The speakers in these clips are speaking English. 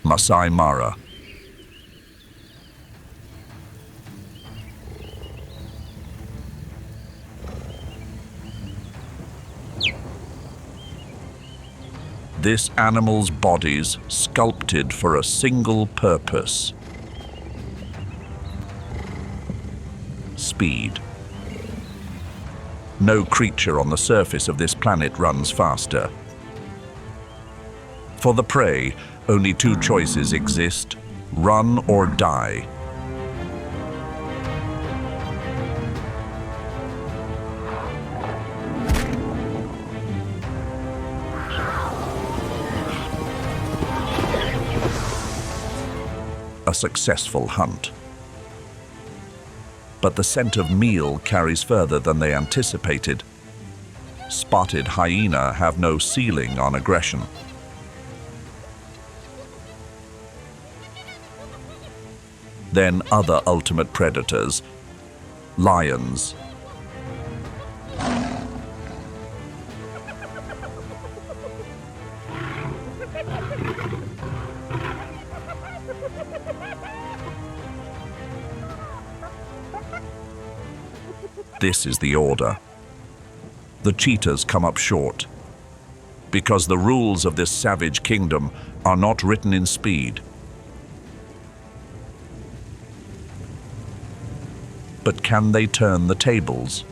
Maasai Mara. This animal's body's sculpted for a single purpose: speed. No creature on the surface of this planet runs faster. For the prey, only two choices exist: run or die. A successful hunt. But the scent of meal carries further than they anticipated. Spotted hyena have no ceiling on aggression. Then other ultimate predators, lions. This is the order. The cheetahs come up short, because the rules of this savage kingdom are not written in speed, but can they turn the tables?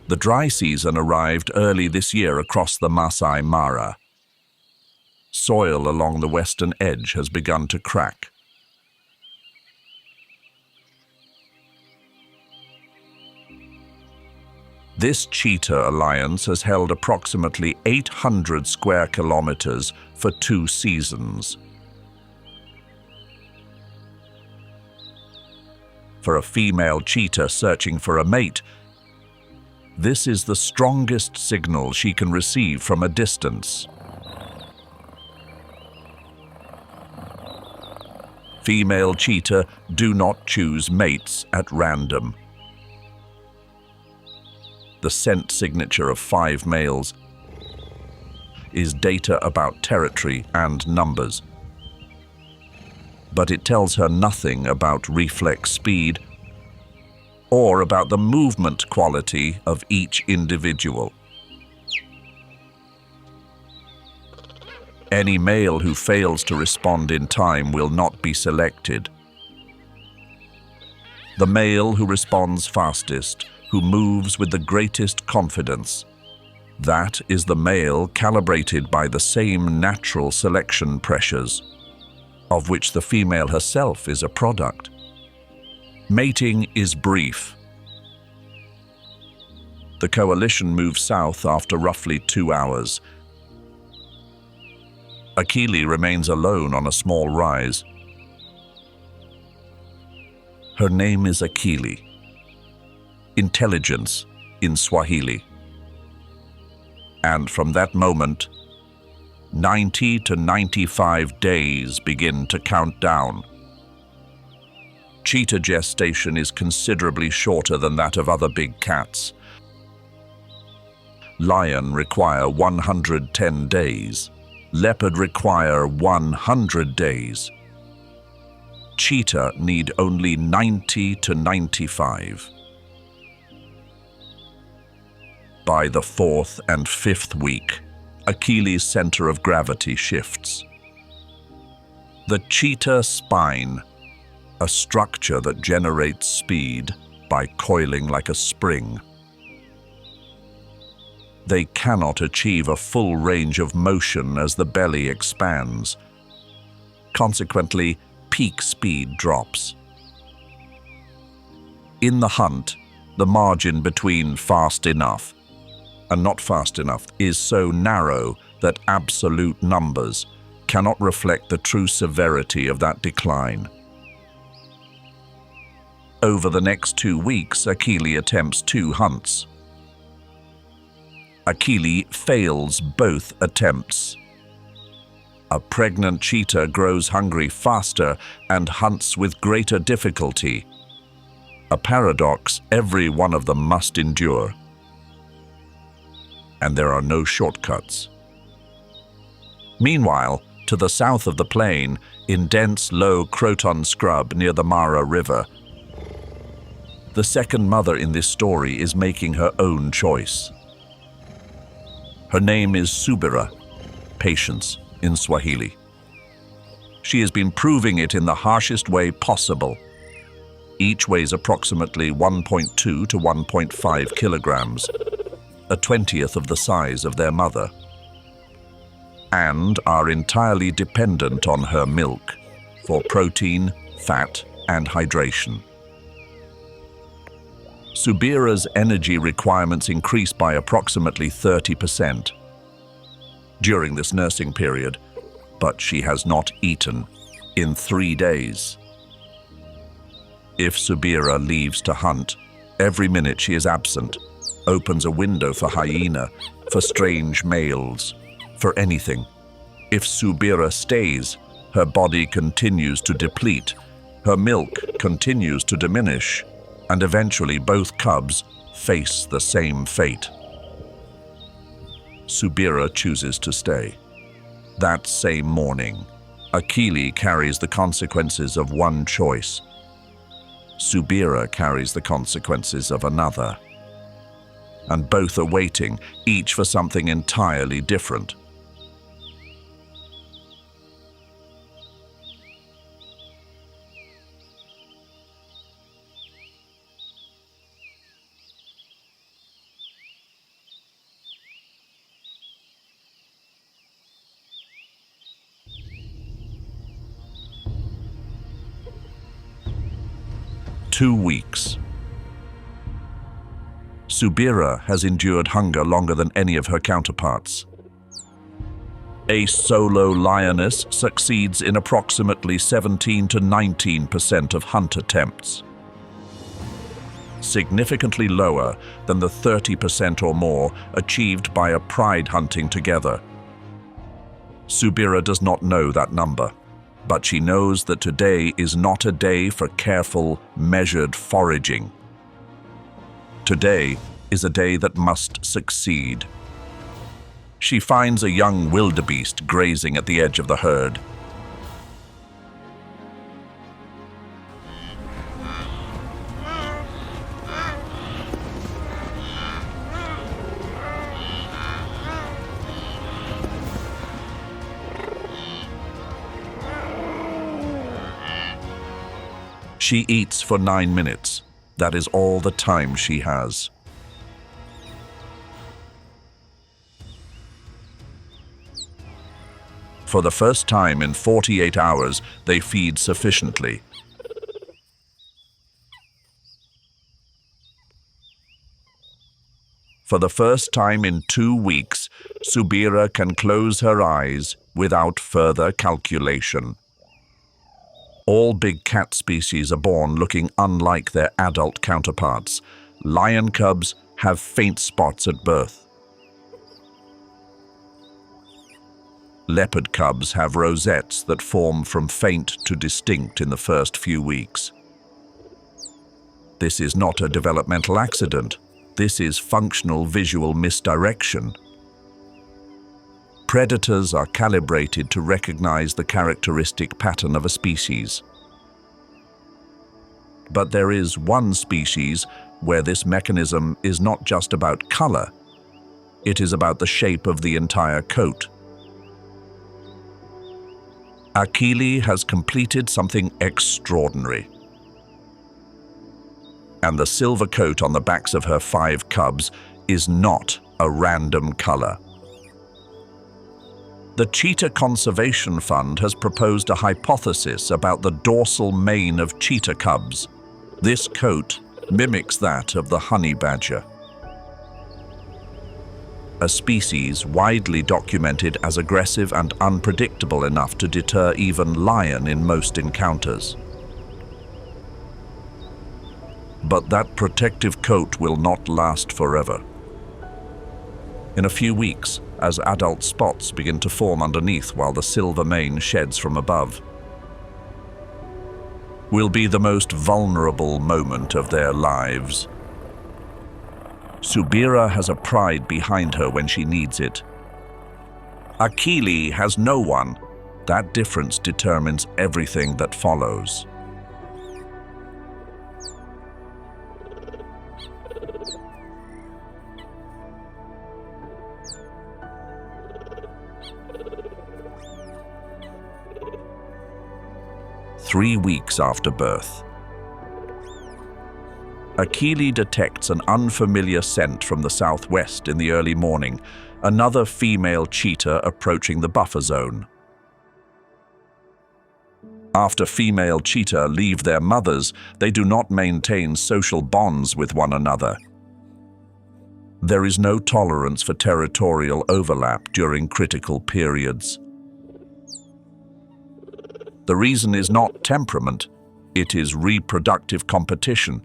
The dry season arrived early this year across the Maasai Mara. Soil along the western edge has begun to crack. This cheetah alliance has held approximately 800 square kilometers for 2 seasons. For a female cheetah searching for a mate, this is the strongest signal she can receive from a distance. Female cheetah do not choose mates at random. The scent signature of 5 males is data about territory and numbers. But it tells her nothing about reflex speed or about the movement quality of each individual. Any male who fails to respond in time will not be selected. The male who responds fastest, who moves with the greatest confidence, that is the male calibrated by the same natural selection pressures, of which the female herself is a product. Mating is brief. The coalition moves south after roughly 2 hours. Akili remains alone on a small rise. Her name is Akili, intelligence in Swahili. And from that moment, 90 to 95 days begin to count down. Cheetah gestation is considerably shorter than that of other big cats. Lion require 110 days. Leopard require 100 days. Cheetah need only 90 to 95. By the 4th and 5th week, Akili's center of gravity shifts. The cheetah spine, a structure that generates speed by coiling like a spring. They cannot achieve a full range of motion as the belly expands. Consequently, peak speed drops. In the hunt, the margin between fast enough and not fast enough is so narrow that absolute numbers cannot reflect the true severity of that decline. Over the next 2 weeks, Akili attempts 2 hunts. Akili fails both attempts. A pregnant cheetah grows hungry faster and hunts with greater difficulty. A paradox every one of them must endure. And there are no shortcuts. Meanwhile, to the south of the plain, in dense, low croton scrub near the Mara River, the second mother in this story is making her own choice. Her name is Subira, patience in Swahili. She has been proving it in the harshest way possible. Each weighs approximately 1.2 to 1.5 kilograms, a 20th of the size of their mother, and are entirely dependent on her milk for protein, fat, and hydration. Subira's energy requirements increase by approximately 30% during this nursing period, but she has not eaten in 3 days. If Subira leaves to hunt, every minute she is absent opens a window for hyena, for strange males, for anything. If Subira stays, her body continues to deplete, her milk continues to diminish, and eventually both cubs face the same fate. Subira chooses to stay. That same morning, Akili carries the consequences of one choice. Subira carries the consequences of another. And both are waiting, each for something entirely different. Two weeks. Subira has endured hunger longer than any of her counterparts. A solo lioness succeeds in approximately 17 to 19% of hunt attempts, significantly lower than the 30% or more achieved by a pride hunting together. Subira does not know that number, but she knows that today is not a day for careful, measured foraging. Today is a day that must succeed. She finds a young wildebeest grazing at the edge of the herd. She eats for 9 minutes. That is all the time she has. For the first time in 48 hours, they feed sufficiently. For the first time in 2 weeks, Subira can close her eyes without further calculation. All big cat species are born looking unlike their adult counterparts. Lion cubs have faint spots at birth. Leopard cubs have rosettes that form from faint to distinct in the first few weeks. This is not a developmental accident. This is functional visual misdirection. Predators are calibrated to recognize the characteristic pattern of a species. But there is one species where this mechanism is not just about color. It is about the shape of the entire coat. Akili has completed something extraordinary. And the silver coat on the backs of her 5 cubs is not a random color. The Cheetah Conservation Fund has proposed a hypothesis about the dorsal mane of cheetah cubs. This coat mimics that of the honey badger, a species widely documented as aggressive and unpredictable enough to deter even lion in most encounters. But that protective coat will not last forever. In a few weeks, as adult spots begin to form underneath while the silver mane sheds from above. Will be the most vulnerable moment of their lives. Subira has a pride behind her when she needs it. Akili has no one. That difference determines everything that follows. Three weeks after birth, Akili detects an unfamiliar scent from the southwest in the early morning, another female cheetah approaching the buffer zone. After female cheetah leave their mothers, they do not maintain social bonds with one another. There is no tolerance for territorial overlap during critical periods. The reason is not temperament, it is reproductive competition.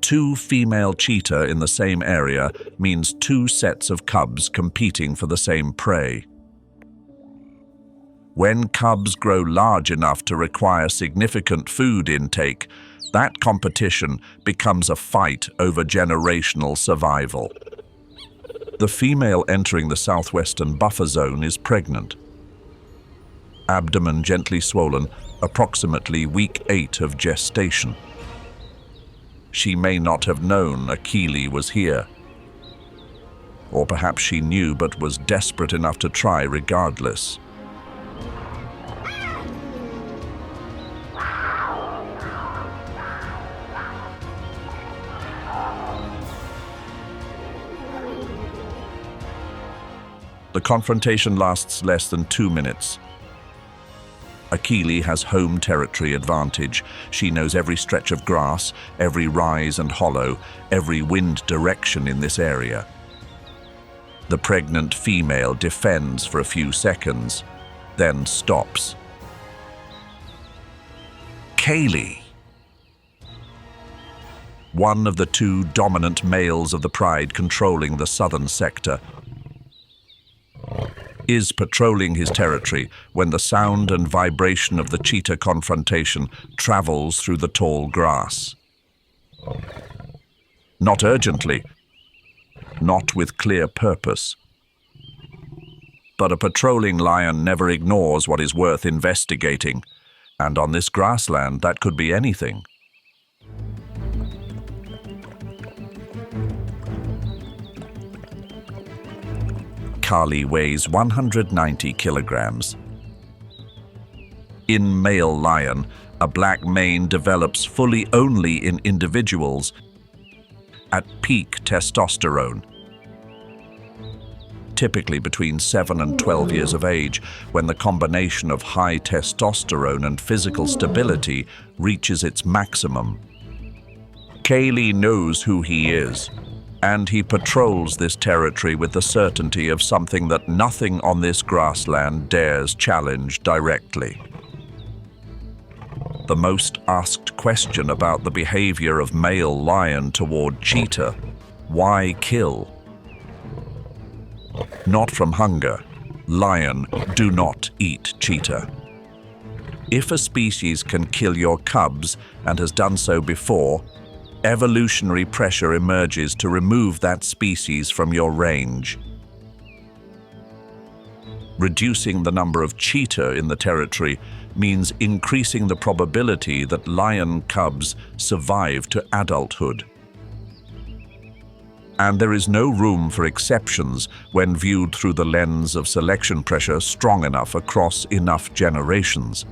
Two female cheetah in the same area means two sets of cubs competing for the same prey. When cubs grow large enough to require significant food intake, that competition becomes a fight over generational survival. The female entering the southwestern buffer zone is pregnant. Abdomen gently swollen, approximately week 8 of gestation. She may not have known Akili was here. Or perhaps she knew but was desperate enough to try regardless. The confrontation lasts less than 2 minutes. Akili has home territory advantage. She knows every stretch of grass, every rise and hollow, every wind direction in this area. The pregnant female defends for a few seconds, then stops. Kaylee, one of the two dominant males of the pride controlling the southern sector, is patrolling his territory when the sound and vibration of the cheetah confrontation travels through the tall grass. Not urgently, not with clear purpose. But a patrolling lion never ignores what is worth investigating, and on this grassland that could be anything. Kali weighs 190 kilograms. In male lion, a black mane develops fully only in individuals at peak testosterone, typically between 7 and 12 years of age, when the combination of high testosterone and physical stability reaches its maximum. Kaylee knows who he is, and he patrols this territory with the certainty of something that nothing on this grassland dares challenge directly. The most asked question about the behavior of male lion toward cheetah: why kill? Not from hunger. Lion do not eat cheetah. If a species can kill your cubs and has done so before, evolutionary pressure emerges to remove that species from your range. Reducing the number of cheetah in the territory means increasing the probability that lion cubs survive to adulthood. And there is no room for exceptions when viewed through the lens of selection pressure strong enough across enough generations.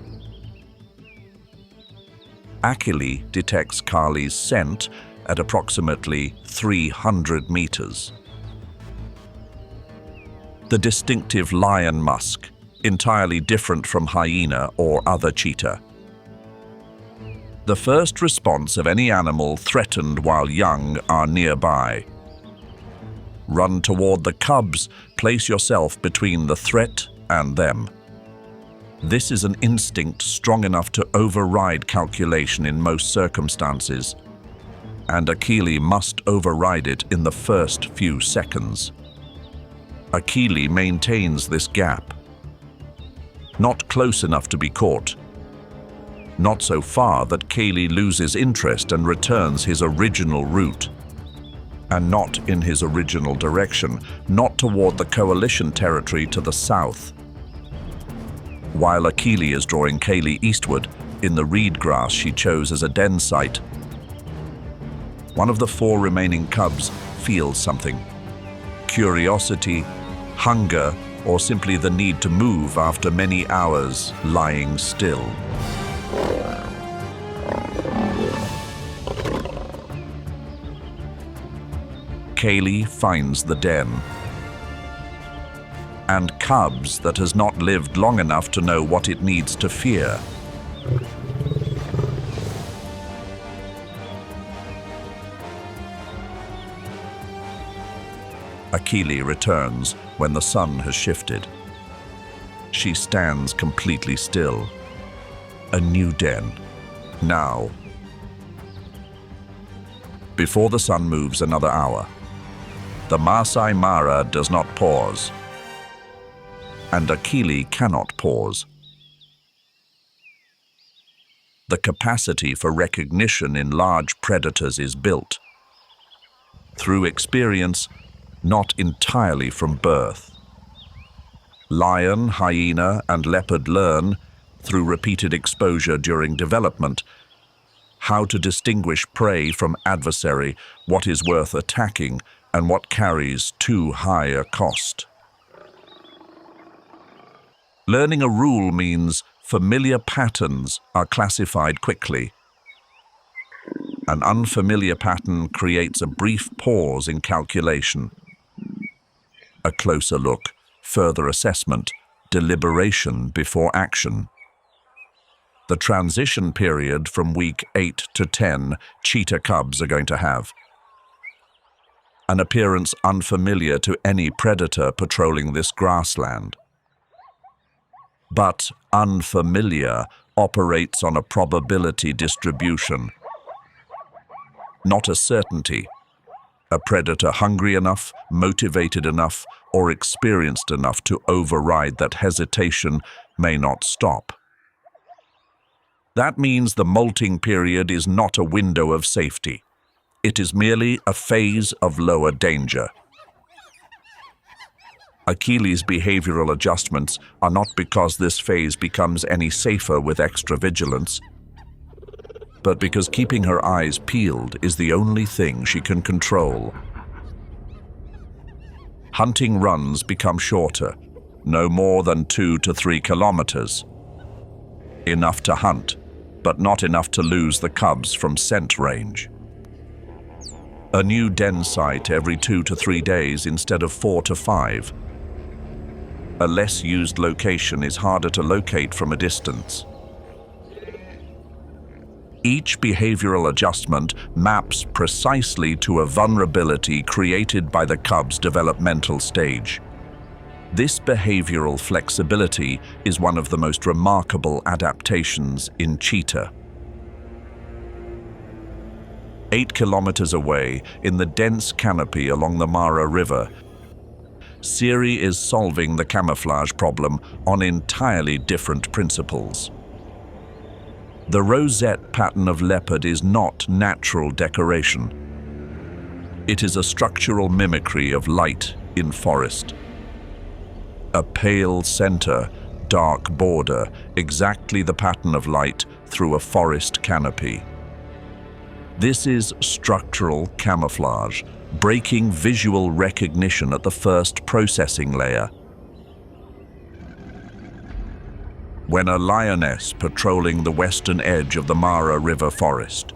Akili detects Kali's scent at approximately 300 meters. The distinctive lion musk, entirely different from hyena or other cheetah. The first response of any animal threatened while young are nearby. Run toward the cubs, place yourself between the threat and them. This is an instinct strong enough to override calculation in most circumstances, and Akili must override it in the first few seconds. Akili maintains this gap. Not close enough to be caught. Not so far that Kaylee loses interest and returns his original route. And not in his original direction, not toward the coalition territory to the south. While Akili is drawing Kaylee eastward, in the reed grass she chose as a den site, one of the 4 remaining cubs feels something. Curiosity, hunger, or simply the need to move after many hours lying still. Kaylee finds the den. And cubs that has not lived long enough to know what it needs to fear. Akili returns when the sun has shifted. She stands completely still. A new den. Now. Before the sun moves another hour, the Maasai Mara does not pause. And Akili cannot pause. The capacity for recognition in large predators is built. Through experience, not entirely from birth. Lion, hyena, and leopard learn, through repeated exposure during development, how to distinguish prey from adversary, what is worth attacking, and what carries too high a cost. Learning a rule means familiar patterns are classified quickly. An unfamiliar pattern creates a brief pause in calculation. A closer look, further assessment, deliberation before action. The transition period from week 8 to 10 cheetah cubs are going to have. An appearance unfamiliar to any predator patrolling this grassland. But unfamiliar operates on a probability distribution, not a certainty. A predator hungry enough, motivated enough, or experienced enough to override that hesitation may not stop. That means the molting period is not a window of safety. It is merely a phase of lower danger. Akili's behavioral adjustments are not because this phase becomes any safer with extra vigilance, but because keeping her eyes peeled is the only thing she can control. Hunting runs become shorter, no more than 2 to 3 kilometers. Enough to hunt, but not enough to lose the cubs from scent range. A new den site every 2 to 3 days instead of 4 to 5. A less used location is harder to locate from a distance. Each behavioral adjustment maps precisely to a vulnerability created by the cub's developmental stage. This behavioral flexibility is one of the most remarkable adaptations in cheetah. 8 kilometers away, in the dense canopy along the Mara River, Siri is solving the camouflage problem on entirely different principles. The rosette pattern of leopard is not natural decoration. It is a structural mimicry of light in forest. A pale center, dark border, exactly the pattern of light through a forest canopy. This is structural camouflage, breaking visual recognition at the first processing layer. When a lioness patrolling the western edge of the Mara River forest,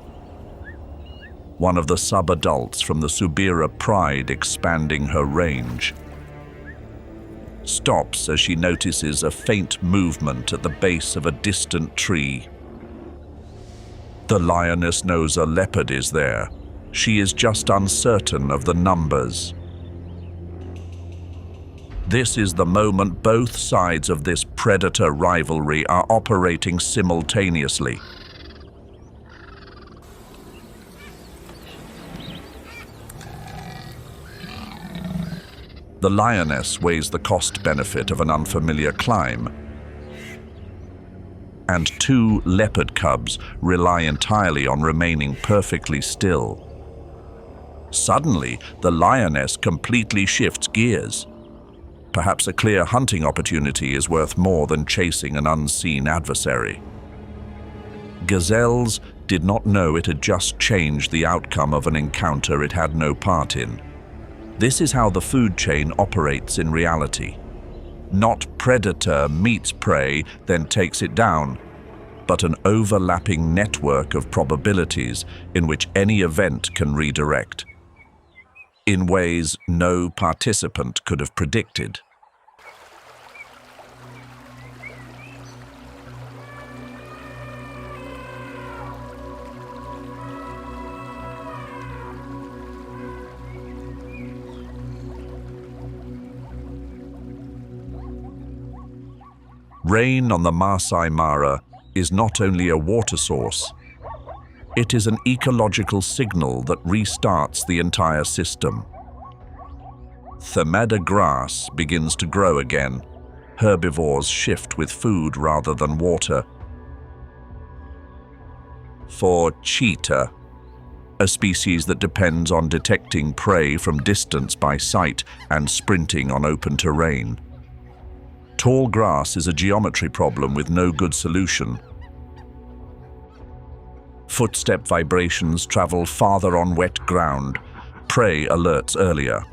one of the sub-adults from the Subira pride expanding her range, stops as she notices a faint movement at the base of a distant tree. The lioness knows a leopard is there. She is just uncertain of the numbers. This is the moment both sides of this predator rivalry are operating simultaneously. The lioness weighs the cost-benefit of an unfamiliar climb, and two leopard cubs rely entirely on remaining perfectly still. Suddenly, the lioness completely shifts gears. Perhaps a clear hunting opportunity is worth more than chasing an unseen adversary. Gazelles did not know it had just changed the outcome of an encounter it had no part in. This is how the food chain operates in reality. Not predator meets prey, then takes it down, but an overlapping network of probabilities in which any event can redirect, in ways no participant could have predicted. Rain on the Maasai Mara is not only a water source, it is an ecological signal that restarts the entire system. Thermada grass begins to grow again. Herbivores shift with food rather than water. For cheetah, a species that depends on detecting prey from distance by sight and sprinting on open terrain, tall grass is a geometry problem with no good solution. Footstep vibrations travel farther on wet ground. Prey alerts earlier.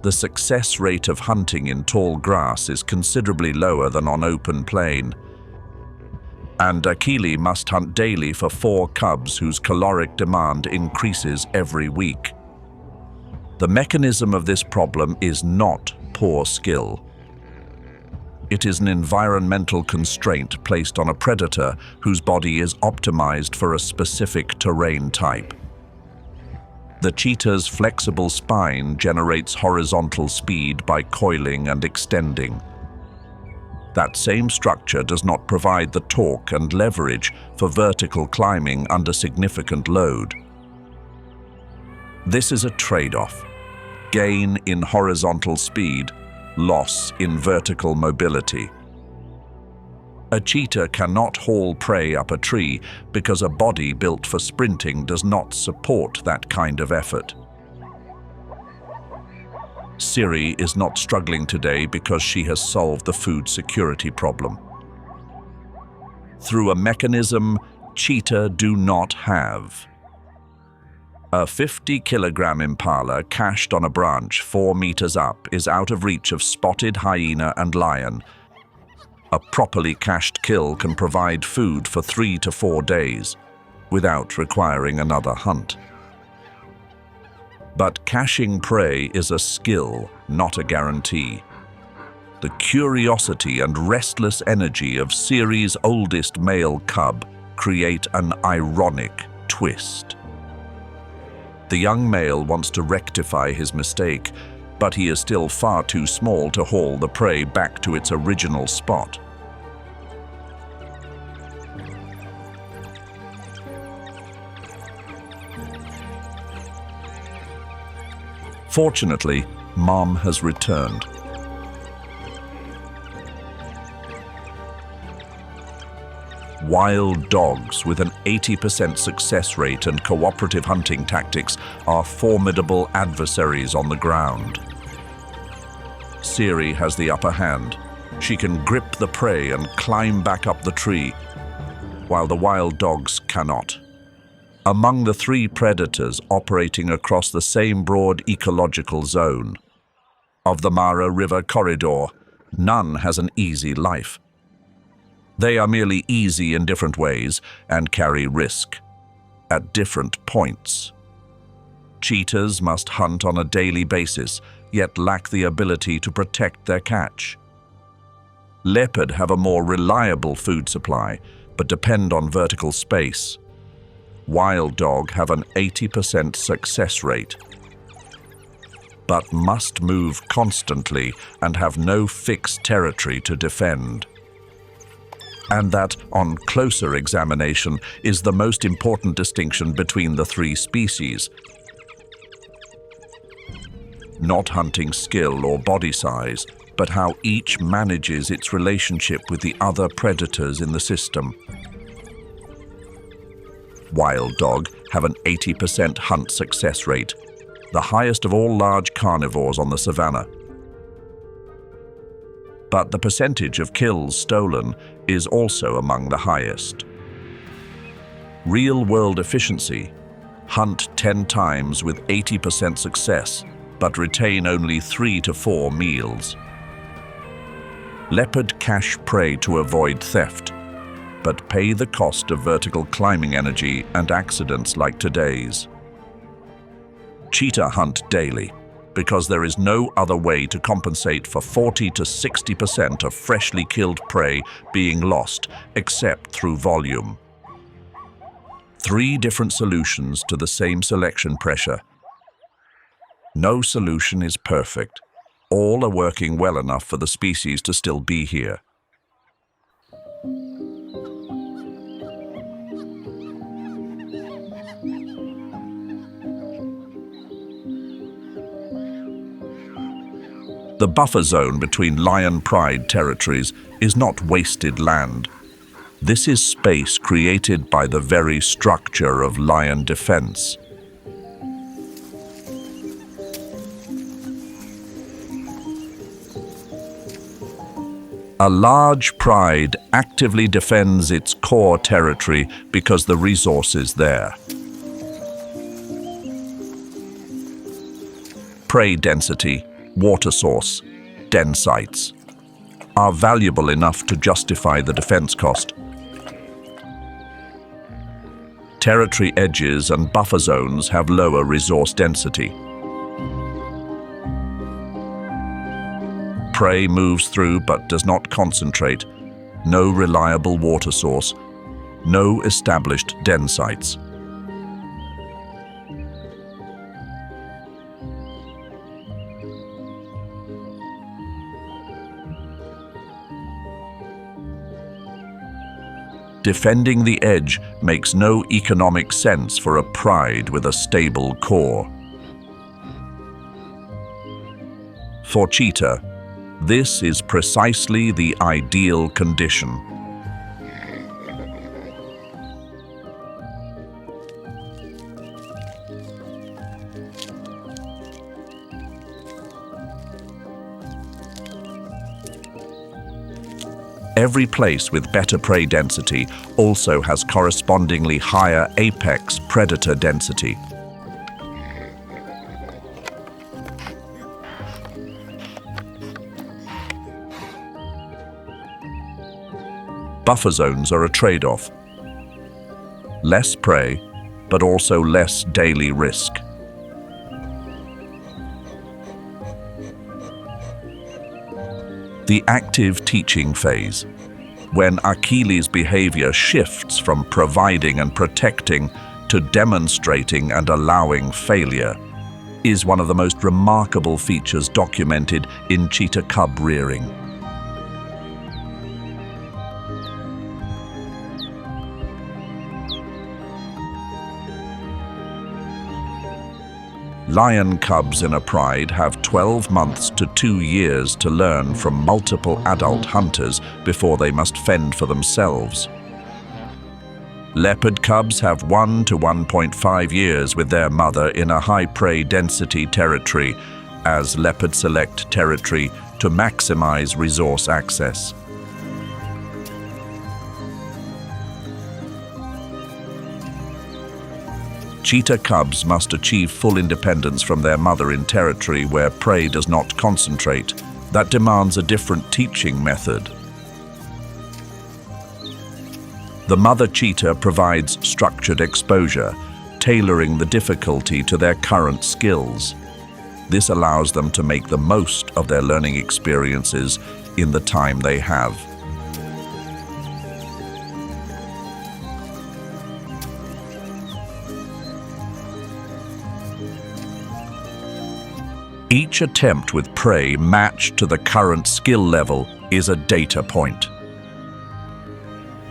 The success rate of hunting in tall grass is considerably lower than on open plain. And Akili must hunt daily for 4 cubs whose caloric demand increases every week. The mechanism of this problem is not poor skill. It is an environmental constraint placed on a predator whose body is optimized for a specific terrain type. The cheetah's flexible spine generates horizontal speed by coiling and extending. That same structure does not provide the torque and leverage for vertical climbing under significant load. This is a trade-off: gain in horizontal speed, loss in vertical mobility. A cheetah cannot haul prey up a tree because a body built for sprinting does not support that kind of effort. Siri is not struggling today because she has solved the food security problem. Through a mechanism cheetah do not have. A 50-kilogram impala cached on a branch 4 meters up is out of reach of spotted hyena and lion. A properly cached kill can provide food for 3 to 4 days without requiring another hunt. But caching prey is a skill, not a guarantee. The curiosity and restless energy of Siri's oldest male cub create an ironic twist. The young male wants to rectify his mistake, but he is still far too small to haul the prey back to its original spot. Fortunately, Mom has returned. Wild dogs with an 80% success rate and cooperative hunting tactics are formidable adversaries on the ground. Siri has the upper hand. She can grip the prey and climb back up the tree, while the wild dogs cannot. Among the 3 predators operating across the same broad ecological zone of the Mara River corridor, none has an easy life. They are merely easy in different ways and carry risk at different points. Cheetahs must hunt on a daily basis, yet lack the ability to protect their catch. Leopard have a more reliable food supply, but depend on vertical space. Wild dog have an 80% success rate, but must move constantly and have no fixed territory to defend. And that, on closer examination, is the most important distinction between the 3 species. not hunting skill or body size, but how each manages its relationship with the other predators in the system. Wild dog have an 80% hunt success rate, the highest of all large carnivores on the savanna. But the percentage of kills stolen is also among the highest. Real-world efficiency: hunt 10 times with 80% success, but retain only 3 to 4 meals. Leopard cache prey to avoid theft, but pay the cost of vertical climbing energy and accidents like today's. Cheetah hunt daily, because there is no other way to compensate for 40 to 60% of freshly killed prey being lost, except through volume. 3 different solutions to the same selection pressure. No solution is perfect. All are working well enough for the species to still be here. The buffer zone between lion pride territories is not wasted land. This is space created by the very structure of lion defense. A large pride actively defends its core territory because the resource is there. Prey density, water source, den sites are valuable enough to justify the defense cost. Territory edges and buffer zones have lower resource density. Prey moves through but does not concentrate. No reliable water source. No established den sites. Defending the edge makes no economic sense for a pride with a stable core. For cheetah, this is precisely the ideal condition. Every place with better prey density also has correspondingly higher apex predator density. Buffer zones are a trade-off. Less prey, but also less daily risk. The active teaching phase, when Achilles' behavior shifts from providing and protecting to demonstrating and allowing failure, is one of the most remarkable features documented in cheetah cub rearing. Lion cubs in a pride have 12 months to 2 years to learn from multiple adult hunters before they must fend for themselves. Leopard cubs have 1 to 1.5 years with their mother in a high prey density territory, as leopards select territory to maximize resource access. Cheetah cubs must achieve full independence from their mother in territory where prey does not concentrate. That demands a different teaching method. The mother cheetah provides structured exposure, tailoring the difficulty to their current skills. This allows them to make the most of their learning experiences in the time they have. Each attempt with prey matched to the current skill level is a data point.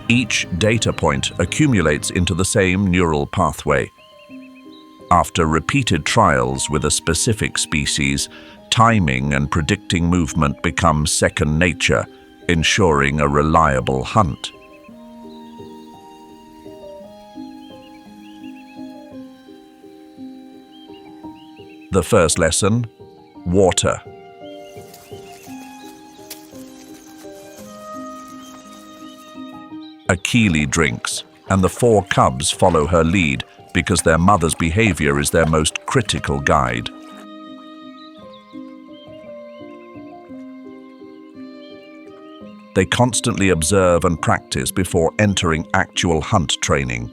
Each data point accumulates into the same neural pathway. After repeated trials with a specific species, timing and predicting movement become second nature, ensuring a reliable hunt. The first lesson: water. Akili drinks, and the 4 cubs follow her lead because their mother's behavior is their most critical guide. They constantly observe and practice before entering actual hunt training.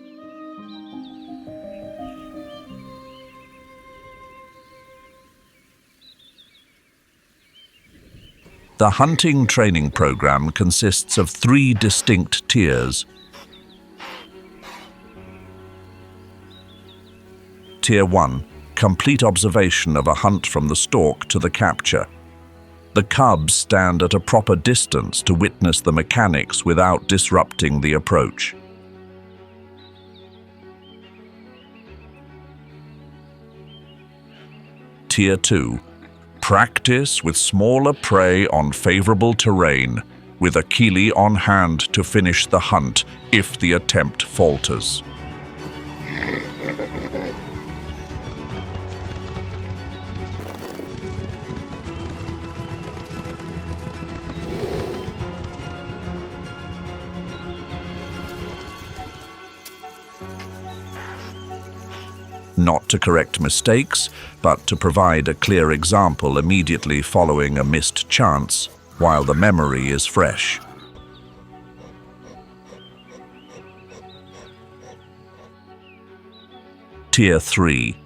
The hunting training program consists of 3 distinct tiers. Tier 1, complete observation of a hunt from the stalk to the capture. The cubs stand at a proper distance to witness the mechanics without disrupting the approach. Tier 2, practice with smaller prey on favorable terrain, with Akili on hand to finish the hunt if the attempt falters. Not to correct mistakes, but to provide a clear example immediately following a missed chance, while the memory is fresh. Tier 3.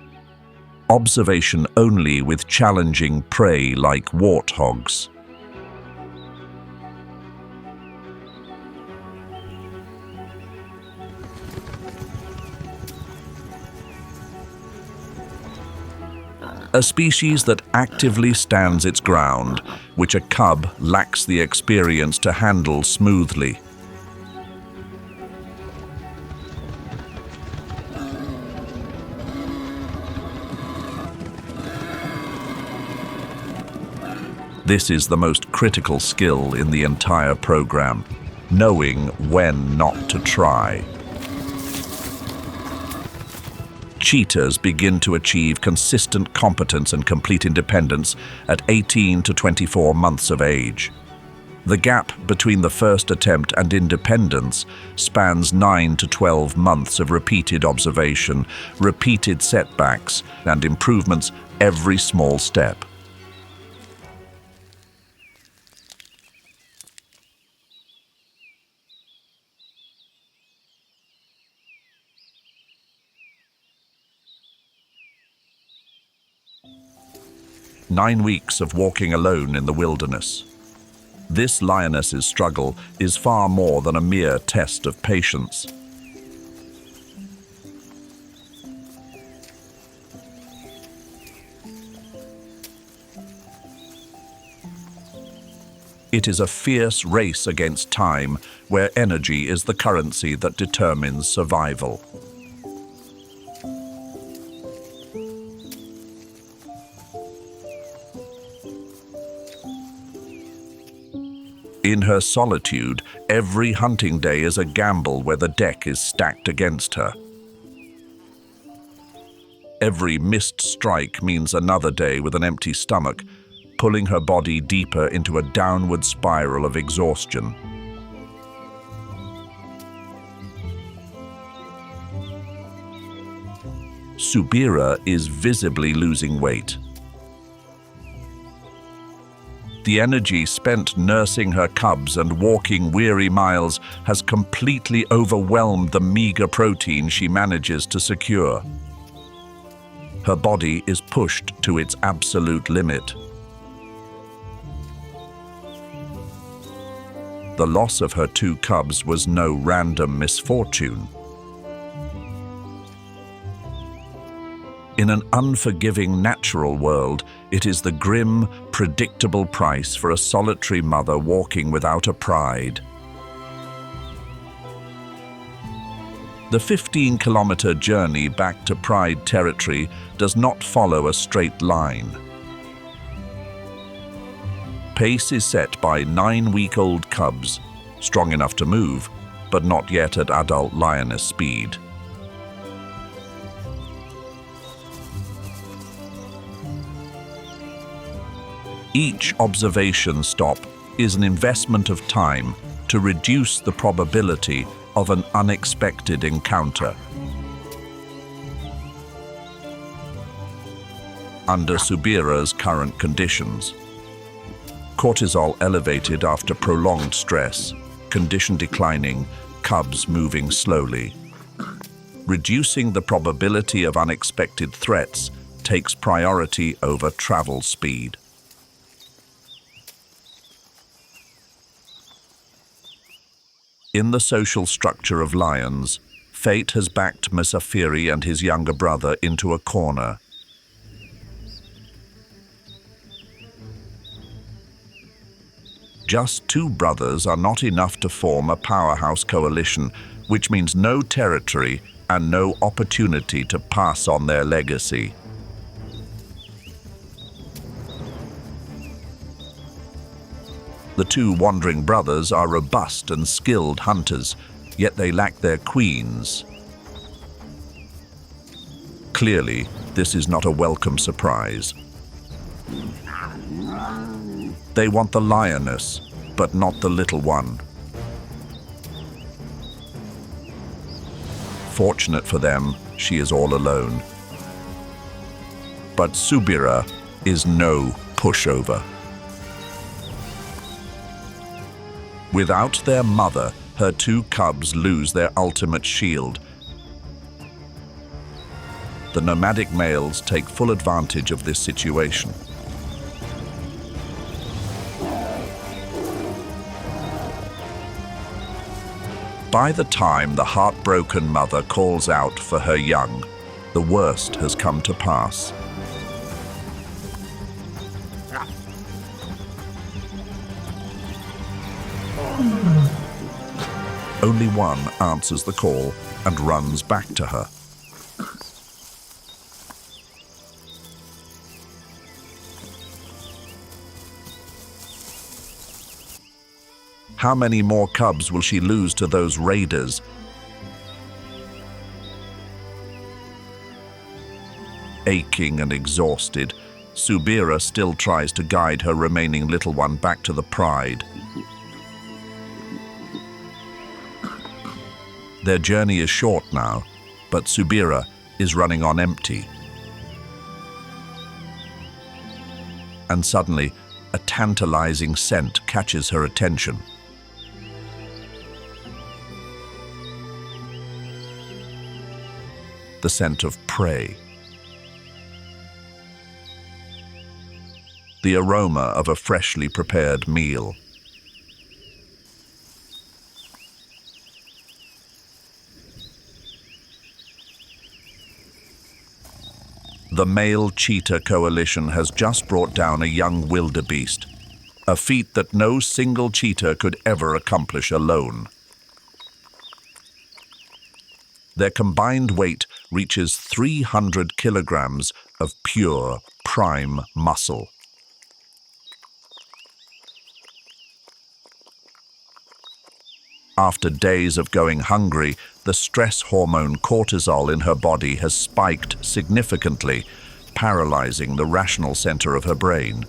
Observation only with challenging prey like warthogs. A species that actively stands its ground, which a cub lacks the experience to handle smoothly. This is the most critical skill in the entire program, knowing when not to try. Cheetahs begin to achieve consistent competence and complete independence at 18 to 24 months of age. The gap between the first attempt and independence spans 9 to 12 months of repeated observation, repeated setbacks, and improvements every small step. Nine weeks of walking alone in the wilderness. This lioness's struggle is far more than a mere test of patience. It is a fierce race against time, where energy is the currency that determines survival. In her solitude, every hunting day is a gamble where the deck is stacked against her. Every missed strike means another day with an empty stomach, pulling her body deeper into a downward spiral of exhaustion. Subira is visibly losing weight. The energy spent nursing her cubs and walking weary miles has completely overwhelmed the meager protein she manages to secure. Her body is pushed to its absolute limit. The loss of her 2 cubs was no random misfortune. In an unforgiving natural world, it is the grim, predictable price for a solitary mother walking without a pride. The 15-kilometer journey back to Pride territory does not follow a straight line. Pace is set by 9-week-old cubs, strong enough to move, but not yet at adult lioness speed. Each observation stop is an investment of time to reduce the probability of an unexpected encounter. Under Subira's current conditions, cortisol elevated after prolonged stress, condition declining, cubs moving slowly. Reducing the probability of unexpected threats takes priority over travel speed. In the social structure of lions, fate has backed Musafiri and his younger brother into a corner. Just 2 brothers are not enough to form a powerhouse coalition, which means no territory and no opportunity to pass on their legacy. The 2 wandering brothers are robust and skilled hunters, yet they lack their queens. Clearly, this is not a welcome surprise. They want the lioness, but not the little one. Fortunate for them, she is all alone. But Subira is no pushover. Without their mother, her 2 cubs lose their ultimate shield. The nomadic males take full advantage of this situation. By the time the heartbroken mother calls out for her young, the worst has come to pass. Only one answers the call and runs back to her. How many more cubs will she lose to those raiders? Aching and exhausted, Subira still tries to guide her remaining little one back to the Pride. Their journey is short now, but Subira is running on empty. And suddenly, a tantalizing scent catches her attention. The scent of prey. The aroma of a freshly prepared meal. The male cheetah coalition has just brought down a young wildebeest, a feat that no single cheetah could ever accomplish alone. Their combined weight reaches 300 kilograms of pure, prime muscle. After days of going hungry, the stress hormone cortisol in her body has spiked significantly, paralyzing the rational center of her brain.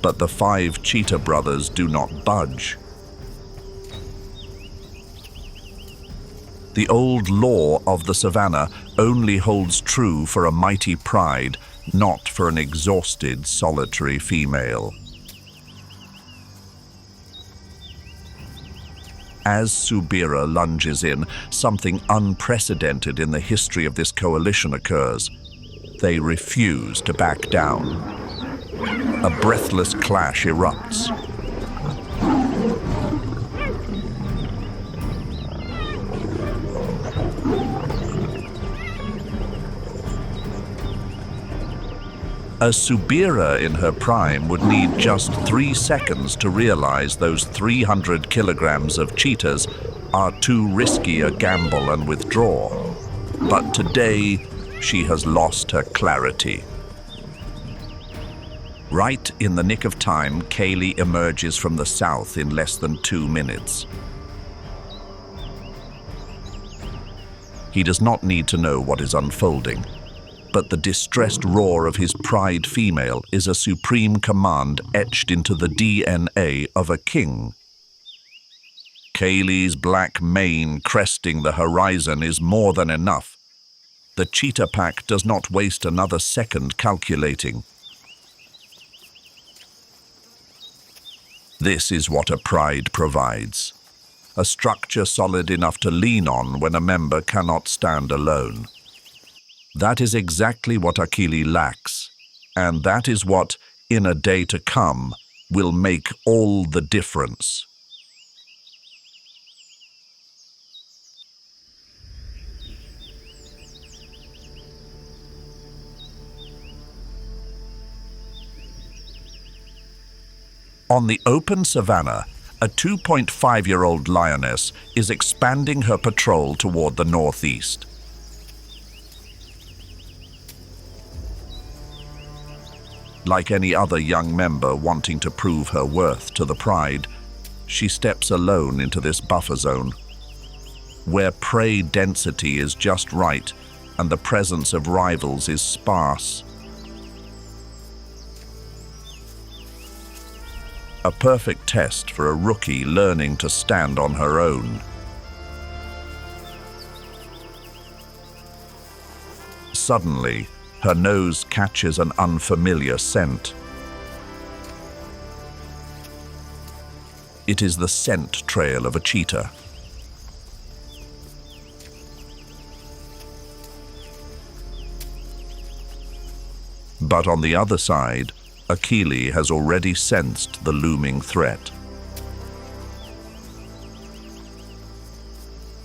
But the 5 cheetah brothers do not budge. The old law of the Savanna only holds true for a mighty pride, not for an exhausted, solitary female. As Subira lunges in, something unprecedented in the history of this coalition occurs. They refuse to back down. A breathless clash erupts. A subira in her prime would need just 3 seconds to realize those 300 kilograms of cheetahs are too risky a gamble and withdraw. But today, she has lost her clarity. Right in the nick of time, Kaylee emerges from the south in less than 2 minutes. He does not need to know what is unfolding, but the distressed roar of his pride female is a supreme command etched into the DNA of a king. Kaylee's black mane cresting the horizon is more than enough. The cheetah pack does not waste another second calculating. This is what a pride provides. A structure solid enough to lean on when a member cannot stand alone. That is exactly what Akili lacks, and that is what, in a day to come, will make all the difference. On the open savanna, a 2.5-year-old lioness is expanding her patrol toward the northeast. Like any other young member wanting to prove her worth to the pride, she steps alone into this buffer zone, where prey density is just right and the presence of rivals is sparse. A perfect test for a rookie learning to stand on her own. Suddenly, her nose catches an unfamiliar scent. It is the scent trail of a cheetah. But on the other side, Akili has already sensed the looming threat.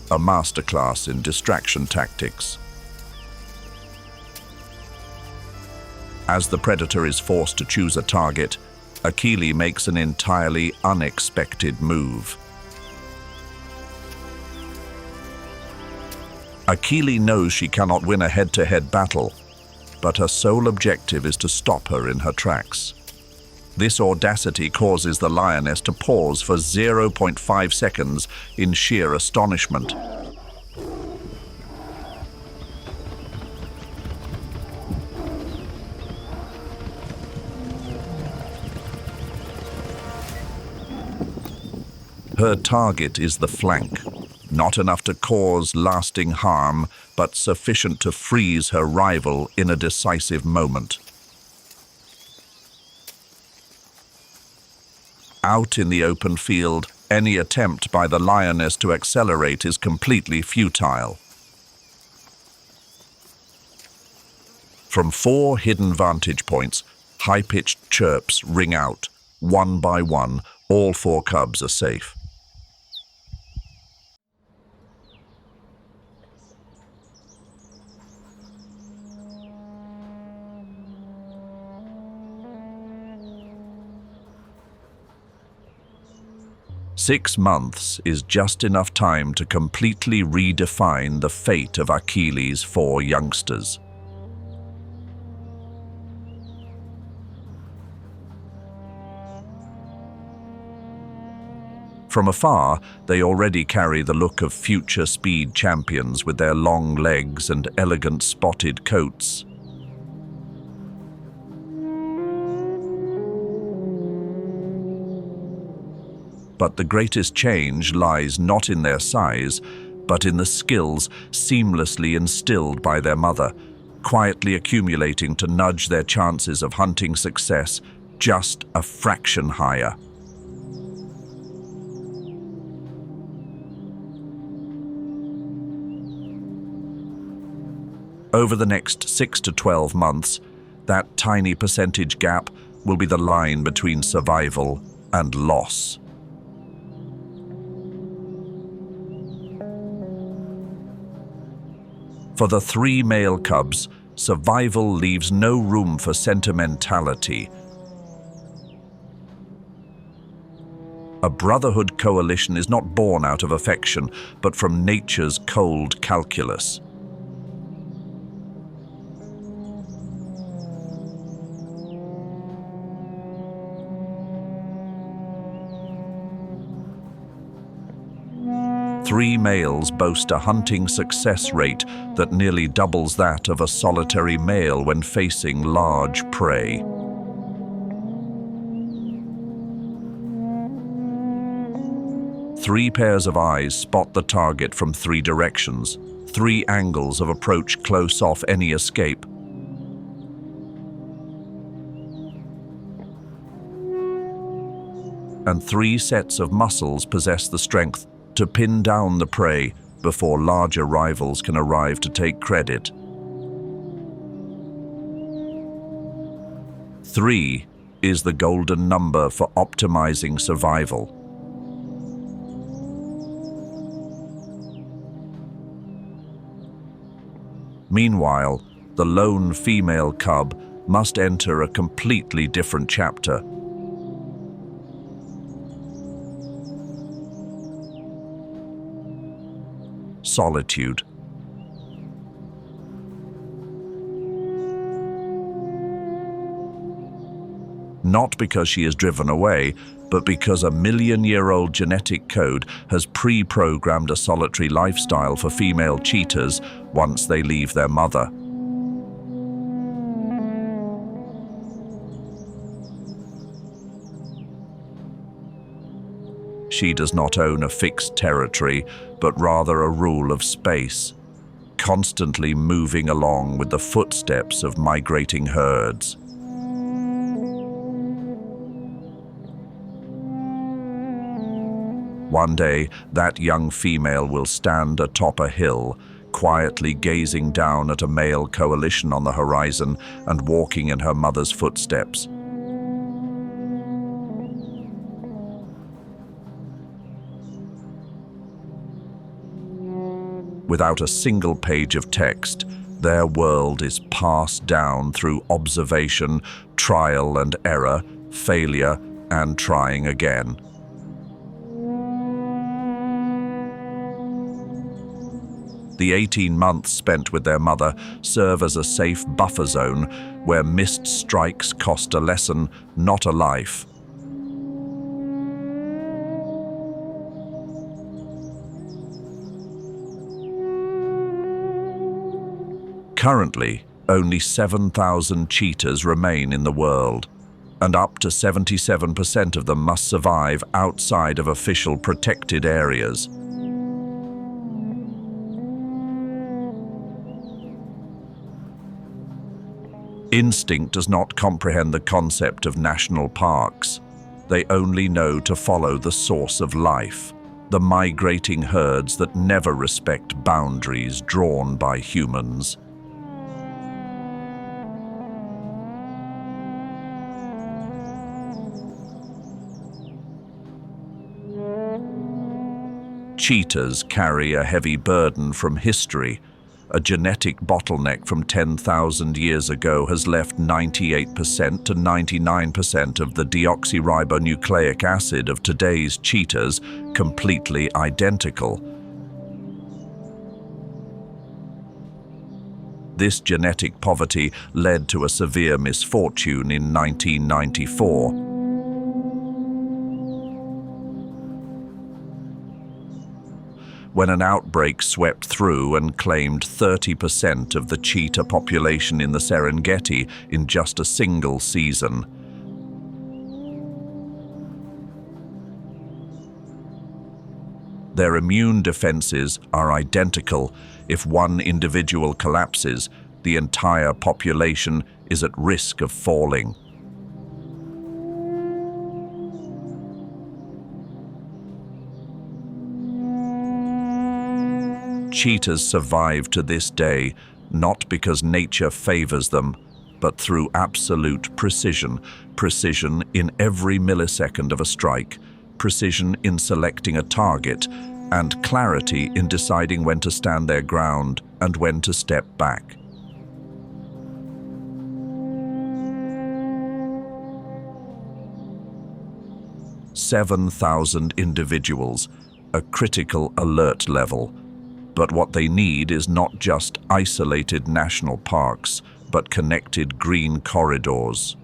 A masterclass in distraction tactics. As the predator is forced to choose a target, Akili makes an entirely unexpected move. Akili knows she cannot win a head-to-head battle, but her sole objective is to stop her in her tracks. This audacity causes the lioness to pause for 0.5 seconds in sheer astonishment. Her target is the flank, not enough to cause lasting harm, but sufficient to freeze her rival in a decisive moment. Out in the open field, any attempt by the lioness to accelerate is completely futile. From 4 hidden vantage points, high-pitched chirps ring out. One by one, all 4 cubs are safe. Six months is just enough time to completely redefine the fate of Akili's 4 youngsters. From afar, they already carry the look of future speed champions with their long legs and elegant spotted coats. But the greatest change lies not in their size, but in the skills seamlessly instilled by their mother, quietly accumulating to nudge their chances of hunting success just a fraction higher. Over the next 6 to 12 months, that tiny percentage gap will be the line between survival and loss. For the 3 male cubs, Survival leaves no room for sentimentality. A brotherhood coalition is not born out of affection, but from nature's cold calculus. Three males boast a hunting success rate that nearly doubles that of a solitary male when facing large prey. Three pairs of eyes spot the target from three directions. Three angles of approach close off any escape. And three sets of muscles possess the strength to pin down the prey before larger rivals can arrive to take credit. 3 is the golden number for optimizing survival. Meanwhile, the lone female cub must enter a completely different chapter. Solitude. Not because she is driven away, but because a million-year-old genetic code has pre-programmed a solitary lifestyle for female cheetahs once they leave their mother. She does not own a fixed territory, but rather a rule of space, constantly moving along with the footsteps of migrating herds. One day, that young female will stand atop a hill, quietly gazing down at a male coalition on the horizon and walking in her mother's footsteps. Without a single page of text, their world is passed down through observation, trial and error, failure, and trying again. The 18 months spent with their mother serve as a safe buffer zone where missed strikes cost a lesson, not a life. Currently, only 7,000 cheetahs remain in the world, and up to 77% of them must survive outside of official protected areas. Instinct does not comprehend the concept of national parks. They only know to follow the source of life, the migrating herds that never respect boundaries drawn by humans. Cheetahs carry a heavy burden from history. A genetic bottleneck from 10,000 years ago has left 98% to 99% of the deoxyribonucleic acid of today's cheetahs completely identical. This genetic poverty led to a severe misfortune in 1994. When an outbreak swept through and claimed 30% of the cheetah population in the Serengeti in just a single season. Their immune defenses are identical. If one individual collapses, the entire population is at risk of falling. Cheetahs survive to this day, not because nature favors them, but through absolute precision. Precision in every millisecond of a strike, precision in selecting a target, and clarity in deciding when to stand their ground and when to step back. 7,000 individuals, a critical alert level. But what they need is not just isolated national parks, but connected green corridors.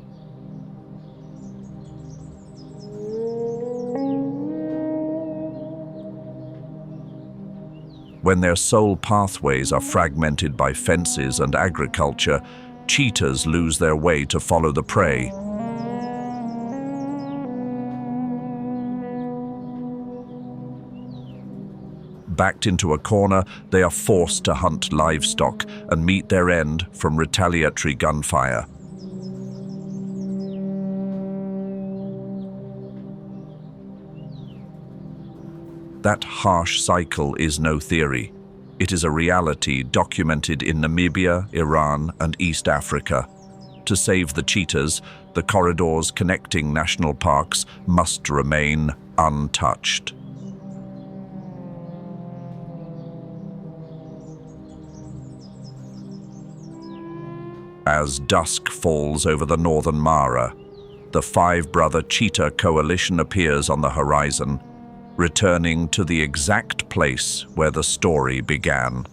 When their sole pathways are fragmented by fences and agriculture, cheetahs lose their way to follow the prey. Backed into a corner, they are forced to hunt livestock and meet their end from retaliatory gunfire. That harsh cycle is no theory. It is a reality documented in Namibia, Iran, and East Africa. To save the cheetahs, the corridors connecting national parks must remain untouched. As dusk falls over the northern Mara, the five-brother cheetah coalition appears on the horizon, returning to the exact place where the story began.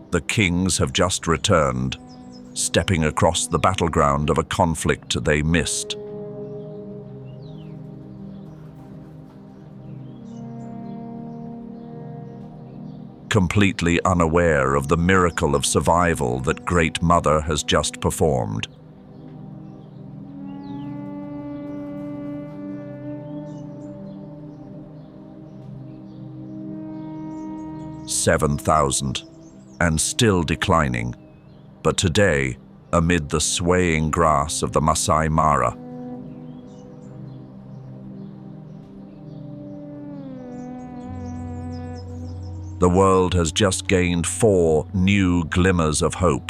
The kings have just returned, stepping across the battleground of a conflict they missed. Completely unaware of the miracle of survival that Great Mother has just performed. "7,000, and still declining, but today, amid the swaying grass of the Maasai Mara, the world has just gained 4 new glimmers of hope.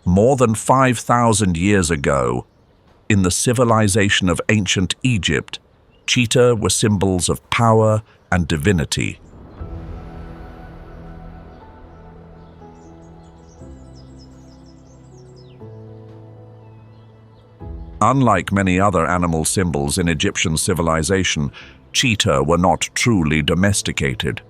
More than 5,000 years ago, in the civilization of ancient Egypt, cheetah were symbols of power and divinity. Unlike many other animal symbols in Egyptian civilization, cheetah were not truly domesticated.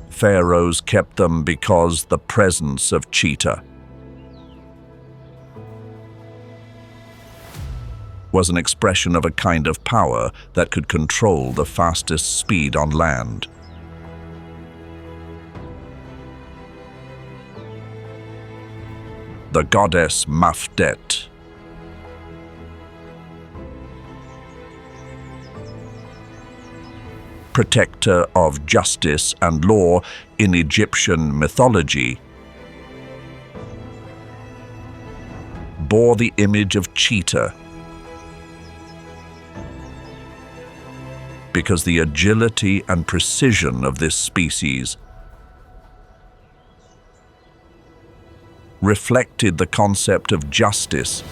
Pharaohs kept them because the presence of cheetah was an expression of a kind of power that could control the fastest speed on land. The goddess Mafdet, protector of justice and law in Egyptian mythology, bore the image of cheetah because the agility and precision of this species reflected the concept of justice,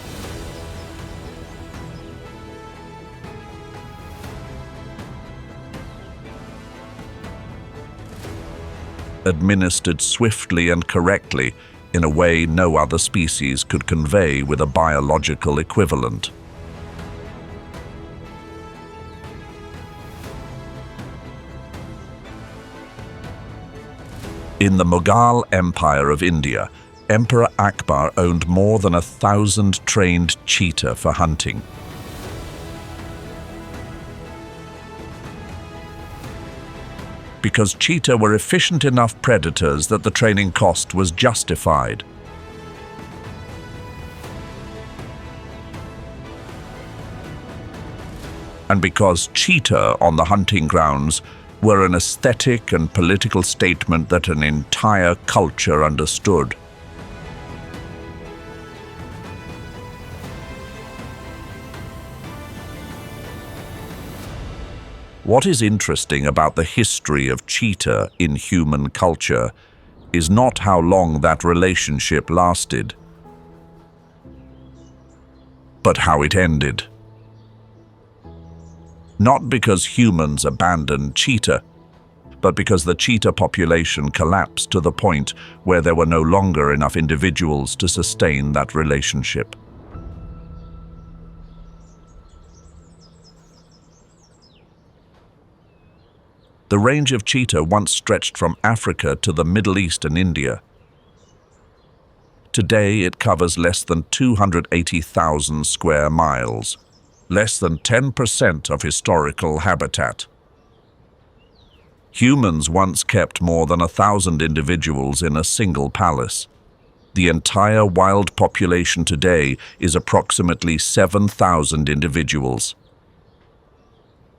administered swiftly and correctly in a way no other species could convey with a biological equivalent. In the Mughal Empire of India, Emperor Akbar owned more than 1,000 trained cheetah for hunting. Because cheetah were efficient enough predators that the training cost was justified. And because cheetah on the hunting grounds were an aesthetic and political statement that an entire culture understood. What is interesting about the history of cheetah in human culture is not how long that relationship lasted, but how it ended. Not because humans abandoned cheetah, but because the cheetah population collapsed to the point where there were no longer enough individuals to sustain that relationship. The range of cheetah once stretched from Africa to the Middle East and India. Today it covers less than 280,000 square miles, less than 10% of historical habitat. Humans once kept more than 1,000 individuals in a single palace. The entire wild population today is approximately 7,000 individuals.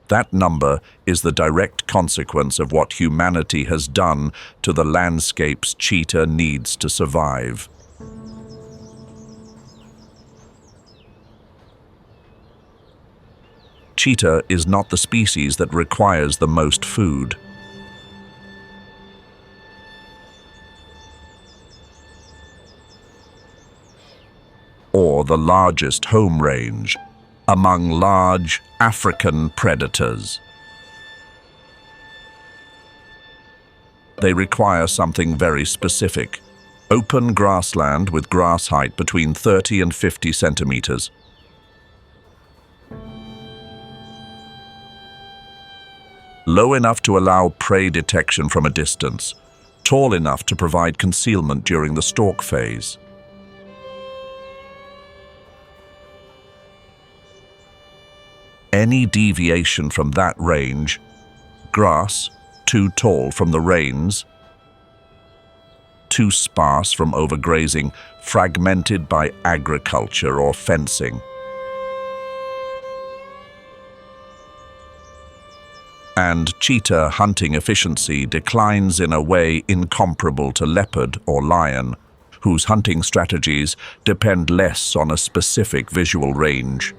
That number is the direct consequence of what humanity has done to the landscapes cheetah needs to survive. Cheetah is not the species that requires the most food. Or the largest home range among large African predators. They require something very specific: open grassland with grass height between 30 and 50 centimeters. Low enough to allow prey detection from a distance, tall enough to provide concealment during the stalk phase. Any deviation from that range, grass too tall from the rains, too sparse from overgrazing, fragmented by agriculture or fencing, and cheetah hunting efficiency declines in a way incomparable to leopard or lion, whose hunting strategies depend less on a specific visual range.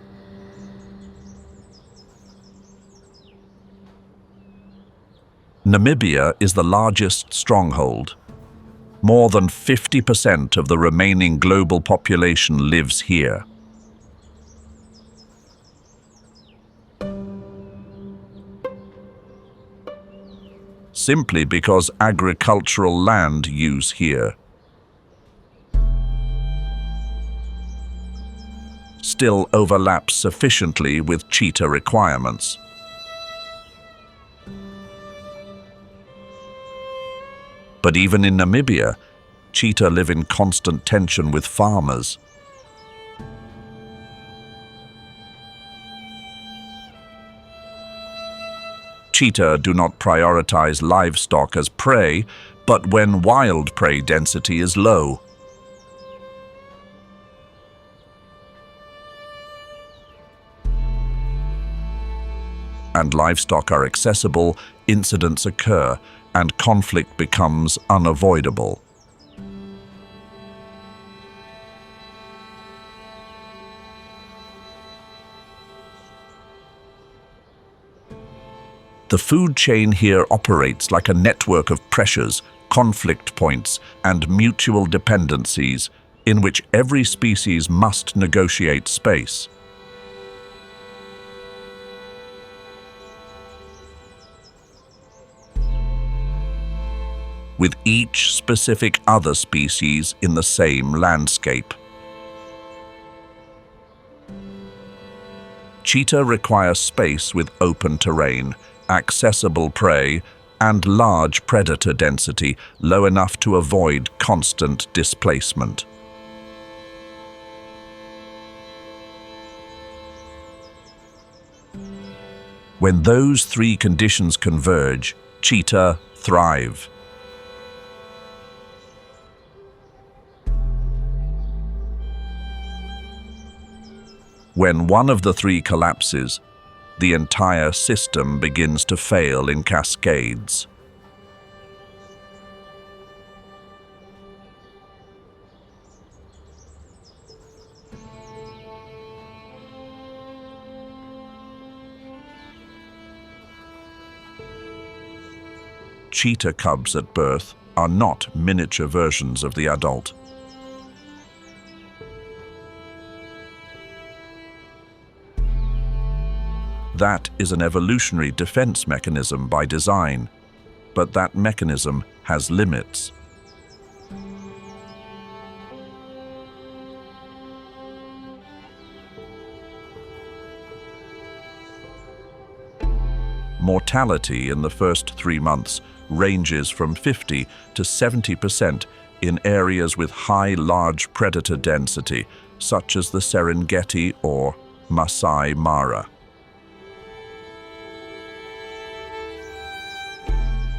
Namibia is the largest stronghold. More than 50% of the remaining global population lives here. Simply because agricultural land use here still overlaps sufficiently with cheetah requirements. But even in Namibia, cheetah live in constant tension with farmers. Cheetah do not prioritize livestock as prey, but when wild prey density is low. And livestock are accessible, incidents occur, and conflict becomes unavoidable. The food chain here operates like a network of pressures, conflict points, and mutual dependencies in which every species must negotiate space. With each specific other species in the same landscape. Cheetah require space with open terrain, accessible prey, and large predator density, low enough to avoid constant displacement. When those three conditions converge, cheetah thrive. When one of the three collapses, the entire system begins to fail in cascades. cheetah cubs at birth are not miniature versions of the adult. That is an evolutionary defense mechanism by design, but that mechanism has limits. Mortality in the first 3 months ranges from 50 to 70% in areas with high large predator density, such as the Serengeti or Maasai Mara.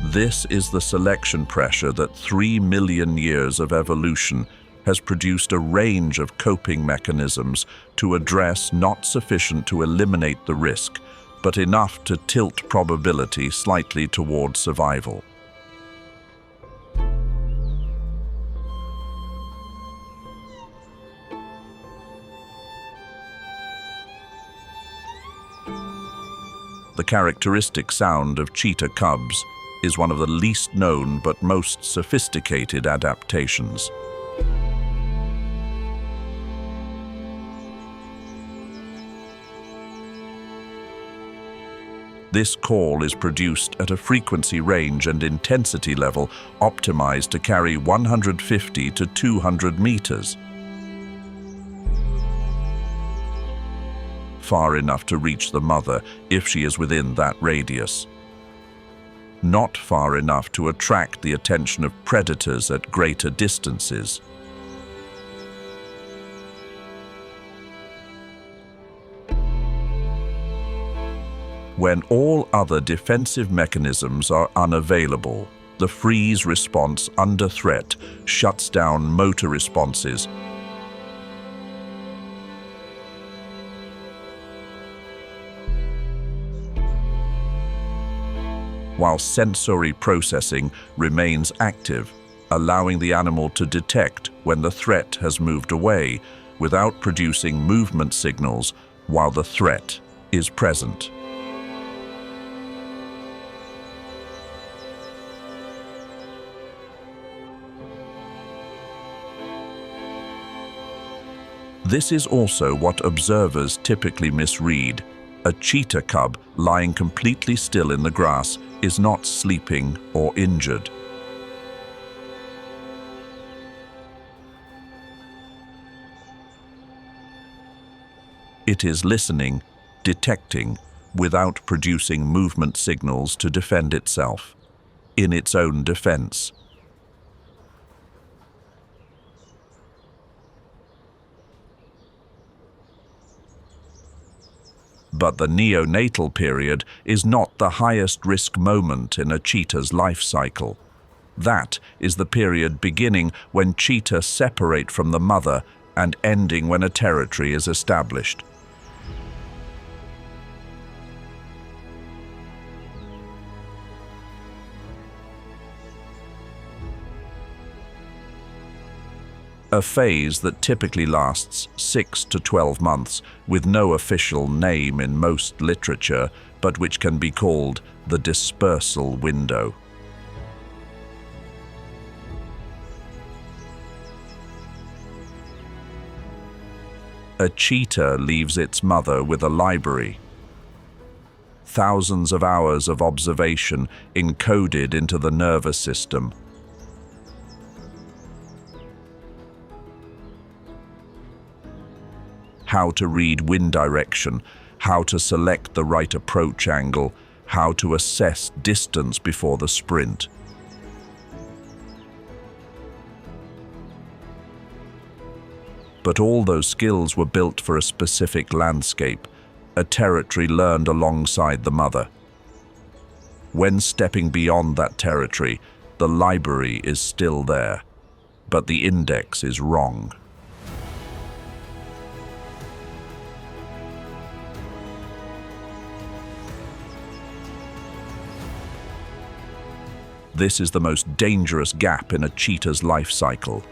This is the selection pressure that 3 million years of evolution has produced a range of coping mechanisms to address, not sufficient to eliminate the risk, but enough to tilt probability slightly towards survival. The characteristic sound of cheetah cubs is one of the least known but most sophisticated adaptations. This call is produced at a frequency range and intensity level optimized to carry 150 to 200 meters. Far enough to reach the mother if she is within that radius. Not far enough to attract the attention of predators at greater distances. When all other defensive mechanisms are unavailable, the freeze response under threat shuts down motor responses. While sensory processing remains active, allowing the animal to detect when the threat has moved away without producing movement signals while the threat is present. This is also what observers typically misread. A cheetah cub lying completely still in the grass is not sleeping or injured. It is listening, detecting, without producing movement signals to defend itself, in its own defense. But the neonatal period is not the highest risk moment in a cheetah's life cycle. That is the period beginning when cheetah separate from the mother and ending when a territory is established. A phase that typically lasts 6 to 12 months, with no official name in most literature, but which can be called the dispersal window. A cheetah leaves its mother with a library. Thousands of hours of observation encoded into the nervous system. How to read wind direction, how to select the right approach angle, how to assess distance before the sprint. But all those skills were built for a specific landscape, a territory learned alongside the mother. When stepping beyond that territory, the library is still there, but the index is wrong. This is the most dangerous gap in a cheetah's life cycle.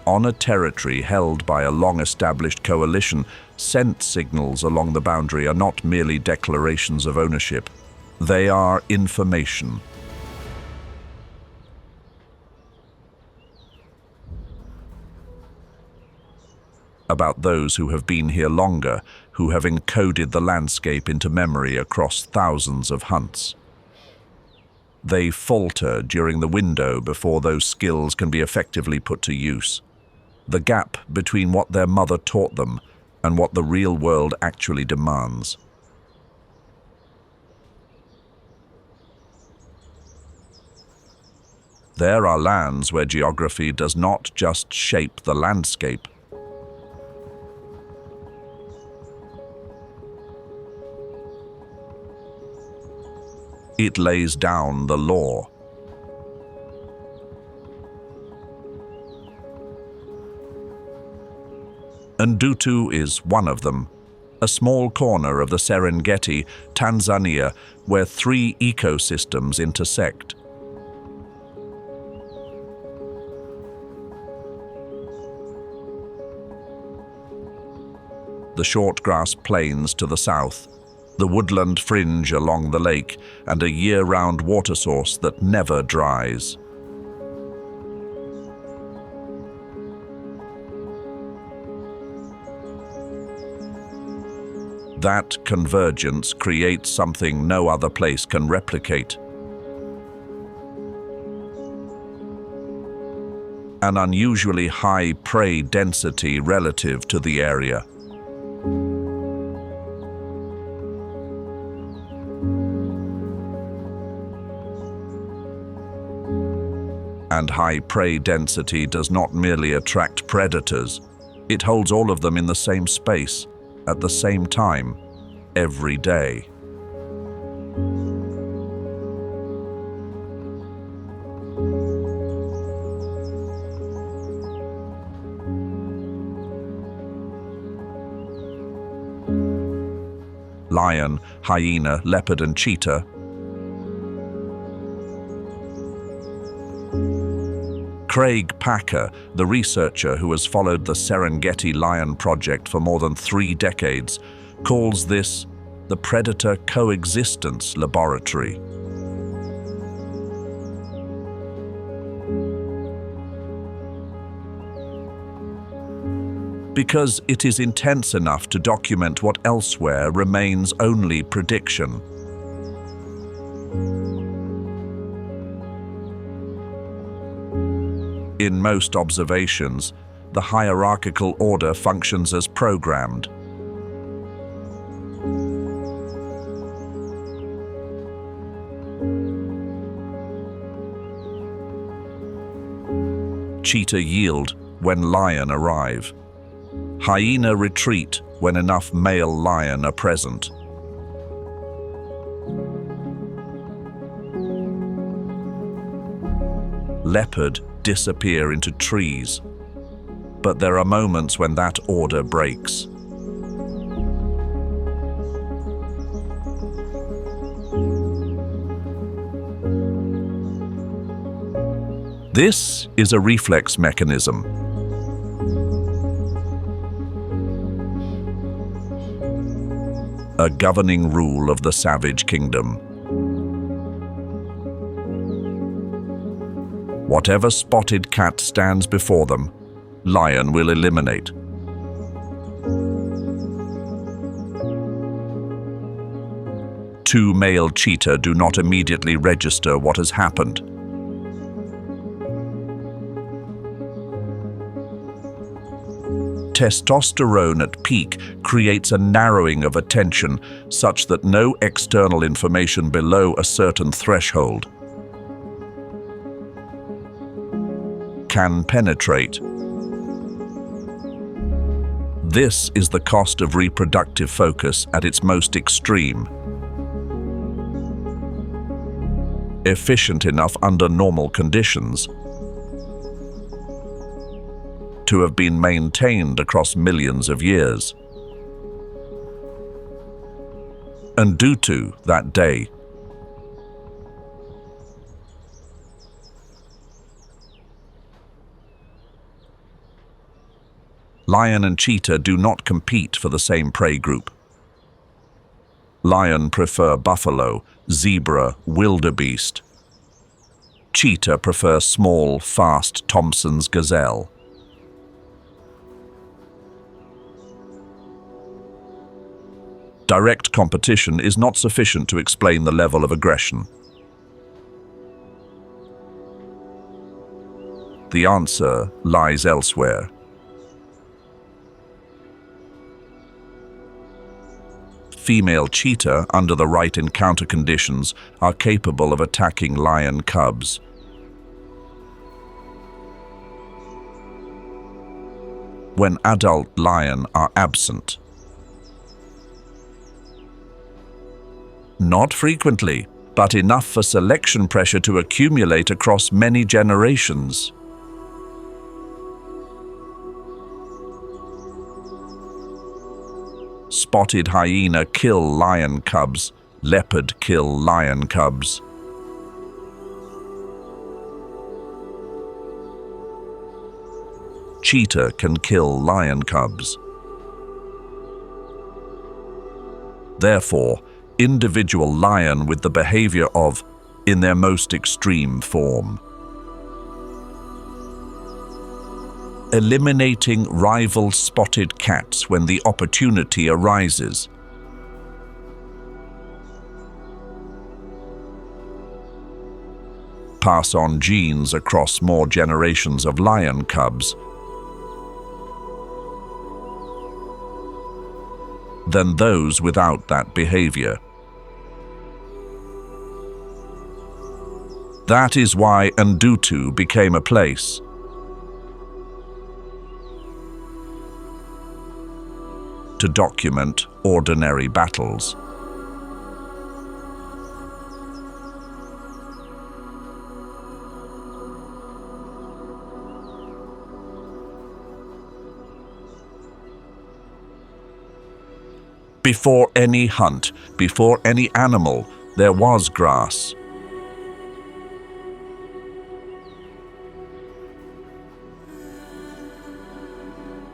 On a territory held by a long-established coalition, scent signals along the boundary are not merely declarations of ownership. They are information. About those who have been here longer, who have encoded the landscape into memory across thousands of hunts. They falter during the window before those skills can be effectively put to use. The gap between what their mother taught them and what the real world actually demands. There are lands where geography does not just shape the landscape. It lays down the law. Ndutu is one of them, a small corner of the Serengeti, Tanzania, where three ecosystems intersect. The short grass plains to the south, the woodland fringe along the lake, and a year-round water source that never dries. That convergence creates something no other place can replicate. An unusually high prey density relative to the area. And high prey density does not merely attract predators, it holds all of them in the same space, at the same time, every day. Lion, hyena, leopard, and cheetah. Craig Packer, the researcher who has followed the Serengeti Lion Project for more than 3 decades, calls this the Predator Coexistence Laboratory. Because it is intense enough to document what elsewhere remains only prediction. In most observations, the hierarchical order functions as programmed. Cheetah yield when lion arrive. Hyena retreat when enough male lion are present. Leopard disappear into trees, but there are moments when that order breaks. This is a reflex mechanism. A governing rule of the savage kingdom. Whatever spotted cat stands before them, lion will eliminate. Two male cheetah do not immediately register what has happened. Testosterone at peak creates a narrowing of attention such that no external information below a certain threshold can penetrate. This is the cost of reproductive focus at its most extreme. Efficient enough under normal conditions to have been maintained across millions of years. Ndutu that day. Lion and cheetah do not compete for the same prey group. Lion prefer buffalo, zebra, wildebeest. Cheetah prefer small, fast Thompson's gazelle. Direct competition is not sufficient to explain the level of aggression. The answer lies elsewhere. Female cheetah, under the right encounter conditions, are capable of attacking lion cubs. When adult lion are absent. Not frequently, but enough for selection pressure to accumulate across many generations. Spotted hyena kill lion cubs, leopard kill lion cubs. Cheetah can kill lion cubs. Therefore, individual lion with the behavior of in their most extreme form. Eliminating rival spotted cats when the opportunity arises. Pass on genes across more generations of lion cubs than those without that behavior. That is why Ndutu became a place. To document ordinary battles. Before any hunt, before any animal, there was grass.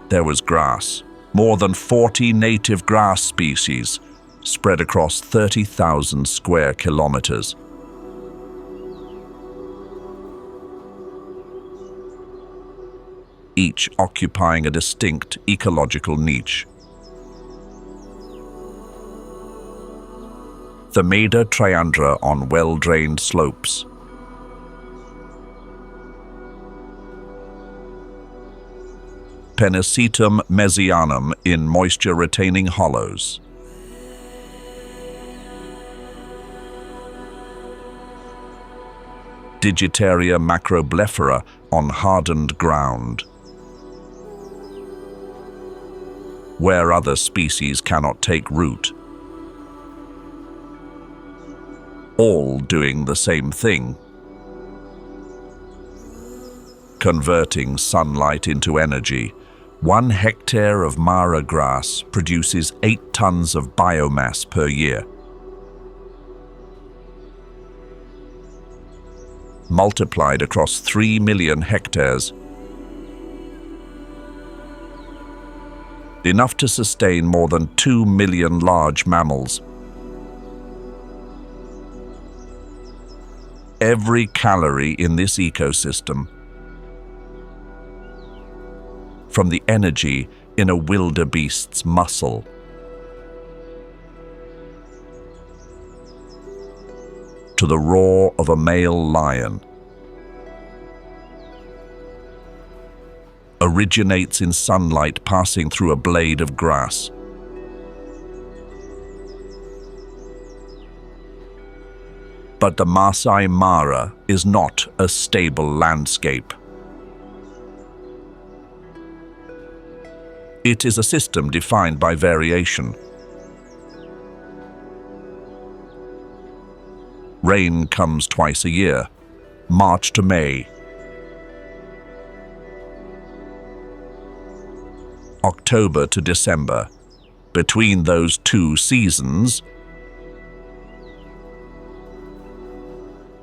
There was grass. More than 40 native grass species, spread across 30,000 square kilometers. Each occupying a distinct ecological niche. The Meda triandra on well-drained slopes. Pennisetum mesianum in moisture-retaining hollows. Digitaria macroblephera on hardened ground, where other species cannot take root. All doing the same thing. Converting sunlight into energy. 1 hectare of Mara grass produces 8 tons of biomass per year. Multiplied across 3 million hectares. Enough to sustain more than 2 million large mammals. Every calorie in this ecosystem, from the energy in a wildebeest's muscle, to the roar of a male lion, originates in sunlight passing through a blade of grass. But the Maasai Mara is not a stable landscape. It is a system defined by variation. Rain comes twice a year, March to May. October to December. Between those 2 seasons,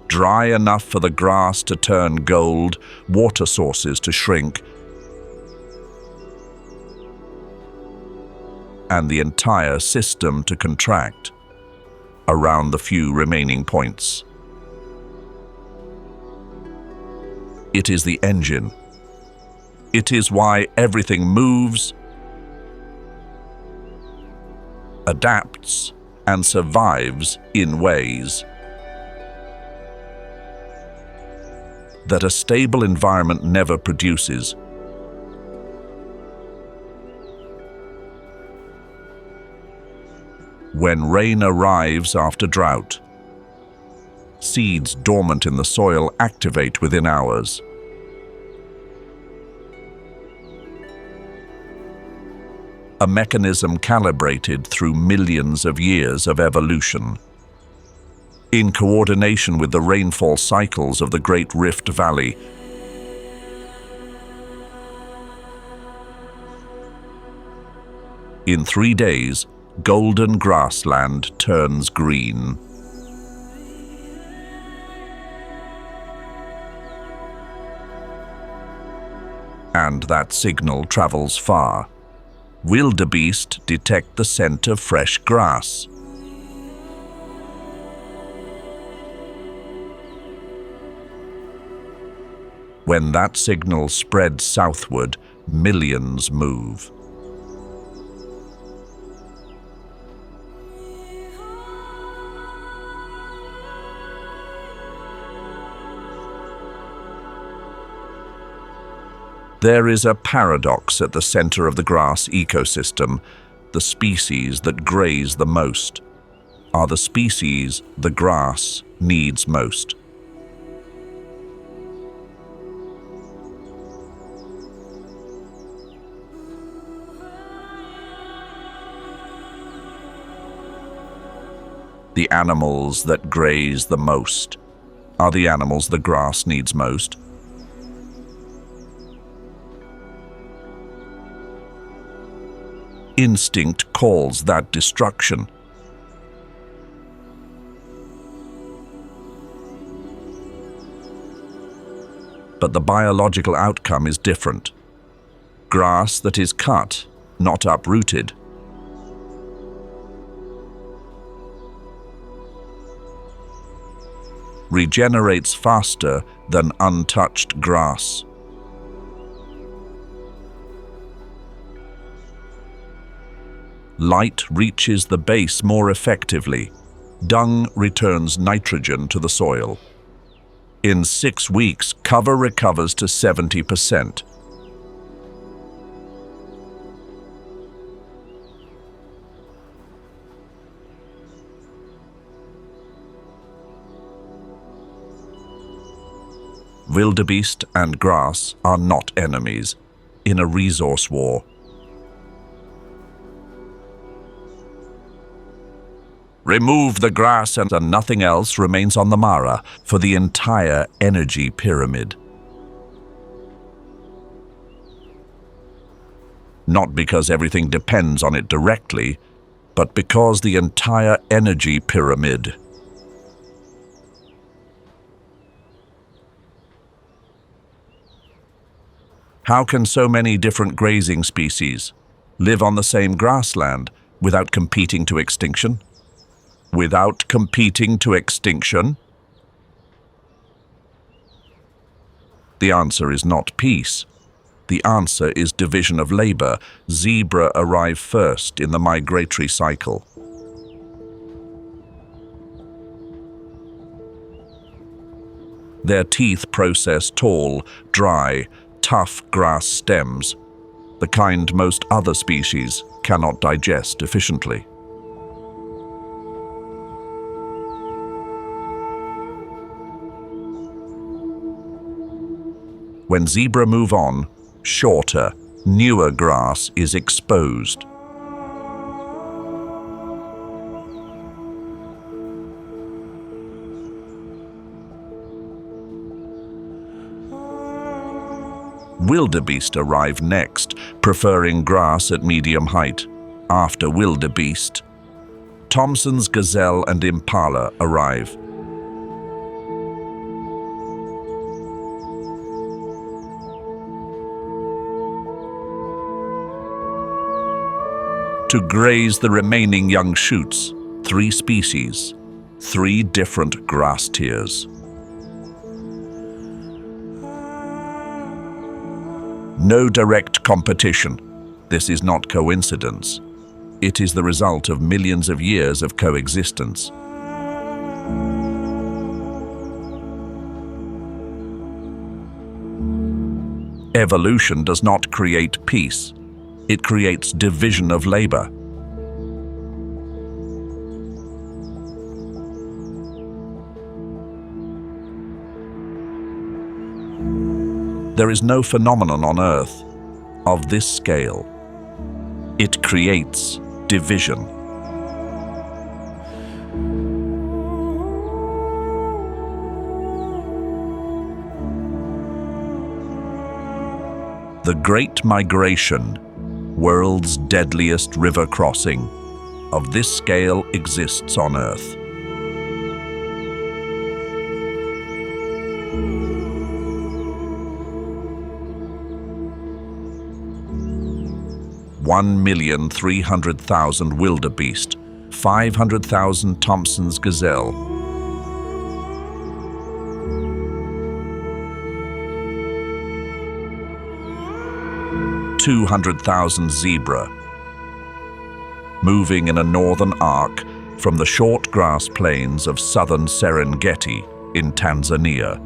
dry enough for the grass to turn gold, water sources to shrink, and the entire system to contract around the few remaining points. It is the engine. It is why everything moves, adapts, and survives in ways that a stable environment never produces. When rain arrives after drought, seeds dormant in the soil activate within hours. A mechanism calibrated through millions of years of evolution. In coordination with the rainfall cycles of the Great Rift Valley, in 3 days, golden grassland turns green. And that signal travels far. Wildebeest detect the scent of fresh grass. When that signal spreads southward, millions move. There is a paradox at the center of the grass ecosystem. The species that graze the most are the species the grass needs most. The animals that graze the most are the animals the grass needs most. Instinct calls that destruction. But the biological outcome is different. Grass that is cut, not uprooted. Regenerates faster than untouched grass. Light reaches the base more effectively. Dung returns nitrogen to the soil. In 6 weeks, cover recovers to 70%. Wildebeest and grass are not enemies in a resource war. Remove the grass and nothing else remains on the Mara for the entire energy pyramid. Not because everything depends on it directly, but because the entire energy pyramid. How can so many different grazing species live on the same grassland without competing to extinction? Without competing to extinction? The answer is not peace. The answer is division of labor. Zebra arrive first in the migratory cycle. Their teeth process tall, dry, tough grass stems, the kind most other species cannot digest efficiently. When zebra move on, shorter, newer grass is exposed. Wildebeest arrive next, preferring grass at medium height. After wildebeest, Thompson's gazelle and impala arrive. to graze the remaining young shoots. 3 species, 3 different grass tiers. No direct competition. This is not coincidence. It is the result of millions of years of coexistence. Evolution does not create peace. It creates division of labor. There is no phenomenon on Earth of this scale. It creates division. The Great Migration, world's deadliest river crossing, of this scale exists on Earth. $1,300,000 wildebeest, 500,000 Thompson's gazelle, 200,000 zebra, moving in a northern arc from the short grass plains of southern Serengeti in Tanzania.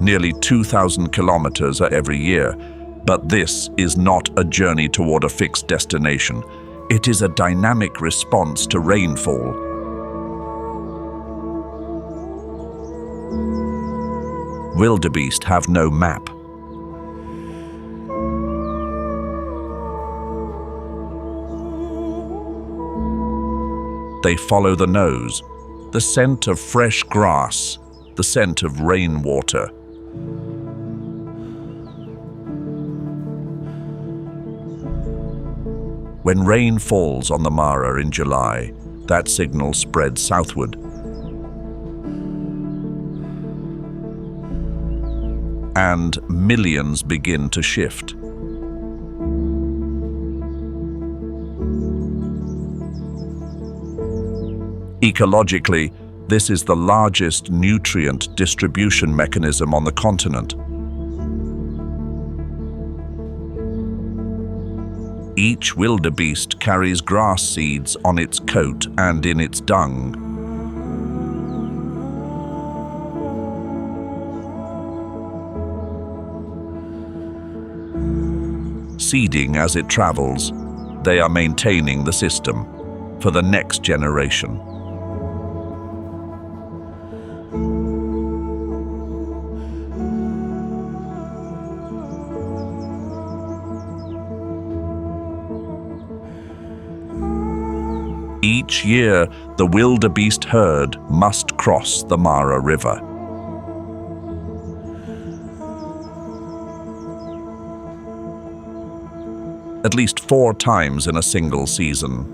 Nearly 2,000 kilometers every year, but this is not a journey toward a fixed destination. It is a dynamic response to rainfall. Wildebeest have no map. They follow the nose, the scent of fresh grass, the scent of rainwater. When rain falls on the Mara in July, that signal spreads southward. And millions begin to shift. Ecologically, this is the largest nutrient distribution mechanism on the continent. Each wildebeest carries grass seeds on its coat and in its dung. Seeding as it travels, they are maintaining the system for the next generation. Each year, the wildebeest herd must cross the Mara River. At least 4 times in a single season.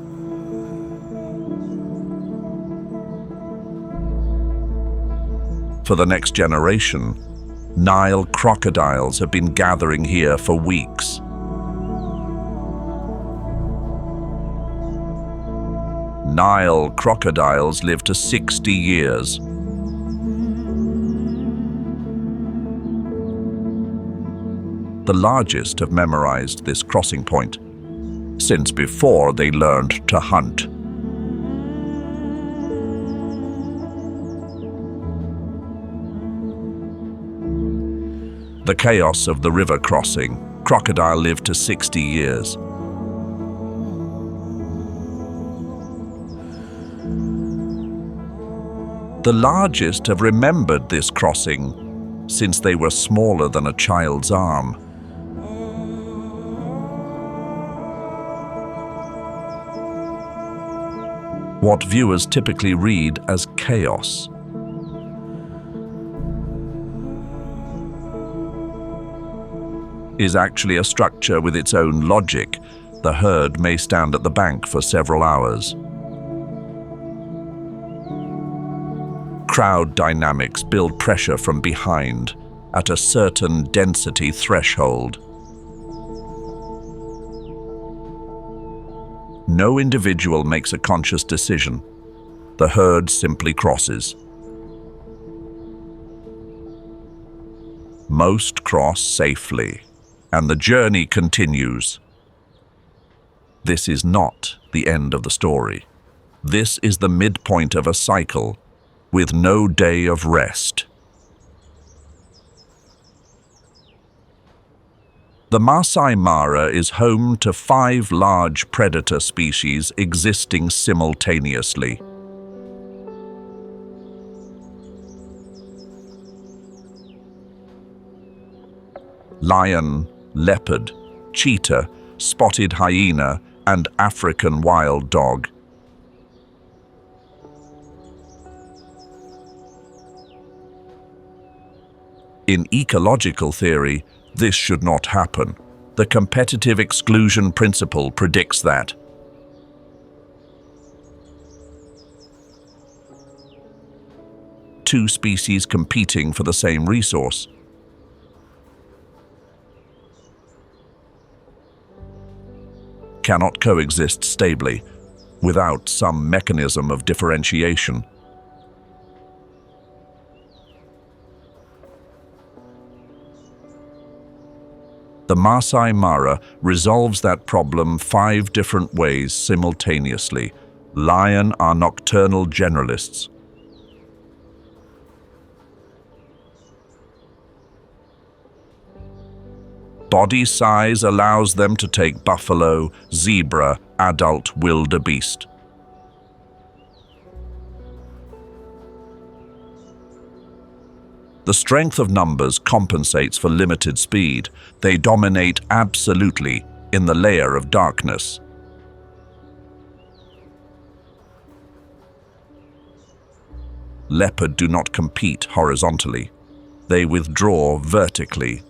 For the next generation, Nile crocodiles have been gathering here for weeks. Nile crocodiles live to 60 years. The largest have memorized this crossing point since before they learned to hunt. The chaos of the river crossing, crocodile lived to 60 years. The largest have remembered this crossing since they were smaller than a child's arm. What viewers typically read as chaos is actually a structure with its own logic. The herd may stand at the bank for several hours. Crowd dynamics build pressure from behind at a certain density threshold. No individual makes a conscious decision. The herd simply crosses. Most cross safely, and the journey continues. This is not the end of the story. This is the midpoint of a cycle, with no day of rest. The Maasai Mara is home to 5 large predator species existing simultaneously. Lion, leopard, cheetah, spotted hyena, and African wild dog. In ecological theory, this should not happen. The competitive exclusion principle predicts that. Two species competing for the same resource. Cannot coexist stably without some mechanism of differentiation. The Maasai Mara resolves that problem 5 different ways simultaneously. Lion are nocturnal generalists. Body size allows them to take buffalo, zebra, adult wildebeest. The strength of numbers compensates for limited speed. They dominate absolutely in the layer of darkness. Leopard do not compete horizontally. They withdraw vertically.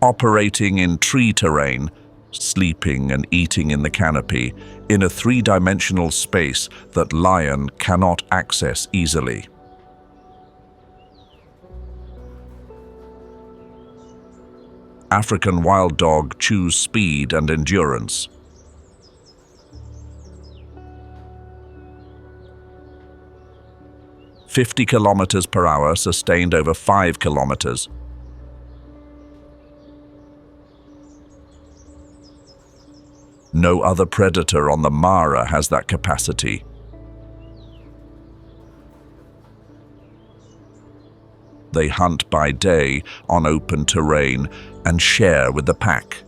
Operating in tree terrain, sleeping and eating in the canopy, in a 3-dimensional space that lion cannot access easily. African wild dog choose speed and endurance. "50 kilometers per hour sustained over 5 kilometers. No other predator on the Mara has that capacity. They hunt by day on open terrain and share with the pack.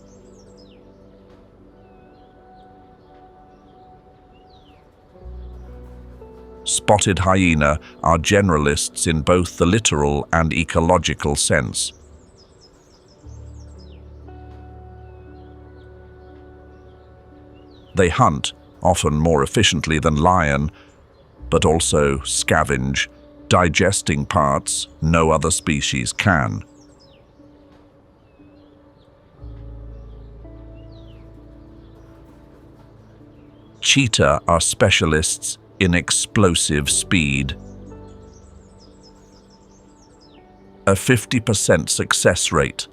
Spotted hyena are generalists in both the literal and ecological sense. They hunt, often more efficiently than lion, but also scavenge, digesting parts no other species can. Cheetah are specialists in explosive speed. A 50% success rate,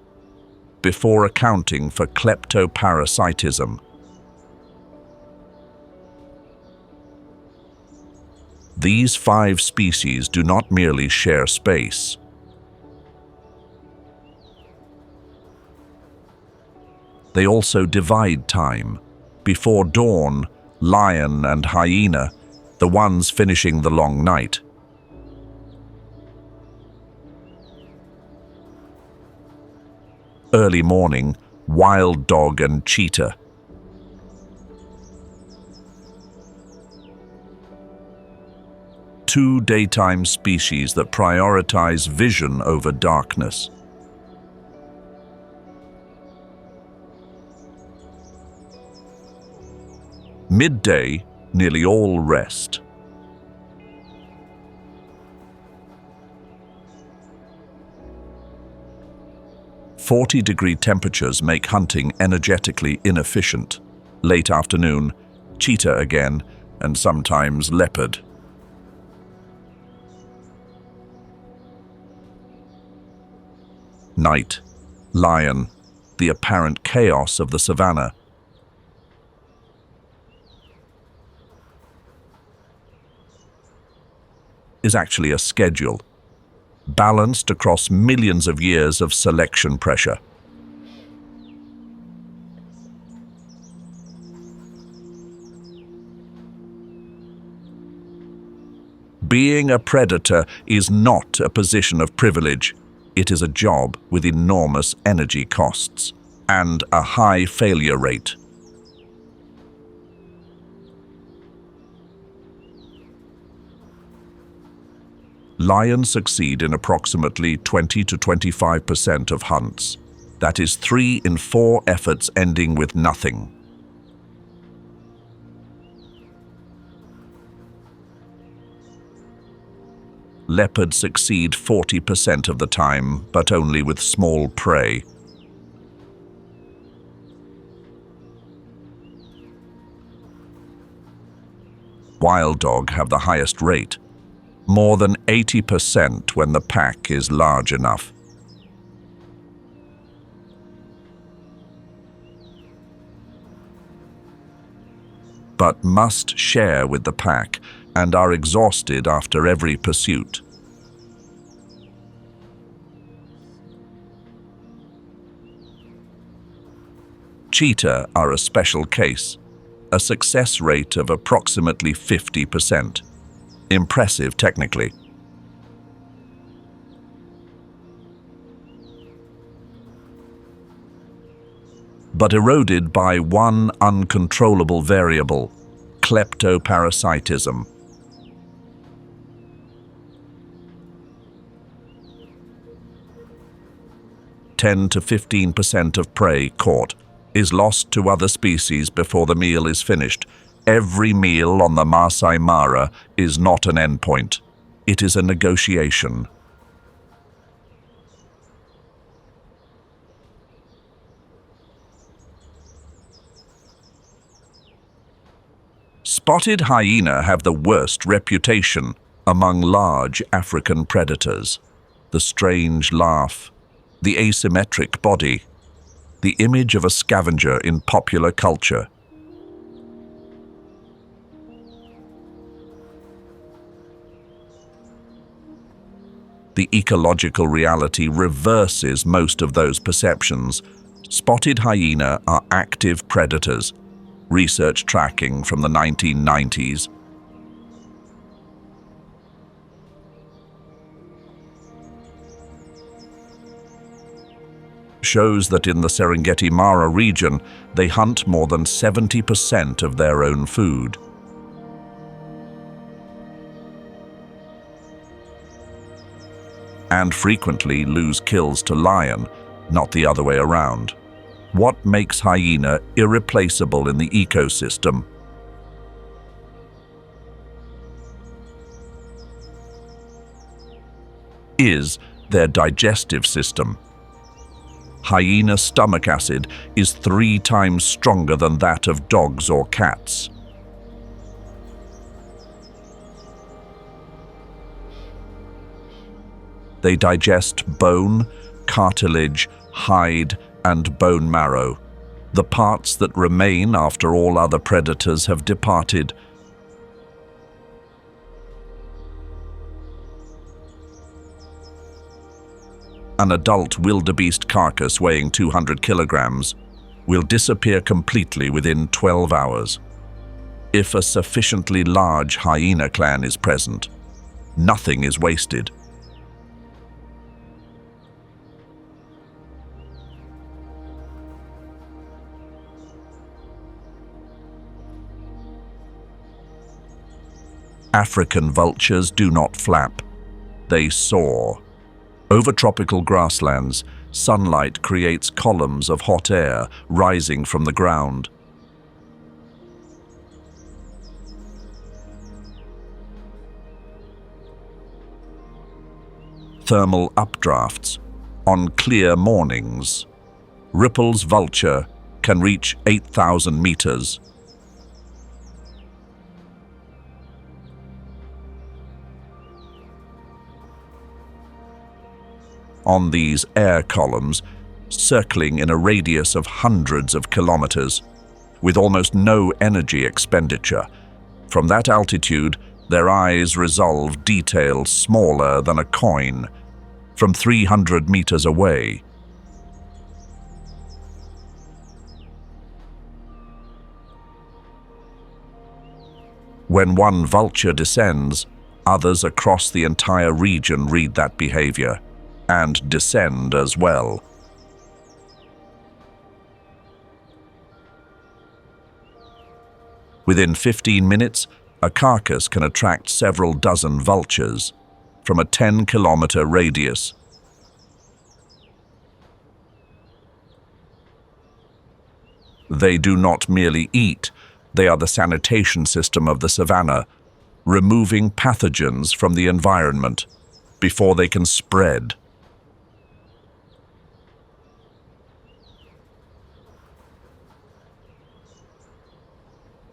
before accounting for kleptoparasitism. These 5 species do not merely share space. They also divide time. Before dawn, lion and hyena, the ones finishing the long night. Early morning, wild dog and cheetah. Two daytime species that prioritize vision over darkness. Midday, nearly all rest. "40-degree temperatures make hunting energetically inefficient. Late afternoon, cheetah again, and sometimes leopard. Night, lion, the apparent chaos of the savanna. Is actually a schedule, balanced across millions of years of selection pressure. Being a predator is not a position of privilege. It is a job with enormous energy costs and a high failure rate. Lions succeed in approximately 20 to 25% of hunts. That is 3 in 4 efforts ending with nothing. Leopards succeed 40% of the time, but only with small prey. Wild dog have the highest rate, more than 80% when the pack is large enough. But must share with the pack and are exhausted after every pursuit. Cheetah are a special case, a success rate of approximately 50%. Impressive technically. But eroded by one uncontrollable variable, kleptoparasitism. (10 to 15% of prey caught is lost to other species before the meal is finished. Every meal on the Maasai Mara is not an endpoint. It is a negotiation. Spotted hyena have the worst reputation among large African predators. The strange laugh, the asymmetric body, the image of a scavenger in popular culture. The ecological reality reverses most of those perceptions. Spotted hyena are active predators. Research tracking from the 1990s. Shows that in the Serengeti Mara region, they hunt more than 70% of their own food. And frequently lose kills to lion, not the other way around. What makes hyena irreplaceable in the ecosystem? Is their digestive system. Hyena stomach acid is 3 times stronger than that of dogs or cats. They digest bone, cartilage, hide, and bone marrow, the parts that remain after all other predators have departed. An adult wildebeest carcass weighing 200 kilograms will disappear completely within 12 hours. If a sufficiently large hyena clan is present, nothing is wasted. African vultures do not flap, they soar. Over tropical grasslands, sunlight creates columns of hot air rising from the ground. Thermal updrafts on clear mornings. Ripple's vulture can reach 8,000 meters. On these air columns, circling in a radius of hundreds of kilometers, with almost no energy expenditure. From that altitude, their eyes resolve detail smaller than a coin, from 300 meters away. When one vulture descends, others across the entire region read that behavior and descend as well. Within 15 minutes, a carcass can attract several dozen vultures from a 10-kilometer radius. They do not merely eat, they are the sanitation system of the savanna, removing pathogens from the environment before they can spread.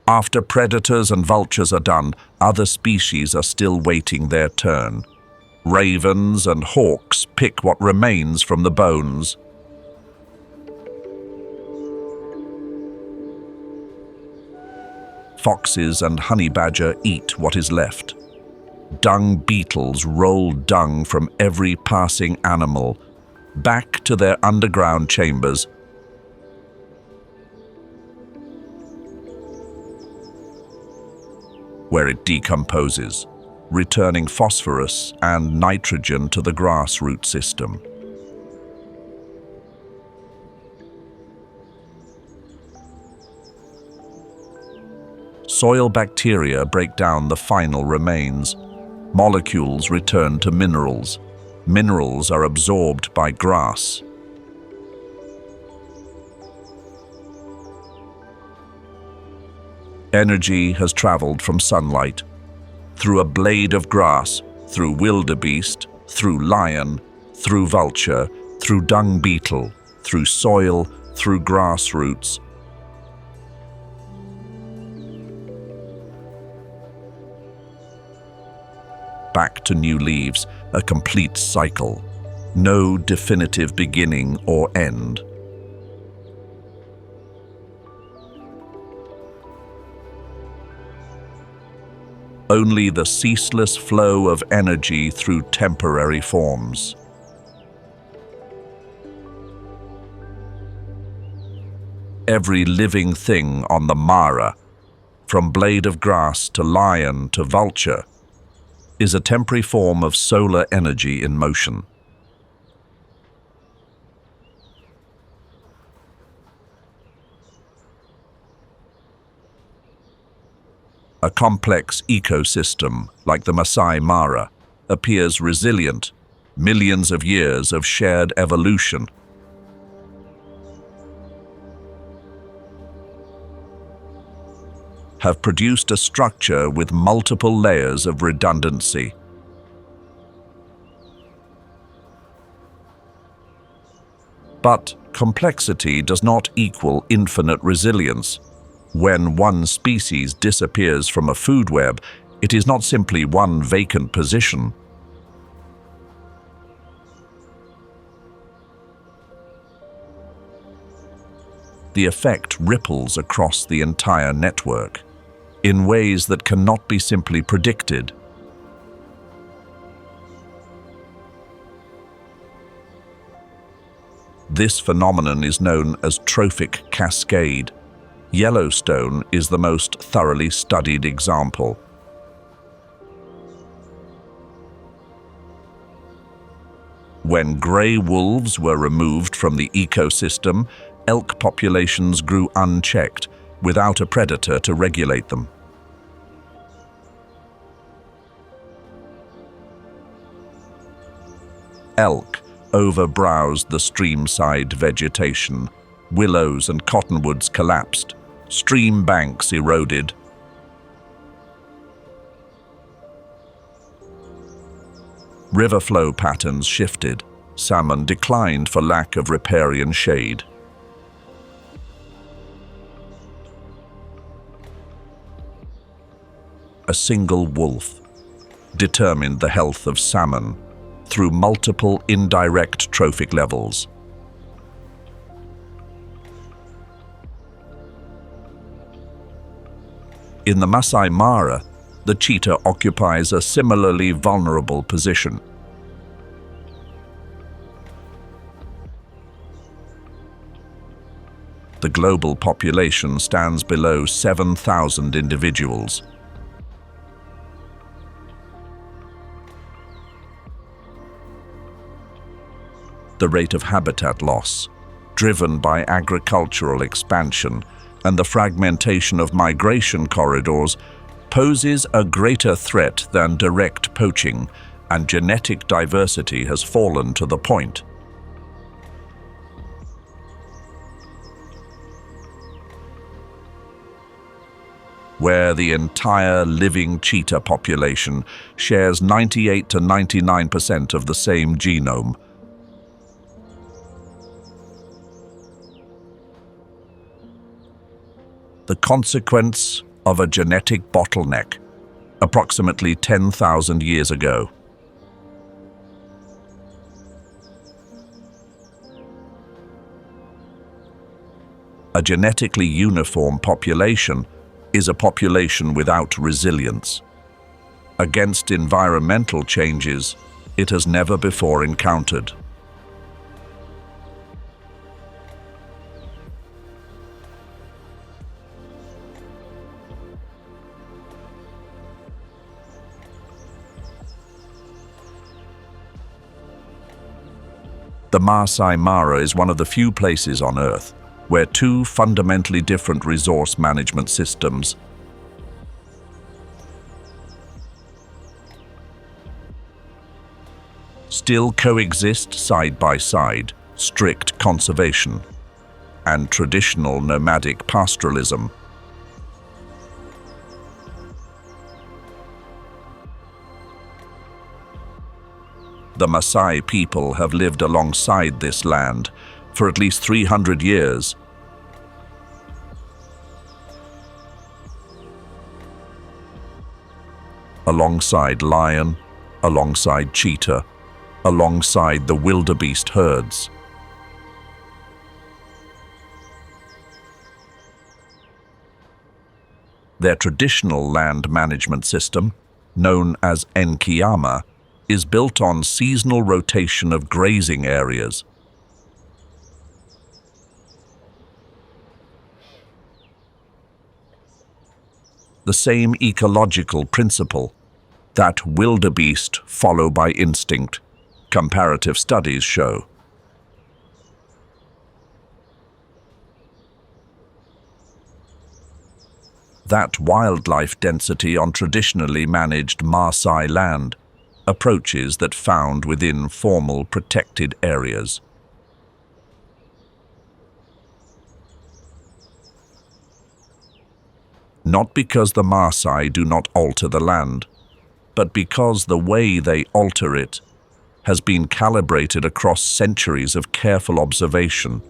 After predators and vultures are done, other species are still waiting their turn. Ravens and hawks pick what remains from the bones. Foxes and honey badger eat what is left. Dung beetles roll dung from every passing animal back to their underground chambers, where it decomposes, returning phosphorus and nitrogen to the grass root system. Soil bacteria break down the final remains. Molecules return to minerals. Minerals are absorbed by grass. Energy has traveled from sunlight, through a blade of grass, through wildebeest, through lion, through vulture, through dung beetle, through soil, through grass roots. Back to new leaves, a complete cycle. No definitive beginning or end. Only the ceaseless flow of energy through temporary forms. Every living thing on the Mara, from blade of grass to lion to vulture, is a temporary form of solar energy in motion. A complex ecosystem, like the Maasai Mara, appears resilient, millions of years of shared evolution. Have produced a structure with multiple layers of redundancy. But complexity does not equal infinite resilience. When one species disappears from a food web, it is not simply one vacant position. The effect ripples across the entire network in ways that cannot be simply predicted. This phenomenon is known as trophic cascade. Yellowstone is the most thoroughly studied example. When gray wolves were removed from the ecosystem, elk populations grew unchecked, without a predator to regulate them. Elk overbrowsed the streamside vegetation. Willows and cottonwoods collapsed. Stream banks eroded. River flow patterns shifted. Salmon declined for lack of riparian shade. a single wolf determined the health of salmon through multiple indirect trophic levels. In the Maasai Mara, the cheetah occupies a similarly vulnerable position. The global population stands below 7,000 individuals. The rate of habitat loss, driven by agricultural expansion and the fragmentation of migration corridors, poses a greater threat than direct poaching, and genetic diversity has fallen to the point. Where the entire living cheetah population shares 98 to 99% of the same genome. The consequence of a genetic bottleneck approximately 10,000 years ago. A genetically uniform population is a population without resilience. Against environmental changes it has never before encountered. The Maasai Mara is one of the few places on Earth where two fundamentally different resource management systems still coexist side by side: strict conservation and traditional nomadic pastoralism. The Maasai people have lived alongside this land for at least 300 years. Alongside lion, alongside cheetah, alongside the wildebeest herds. Their traditional land management system, known as Nkiyama, is built on seasonal rotation of grazing areas. The same ecological principle, that wildebeest follow by instinct, comparative studies show. That wildlife density on traditionally managed Maasai land, approaches that found within formal protected areas. Not because the Maasai do not alter the land, but because the way they alter it has been calibrated across centuries of careful observation.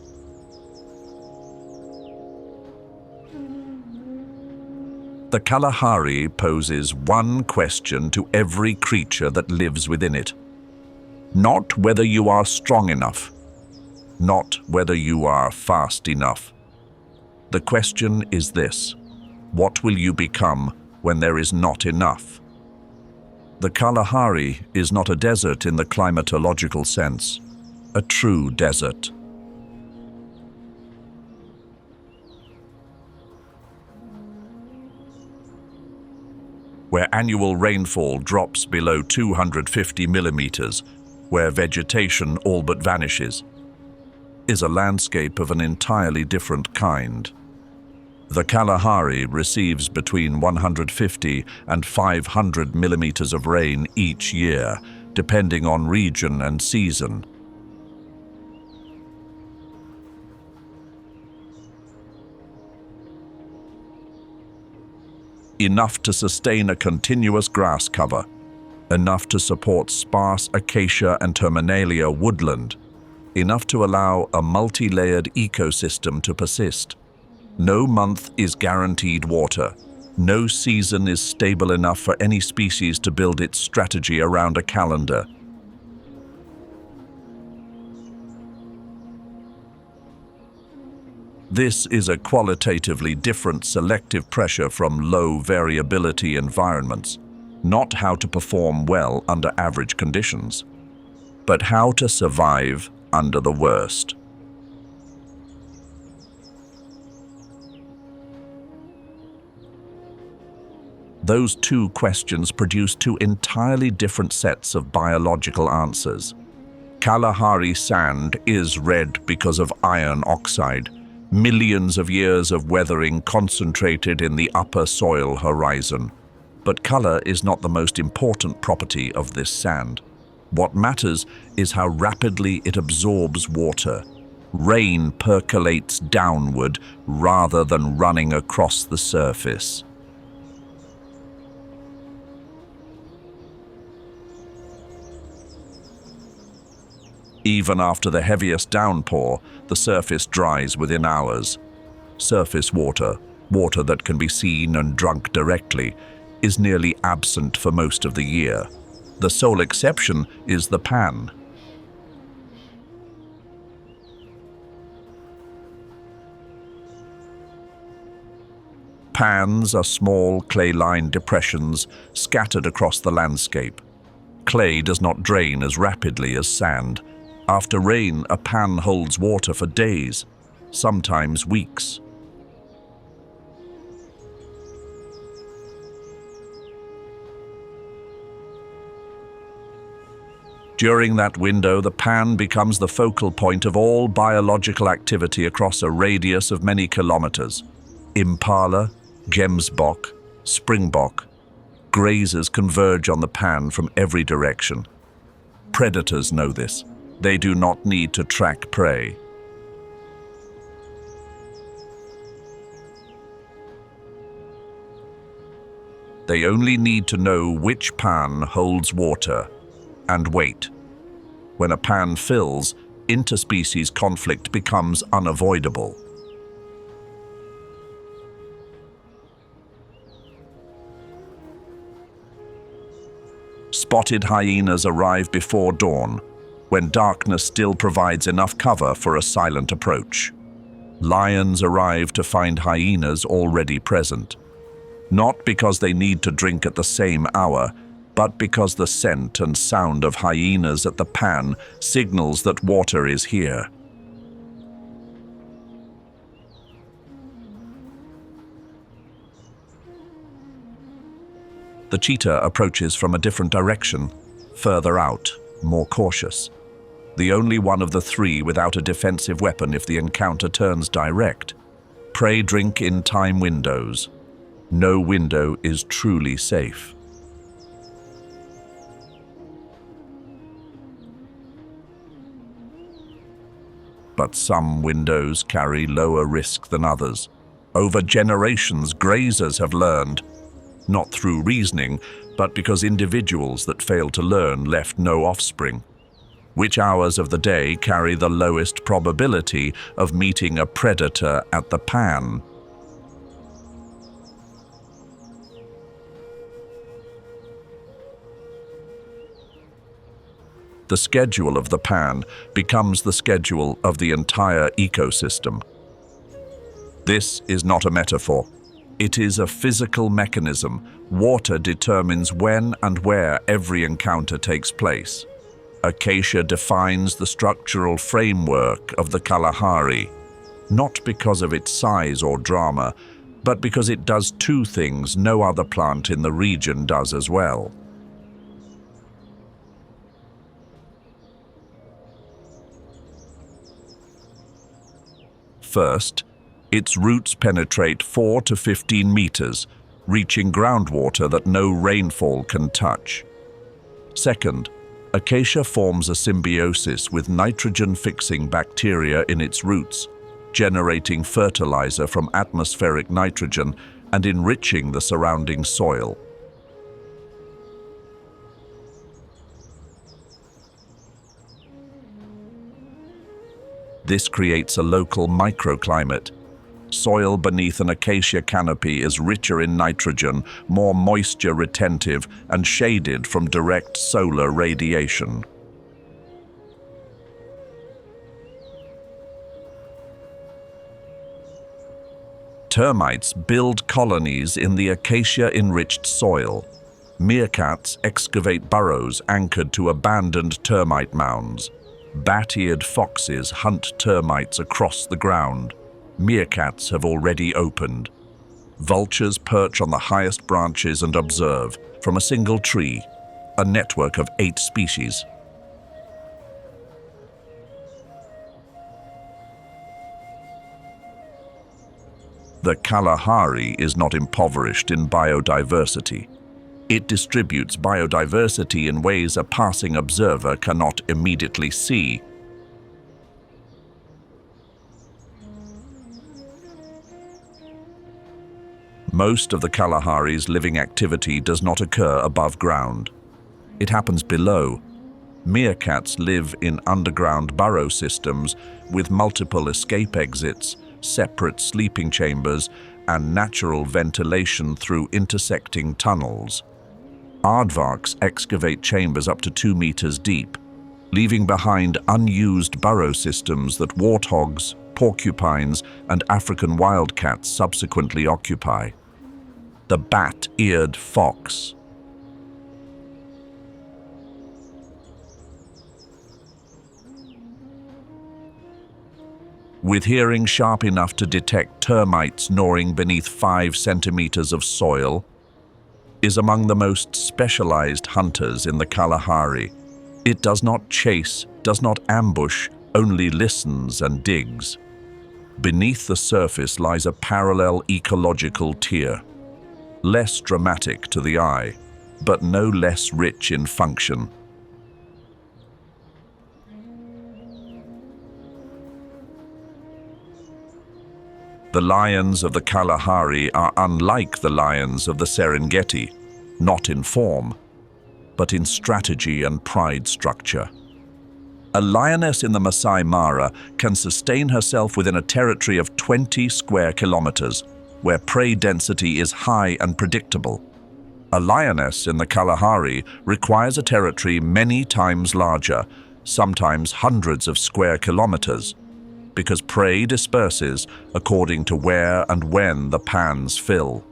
The Kalahari poses one question to every creature that lives within it. Not whether you are strong enough, not whether you are fast enough. The question is this: what will you become when there is not enough? The Kalahari is not a desert in the climatological sense, a true desert. Where annual rainfall drops below 250 millimeters, where vegetation all but vanishes, is a landscape of an entirely different kind. The Kalahari receives between 150 and 500 millimeters of rain each year, depending on region and season. Enough to sustain a continuous grass cover, enough to support sparse acacia and terminalia woodland, enough to allow a multi-layered ecosystem to persist. No month is guaranteed water, No season is stable enough for any species to build its strategy around a calendar. This is a qualitatively different selective pressure from low variability environments, not how to perform well under average conditions, but how to survive under the worst. Those two questions produce two entirely different sets of biological answers. Kalahari sand is red because of iron oxide, millions of years of weathering concentrated in the upper soil horizon. But color is not the most important property of this sand. What matters is how rapidly it absorbs water. Rain percolates downward rather than running across the surface. Even after the heaviest downpour, the surface dries within hours. Surface water, water that can be seen and drunk directly, is nearly absent for most of the year. The sole exception is the pan. Pans are small clay-lined depressions scattered across the landscape. Clay does not drain as rapidly as sand. After rain, a pan holds water for days, sometimes weeks. During that window, the pan becomes the focal point of all biological activity across a radius of many kilometers. Impala, gemsbok, springbok, grazers converge on the pan from every direction. Predators know this. They do not need to track prey. They only need to know which pan holds water and wait. When a pan fills, interspecies conflict becomes unavoidable. Spotted hyenas arrive before dawn, when darkness still provides enough cover for a silent approach. Lions arrive to find hyenas already present, not because they need to drink at the same hour, but because the scent and sound of hyenas at the pan signals that water is here. The cheetah approaches from a different direction, further out, more cautious. The only one of the three without a defensive weapon if the encounter turns direct. Prey drink in time windows. No window is truly safe. But some windows carry lower risk than others. Over generations, grazers have learned, not through reasoning, but because individuals that failed to learn left no offspring. Which hours of the day carry the lowest probability of meeting a predator at the pan? The schedule of the pan becomes the schedule of the entire ecosystem. This is not a metaphor. It is a physical mechanism. Water determines when and where every encounter takes place. Acacia defines the structural framework of the Kalahari, not because of its size or drama, but because it does two things no other plant in the region does as well. First, its roots penetrate 4 to 15 meters, reaching groundwater that no rainfall can touch. Second, acacia forms a symbiosis with nitrogen-fixing bacteria in its roots, generating fertilizer from atmospheric nitrogen and enriching the surrounding soil. This creates a local microclimate, Soil beneath an acacia canopy is richer in nitrogen, more moisture retentive, and shaded from direct solar radiation. Termites build colonies in the acacia-enriched soil. Meerkats excavate burrows anchored to abandoned termite mounds. Bat-eared foxes hunt termites across the ground. Meerkats have already opened. Vultures perch on the highest branches and observe, from a single tree, a network of 8 species. The Kalahari is not impoverished in biodiversity. It distributes biodiversity in ways a passing observer cannot immediately see. Most of the Kalahari's living activity does not occur above ground. It happens below. Meerkats live in underground burrow systems with multiple escape exits, separate sleeping chambers, and natural ventilation through intersecting tunnels. Aardvarks excavate chambers up to 2 meters deep, leaving behind unused burrow systems that warthogs, porcupines, and African wildcats subsequently occupy. The bat-eared fox. With hearing sharp enough to detect termites gnawing beneath 5 centimeters of soil, is among the most specialized hunters in the Kalahari. It does not chase, does not ambush, only listens and digs. Beneath the surface lies a parallel ecological tier, less dramatic to the eye, but no less rich in function. The lions of the Kalahari are unlike the lions of the Serengeti, not in form, but in strategy and pride structure. A lioness in the Maasai Mara can sustain herself within a territory of 20 square kilometers, where prey density is high and predictable. A lioness in the Kalahari requires a territory many times larger, sometimes hundreds of square kilometers, because prey disperses according to where and when the pans fill.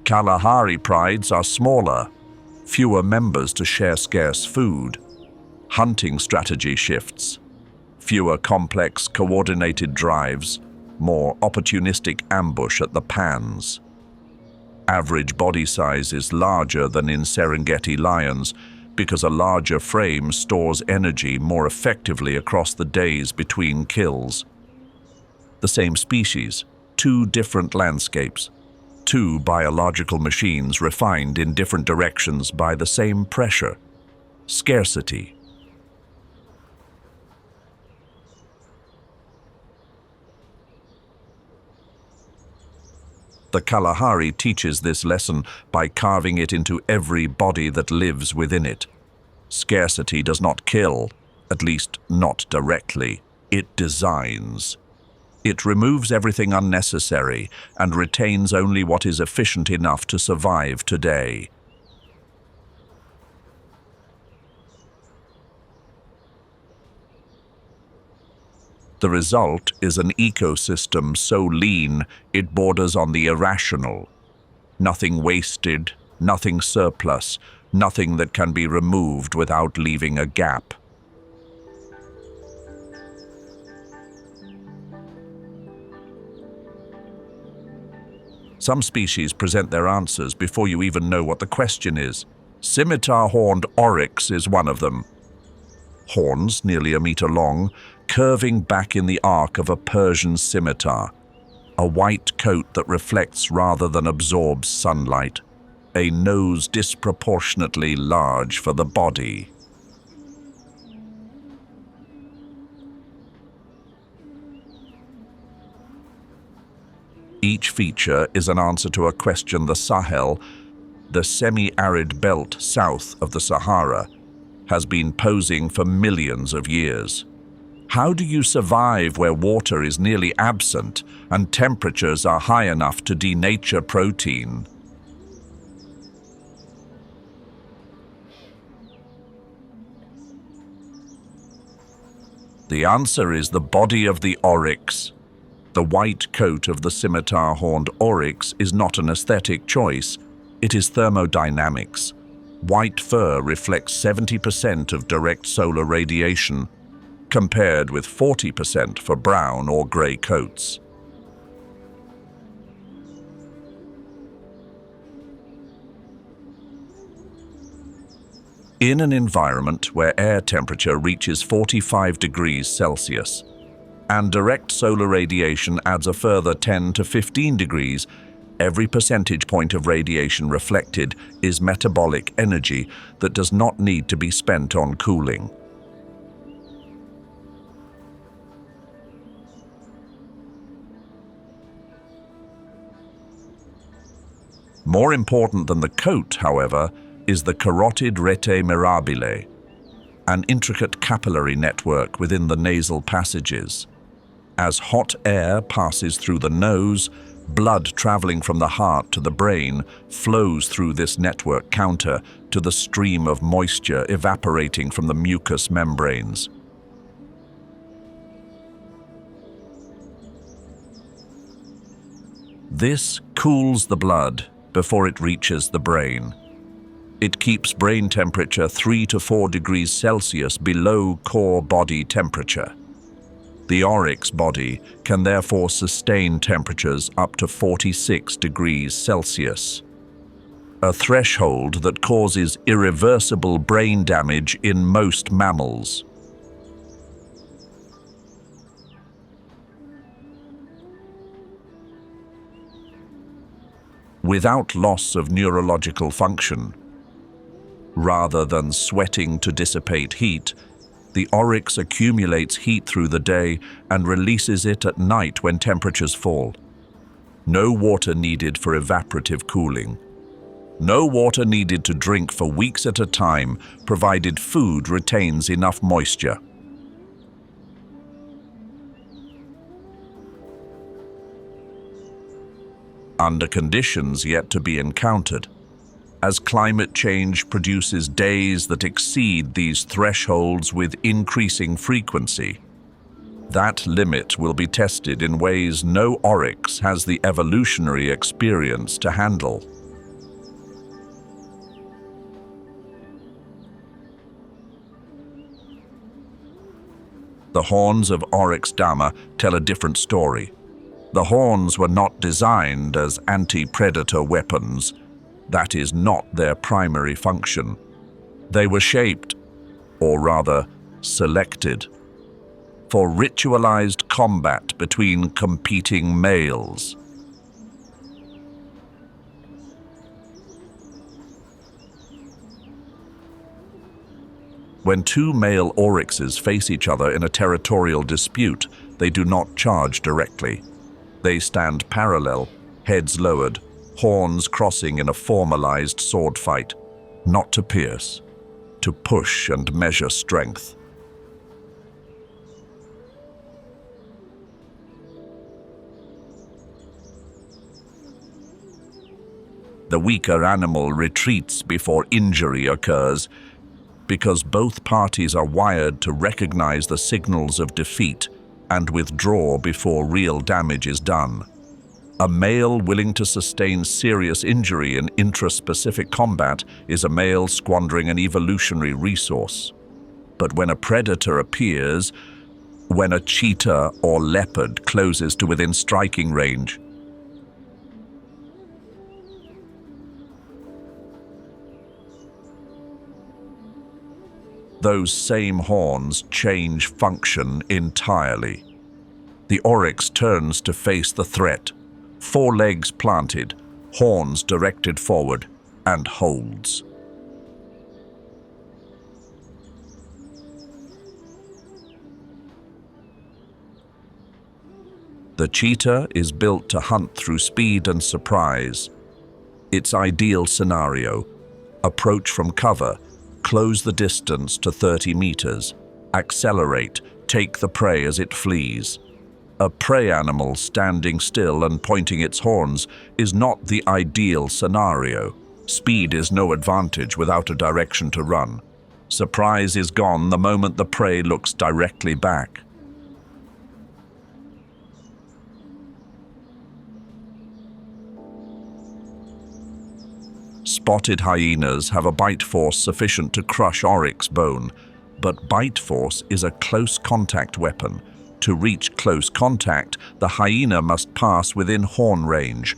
Kalahari prides are smaller, fewer members to share scarce food. Hunting strategy shifts, fewer complex coordinated drives, more opportunistic ambush at the pans. Average body size is larger than in Serengeti lions because a larger frame stores energy more effectively across the days between kills. The same species, 2 different landscapes, 2 biological machines refined in different directions by the same pressure, scarcity. The Kalahari teaches this lesson by carving it into every body that lives within it. Scarcity does not kill, at least not directly. It designs. It removes everything unnecessary and retains only what is efficient enough to survive today. The result is an ecosystem so lean it borders on the irrational. Nothing wasted, nothing surplus, nothing that can be removed without leaving a gap. Some species present their answers before you even know what the question is. Scimitar-horned oryx is one of them. Horns, nearly a meter long, curving back in the arc of a Persian scimitar. A white coat that reflects rather than absorbs sunlight. A nose disproportionately large for the body. Each feature is an answer to a question the Sahel, the semi-arid belt south of the Sahara, has been posing for millions of years. How do you survive where water is nearly absent and temperatures are high enough to denature protein? The answer is the body of the oryx. The white coat of the scimitar-horned oryx is not an aesthetic choice, it is thermodynamics. White fur reflects 70% of direct solar radiation, compared with 40% for brown or grey coats. In an environment where air temperature reaches 45 degrees Celsius, and direct solar radiation adds a further 10 to 15 degrees, every percentage point of radiation reflected is metabolic energy that does not need to be spent on cooling. More important than the coat, however, is the carotid rete mirabile, an intricate capillary network within the nasal passages. As hot air passes through the nose, blood traveling from the heart to the brain flows through this network counter to the stream of moisture evaporating from the mucous membranes. This cools the blood before it reaches the brain. It keeps brain temperature 3 to 4 degrees Celsius below core body temperature. The oryx body can therefore sustain temperatures up to 46 degrees Celsius, a threshold that causes irreversible brain damage in most mammals. Without loss of neurological function, rather than sweating to dissipate heat, the oryx accumulates heat through the day and releases it at night when temperatures fall. No water needed for evaporative cooling. No water needed to drink for weeks at a time, provided food retains enough moisture. Under conditions yet to be encountered, as climate change produces days that exceed these thresholds with increasing frequency, that limit will be tested in ways no oryx has the evolutionary experience to handle. The horns of Oryx dama tell a different story. The horns were not designed as anti-predator weapons. That is not their primary function. They were shaped, or rather selected, for ritualized combat between competing males. When two male oryxes face each other in a territorial dispute, they do not charge directly. They stand parallel, heads lowered, horns crossing in a formalized sword fight, not to pierce, to push and measure strength. The weaker animal retreats before injury occurs, because both parties are wired to recognize the signals of defeat and withdraw before real damage is done. A male willing to sustain serious injury in intraspecific combat is a male squandering an evolutionary resource. But when a predator appears, when a cheetah or leopard closes to within striking range, those same horns change function entirely. The oryx turns to face the threat, forelegs planted, horns directed forward, and holds. The cheetah is built to hunt through speed and surprise. Its ideal scenario: approach from cover, close the distance to 30 meters, accelerate, take the prey as it flees. A prey animal standing still and pointing its horns is not the ideal scenario. Speed is no advantage without a direction to run. Surprise is gone the moment the prey looks directly back. Spotted hyenas have a bite force sufficient to crush oryx bone, but bite force is a close contact weapon. To reach close contact, the hyena must pass within horn range.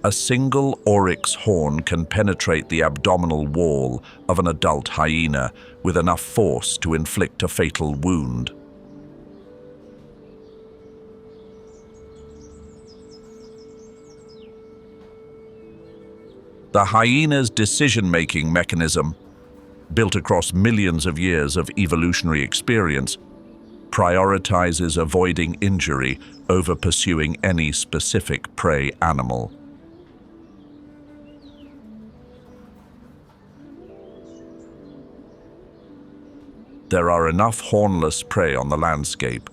A single oryx horn can penetrate the abdominal wall of an adult hyena with enough force to inflict a fatal wound. The hyena's decision-making mechanism, built across millions of years of evolutionary experience, prioritizes avoiding injury over pursuing any specific prey animal. There are enough hornless prey on the landscape.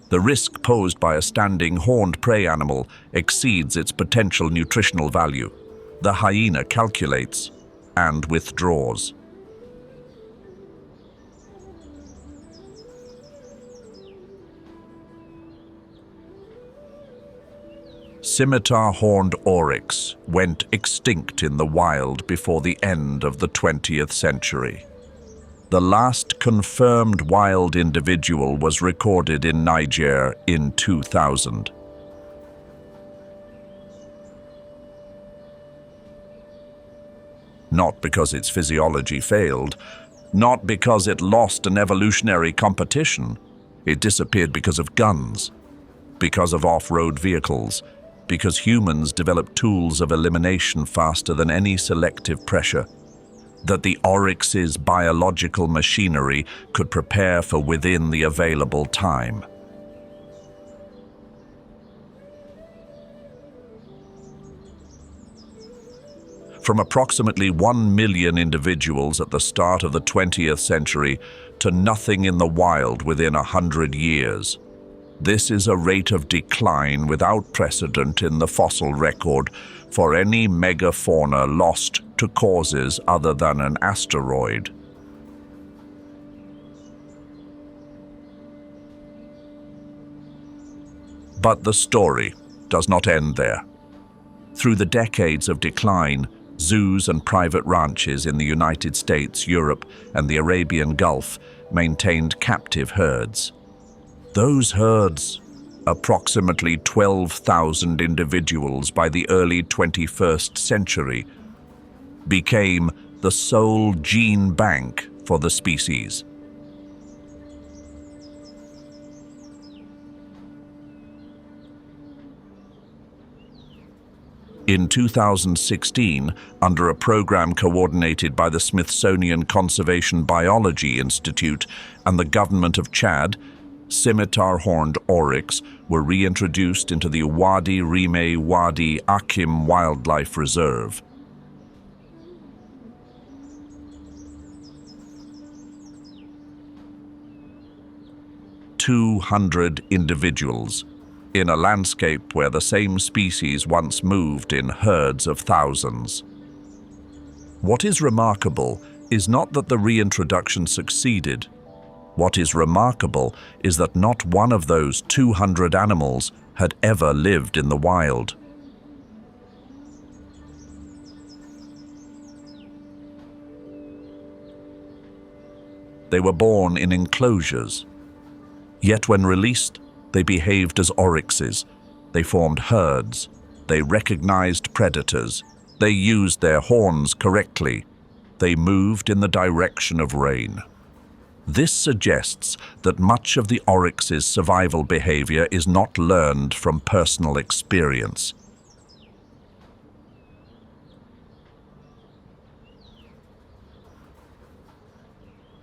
The risk posed by a standing horned prey animal exceeds its potential nutritional value. The hyena calculates and withdraws. Scimitar-horned oryx went extinct in the wild before the end of the 20th century. The last confirmed wild individual was recorded in Niger in 2000. Not because its physiology failed, not because it lost an evolutionary competition. It disappeared because of guns, because of off-road vehicles, because humans developed tools of elimination faster than any selective pressure, that the oryx's biological machinery could prepare for within the available time. From approximately 1 million individuals at the start of the 20th century to nothing in the wild within 100 years. This is a rate of decline without precedent in the fossil record for any megafauna lost to causes other than an asteroid. But the story does not end there. Through the decades of decline, zoos and private ranches in the United States, Europe, and the Arabian Gulf maintained captive herds. Those herds, approximately 12,000 individuals by the early 21st century, became the sole gene bank for the species. In 2016, under a program coordinated by the Smithsonian Conservation Biology Institute and the government of Chad, scimitar-horned oryx were reintroduced into the Wadi Rimeh Wadi Akim Wildlife Reserve. "200 individuals in a landscape where the same species once moved in herds of thousands." What is remarkable is not that the reintroduction succeeded. What is remarkable is that not one of those 200 animals had ever lived in the wild. They were born in enclosures. Yet when released, they behaved as oryxes. They formed herds. They recognized predators. They used their horns correctly. They moved in the direction of rain. This suggests that much of the oryx's survival behavior is not learned from personal experience.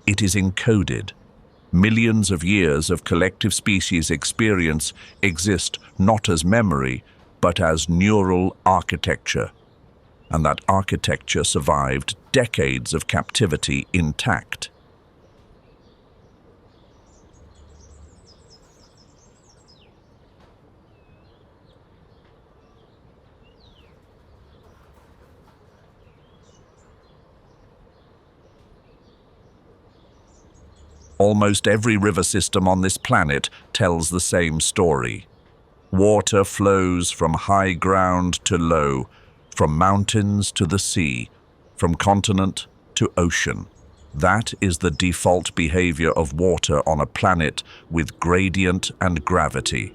It is encoded. Millions of years of collective species experience exist not as memory, but as neural architecture. And that architecture survived decades of captivity intact. Almost every river system on this planet tells the same story. Water flows from high ground to low, from mountains to the sea, from continent to ocean. That is the default behavior of water on a planet with gradient and gravity.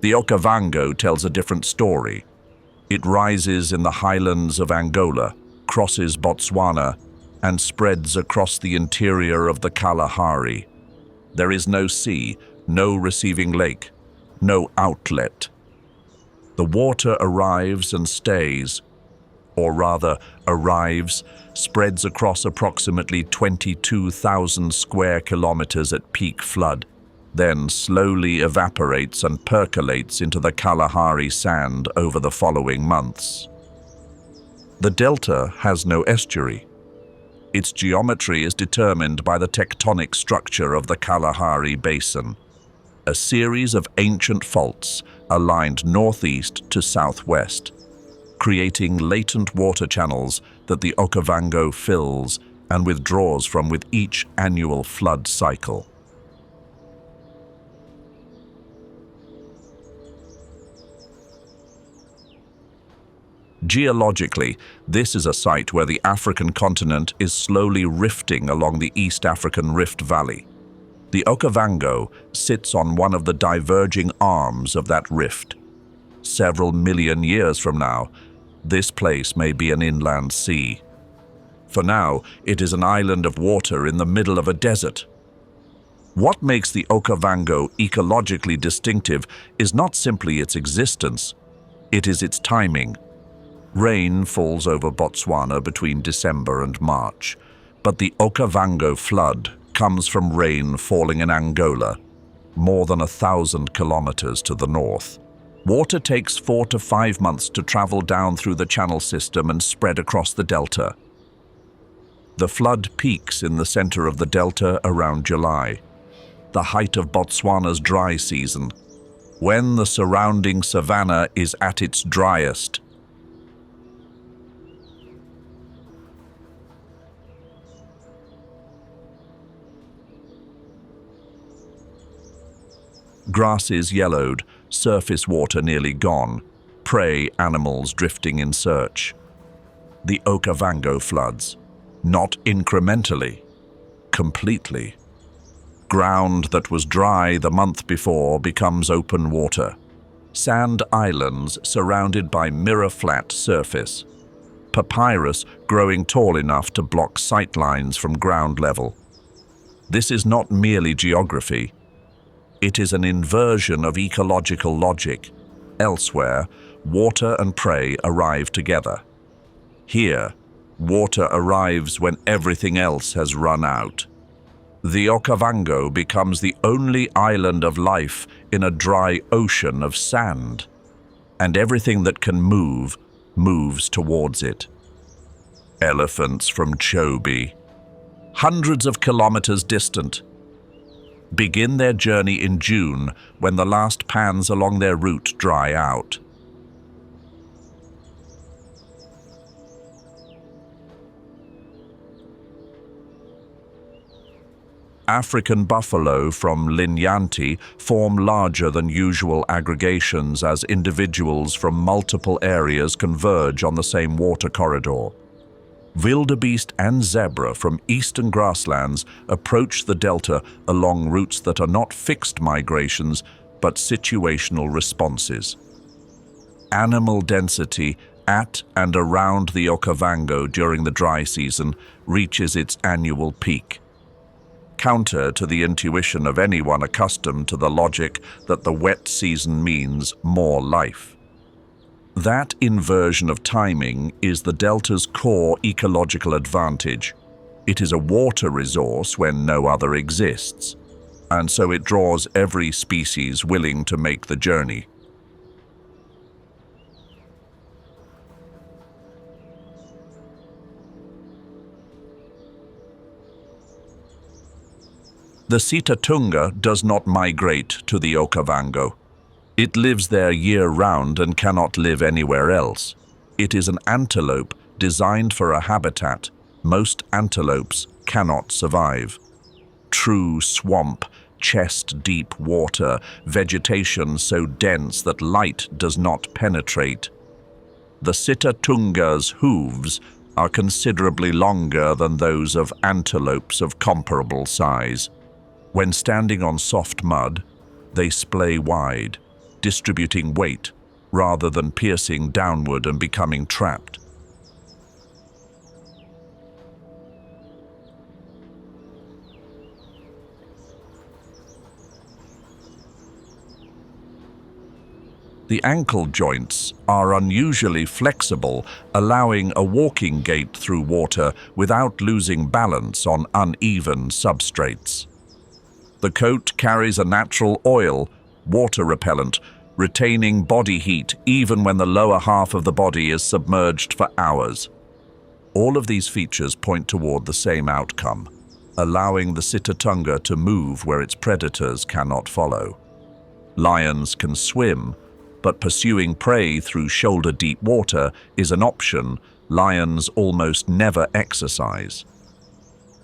The Okavango tells a different story. It rises in the highlands of Angola, crosses Botswana, and spreads across the interior of the Kalahari. There is no sea, no receiving lake, no outlet. The water arrives and stays, or rather arrives, spreads across approximately 22,000 square kilometers at peak flood, then slowly evaporates and percolates into the Kalahari sand over the following months. The delta has no estuary. Its geometry is determined by the tectonic structure of the Kalahari Basin, a series of ancient faults aligned northeast to southwest, creating latent water channels that the Okavango fills and withdraws from with each annual flood cycle. Geologically, this is a site where the African continent is slowly rifting along the East African Rift Valley. The Okavango sits on one of the diverging arms of that rift. Several million years from now, this place may be an inland sea. For now, it is an island of water in the middle of a desert. What makes the Okavango ecologically distinctive is not simply its existence, it is its timing. Rain falls over Botswana between December and March, but the Okavango flood comes from rain falling in Angola, more than 1,000 kilometers to the north. Water takes 4 to 5 months to travel down through the channel system and spread across the delta. The flood peaks in the center of the delta around July, the height of Botswana's dry season, when the surrounding savanna is at its driest. Grasses yellowed, surface water nearly gone, prey animals drifting in search. The Okavango floods, not incrementally, completely. Ground that was dry the month before becomes open water. Sand islands surrounded by mirror-flat surface. Papyrus growing tall enough to block sightlines from ground level. This is not merely geography. It is an inversion of ecological logic. Elsewhere, water and prey arrive together. Here, water arrives when everything else has run out. The Okavango becomes the only island of life in a dry ocean of sand, and everything that can move moves towards it. Elephants from Chobe, hundreds of kilometers distant, begin their journey in June when the last pans along their route dry out. African buffalo from Linyanti form larger than usual aggregations as individuals from multiple areas converge on the same water corridor. Wildebeest and zebra from eastern grasslands approach the delta along routes that are not fixed migrations but situational responses. Animal density at and around the Okavango during the dry season reaches its annual peak. Counter to the intuition of anyone accustomed to the logic that the wet season means more life. That inversion of timing is the delta's core ecological advantage. It is a water resource when no other exists, and so it draws every species willing to make the journey. The Cheetah does not migrate to the Okavango. It lives there year-round and cannot live anywhere else. It is an antelope designed for a habitat most antelopes cannot survive. True swamp, chest-deep water, vegetation so dense that light does not penetrate. The Cheetah's hooves are considerably longer than those of antelopes of comparable size. When standing on soft mud, they splay wide, distributing weight rather than piercing downward and becoming trapped. The ankle joints are unusually flexible, allowing a walking gait through water without losing balance on uneven substrates. The coat carries a natural oil, water repellent, retaining body heat even when the lower half of the body is submerged for hours. All of these features point toward the same outcome, allowing the Cheetah to move where its predators cannot follow. Lions can swim, but pursuing prey through shoulder-deep water is an option lions almost never exercise.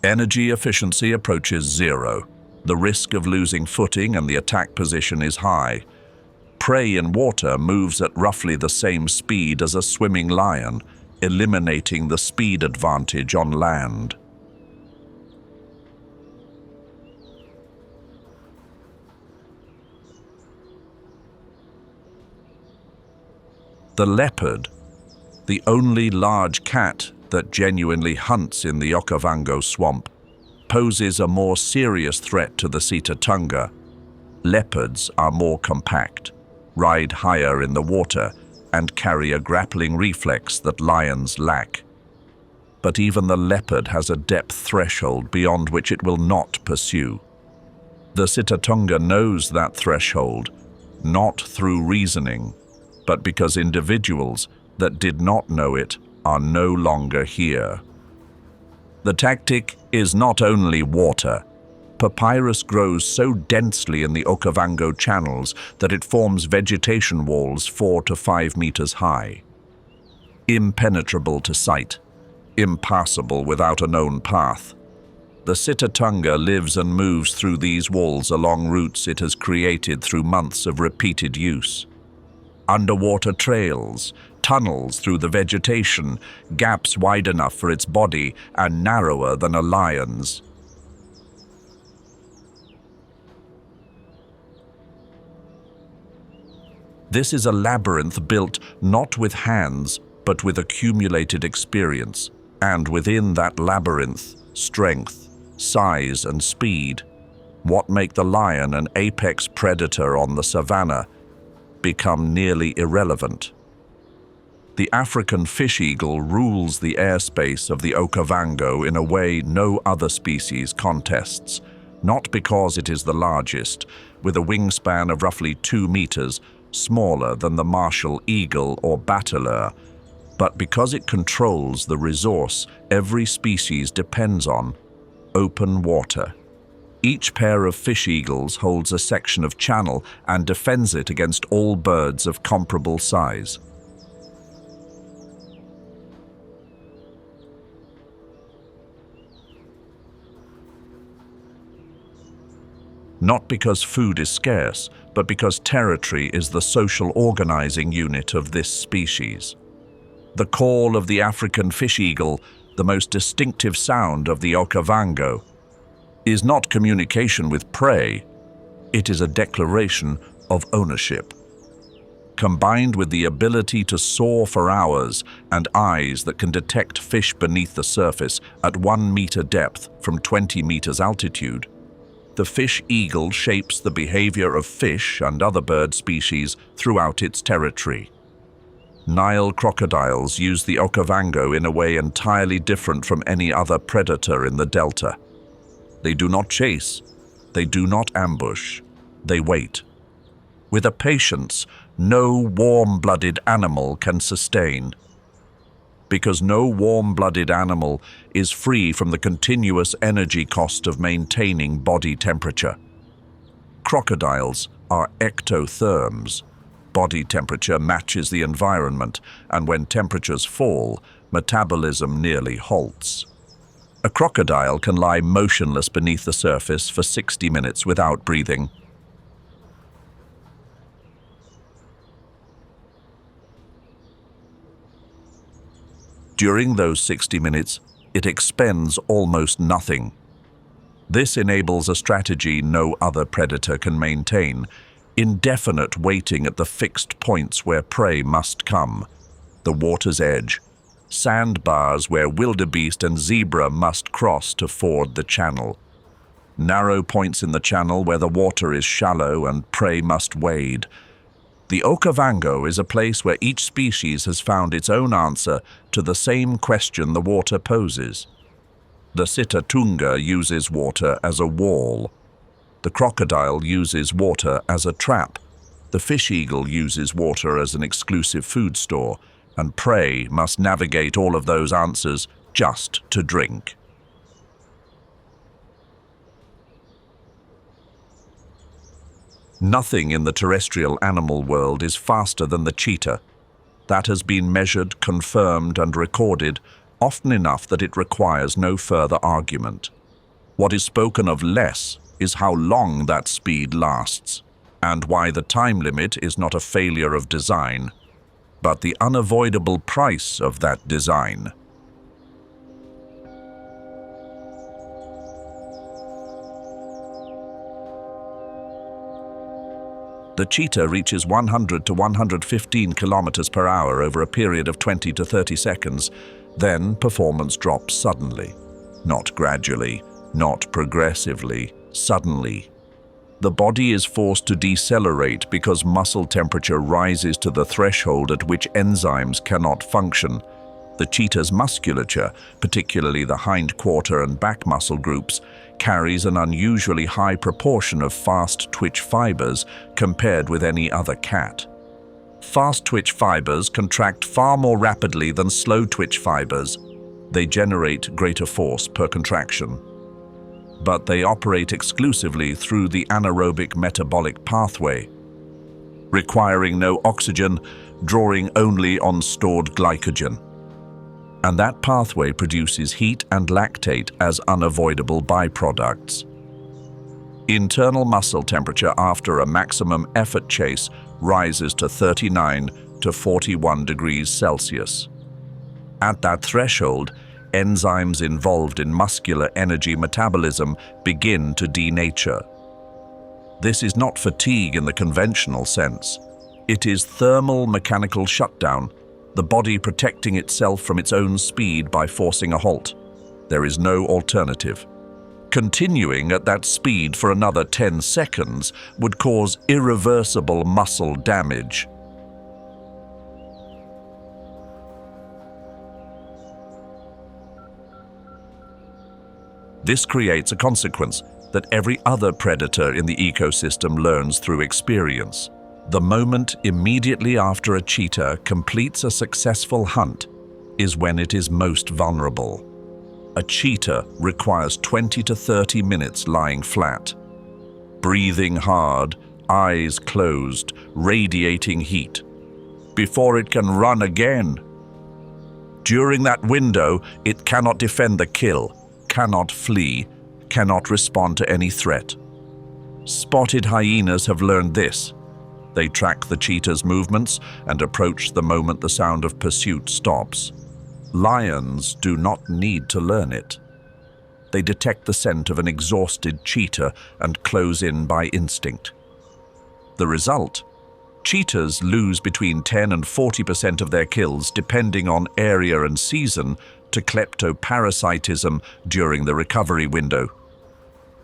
Energy efficiency approaches zero. The risk of losing footing and the attack position is high. Prey in water moves at roughly the same speed as a swimming lion, eliminating the speed advantage on land. The leopard, the only large cat that genuinely hunts in the Okavango swamp, poses a more serious threat to the Cheetah. Leopards are more compact, ride higher in the water, and carry a grappling reflex that lions lack. But even the leopard has a depth threshold beyond which it will not pursue. The Cheetah knows that threshold, not through reasoning, but because individuals that did not know it are no longer here. The tactic is not only water. Papyrus grows so densely in the Okavango channels that it forms vegetation walls 4 to 5 meters high. Impenetrable to sight, impassable without a known path. The Cheetah lives and moves through these walls along routes it has created through months of repeated use. Underwater trails, tunnels through the vegetation, gaps wide enough for its body and narrower than a lion's. This is a labyrinth built not with hands, but with accumulated experience, and within that labyrinth, strength, size, and speed, what make the lion an apex predator on the savanna, become nearly irrelevant. The African fish eagle rules the airspace of the Okavango in a way no other species contests, not because it is the largest, with a wingspan of roughly 2 meters, smaller than the martial eagle or bateleur, but because it controls the resource every species depends on, open water. Each pair of fish eagles holds a section of channel and defends it against all birds of comparable size. Not because food is scarce, but because territory is the social organizing unit of this species. The call of the African fish eagle, the most distinctive sound of the Okavango, is not communication with prey, it is a declaration of ownership. Combined with the ability to soar for hours and eyes that can detect fish beneath the surface at 1 meter depth from 20 meters altitude, the fish eagle shapes the behavior of fish and other bird species throughout its territory. Nile crocodiles use the Okavango in a way entirely different from any other predator in the delta. They do not chase, they do not ambush, they wait. With a patience no warm-blooded animal can sustain. Because no warm-blooded animal is free from the continuous energy cost of maintaining body temperature. Crocodiles are ectotherms. Body temperature matches the environment, and when temperatures fall, metabolism nearly halts. A crocodile can lie motionless beneath the surface for 60 minutes without breathing. During those 60 minutes, it expends almost nothing. This enables a strategy no other predator can maintain: indefinite waiting at the fixed points where prey must come. The water's edge, sandbars where wildebeest and zebra must cross to ford the channel. Narrow points in the channel where the water is shallow and prey must wade. The Okavango is a place where each species has found its own answer to the same question the water poses. The Sitatunga uses water as a wall. The crocodile uses water as a trap. The fish eagle uses water as an exclusive food store, and prey must navigate all of those answers just to drink. Nothing in the terrestrial animal world is faster than the cheetah. That has been measured, confirmed, and recorded often enough that it requires no further argument. What is spoken of less is how long that speed lasts, and why the time limit is not a failure of design, but the unavoidable price of that design. The cheetah reaches 100 to 115 kilometers per hour over a period of 20 to 30 seconds. Then performance drops suddenly. Not gradually, not progressively, suddenly. The body is forced to decelerate because muscle temperature rises to the threshold at which enzymes cannot function. The cheetah's musculature, particularly the hindquarter and back muscle groups, carries an unusually high proportion of fast-twitch fibers compared with any other cat. Fast-twitch fibers contract far more rapidly than slow-twitch fibers. They generate greater force per contraction. But they operate exclusively through the anaerobic metabolic pathway, requiring no oxygen, drawing only on stored glycogen. And that pathway produces heat and lactate as unavoidable byproducts. Internal muscle temperature after a maximum effort chase rises to 39 to 41 degrees Celsius. At that threshold, enzymes involved in muscular energy metabolism begin to denature. This is not fatigue in the conventional sense. It is thermal mechanical shutdown, the body protecting itself from its own speed by forcing a halt. There is no alternative. Continuing at that speed for another 10 seconds would cause irreversible muscle damage. This creates a consequence that every other predator in the ecosystem learns through experience. The moment immediately after a cheetah completes a successful hunt is when it is most vulnerable. A cheetah requires 20 to 30 minutes lying flat, breathing hard, eyes closed, radiating heat, before it can run again. During that window, it cannot defend the kill, cannot flee, cannot respond to any threat. Spotted hyenas have learned this. They track the cheetah's movements and approach the moment the sound of pursuit stops. Lions do not need to learn it. They detect the scent of an exhausted cheetah and close in by instinct. The result? Cheetahs lose between 10 and 40% of their kills, depending on area and season, to kleptoparasitism during the recovery window.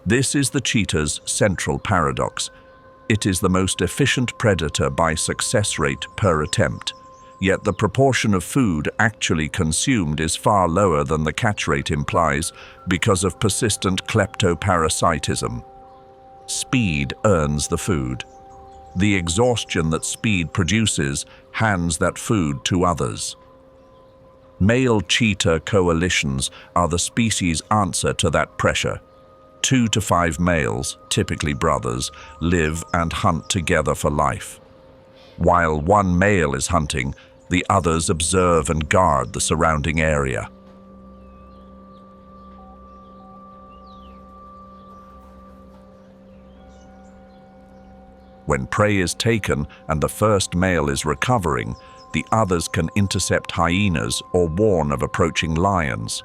This is the cheetah's central paradox. It is the most efficient predator by success rate per attempt, Yet the proportion of food actually consumed is far lower than the catch rate implies because of persistent kleptoparasitism. Speed earns the food. The exhaustion that speed produces hands that food to others. Male cheetah coalitions are the species' answer to that pressure. 2 to 5 males, typically brothers, live and hunt together for life. While one male is hunting, the others observe and guard the surrounding area. When prey is taken and the first male is recovering, the others can intercept hyenas or warn of approaching lions.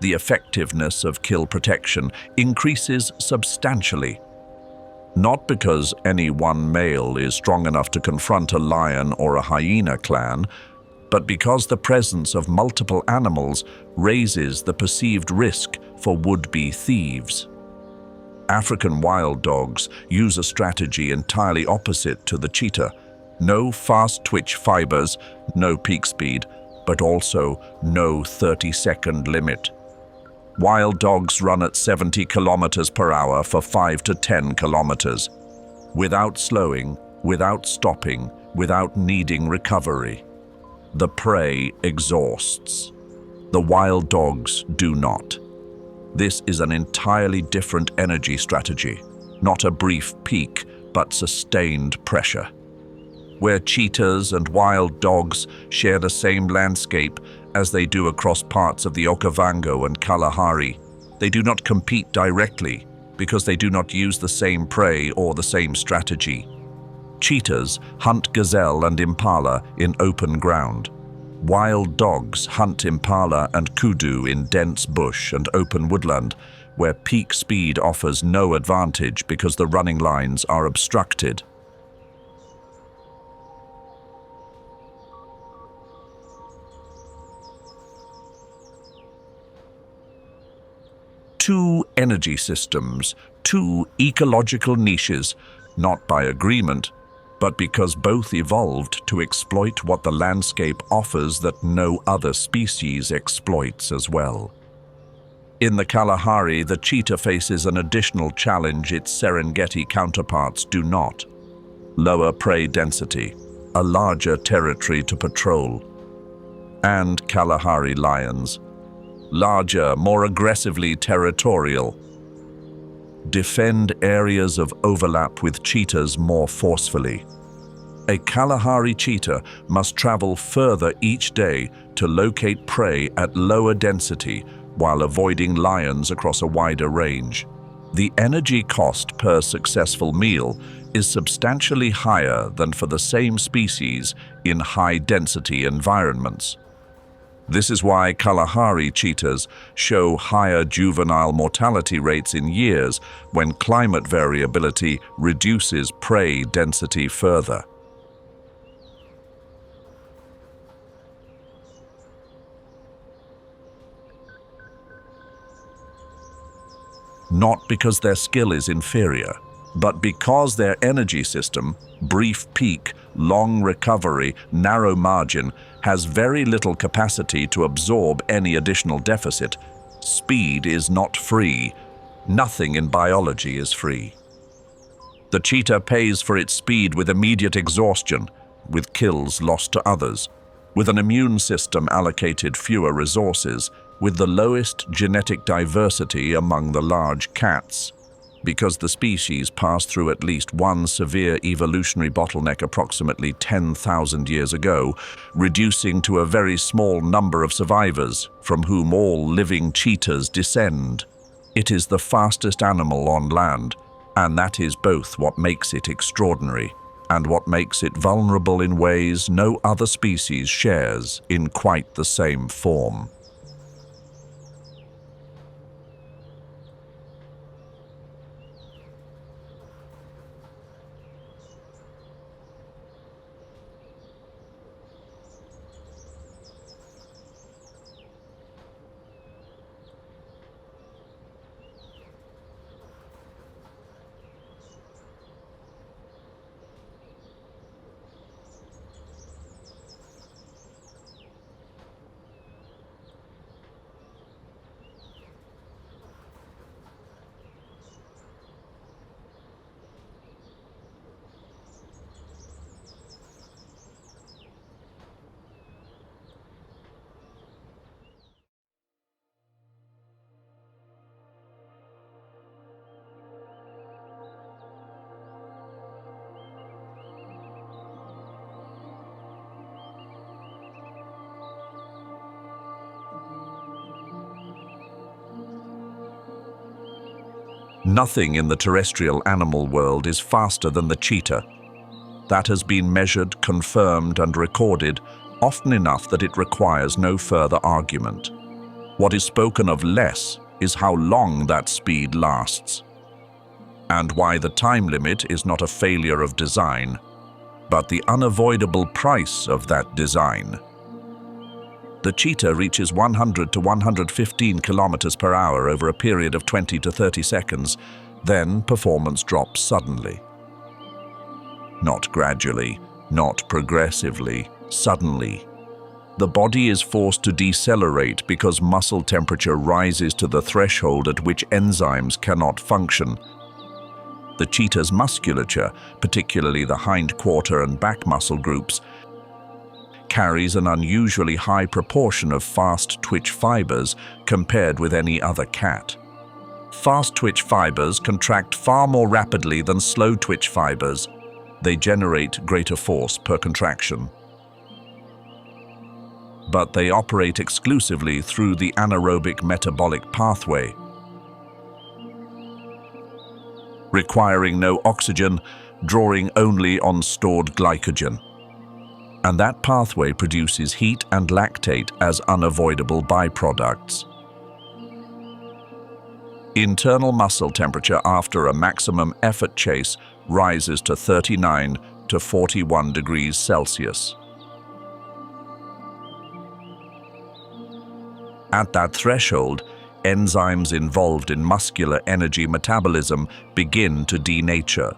The effectiveness of kill protection increases substantially. Not because any one male is strong enough to confront a lion or a hyena clan, but because the presence of multiple animals raises the perceived risk for would-be thieves. African wild dogs use a strategy entirely opposite to the cheetah. No fast twitch fibers, no peak speed, but also no 30-second limit. Wild dogs run at 70 kilometers per hour for 5 to 10 kilometers, without slowing, without stopping, without needing recovery. The prey exhausts. The wild dogs do not. This is an entirely different energy strategy, not a brief peak, but sustained pressure. Where cheetahs and wild dogs share the same landscape as they do across parts of the Okavango and Kalahari, they do not compete directly because they do not use the same prey or the same strategy. Cheetahs hunt gazelle and impala in open ground. Wild dogs hunt impala and kudu in dense bush and open woodland, where peak speed offers no advantage because the running lines are obstructed. Two energy systems, two ecological niches, not by agreement, but because both evolved to exploit what the landscape offers that no other species exploits as well. In the Kalahari, the cheetah faces an additional challenge its Serengeti counterparts do not. Lower prey density, a larger territory to patrol. And Kalahari lions, larger, more aggressively territorial, defend areas of overlap with cheetahs more forcefully. A Kalahari cheetah must travel further each day to locate prey at lower density while avoiding lions across a wider range. The energy cost per successful meal is substantially higher than for the same species in high-density environments. This is why Kalahari cheetahs show higher juvenile mortality rates in years when climate variability reduces prey density further. Not because their skill is inferior, but because their energy system, brief peak, long recovery, narrow margin, has very little capacity to absorb any additional deficit. Speed is not free. Nothing in biology is free. The cheetah pays for its speed with immediate exhaustion, with kills lost to others, with an immune system allocated fewer resources, with the lowest genetic diversity among the large cats. Because the species passed through at least one severe evolutionary bottleneck approximately 10,000 years ago, reducing to a very small number of survivors, from whom all living cheetahs descend. It is the fastest animal on land, and that is both what makes it extraordinary and what makes it vulnerable in ways no other species shares in quite the same form. Nothing in the terrestrial animal world is faster than the cheetah. That has been measured, confirmed, and recorded, often enough that it requires no further argument. What is spoken of less is how long that speed lasts, and why the time limit is not a failure of design, but the unavoidable price of that design. The cheetah reaches 100 to 115 kilometers per hour over a period of 20 to 30 seconds, then performance drops suddenly. Not gradually, not progressively, suddenly. The body is forced to decelerate because muscle temperature rises to the threshold at which enzymes cannot function. The cheetah's musculature, particularly the hindquarter and back muscle groups, carries an unusually high proportion of fast-twitch fibers compared with any other cat. Fast-twitch fibers contract far more rapidly than slow-twitch fibers. They generate greater force per contraction. But they operate exclusively through the anaerobic metabolic pathway, requiring no oxygen, drawing only on stored glycogen. And that pathway produces heat and lactate as unavoidable byproducts. Internal muscle temperature after a maximum effort chase rises to 39 to 41 degrees Celsius. At that threshold, enzymes involved in muscular energy metabolism begin to denature.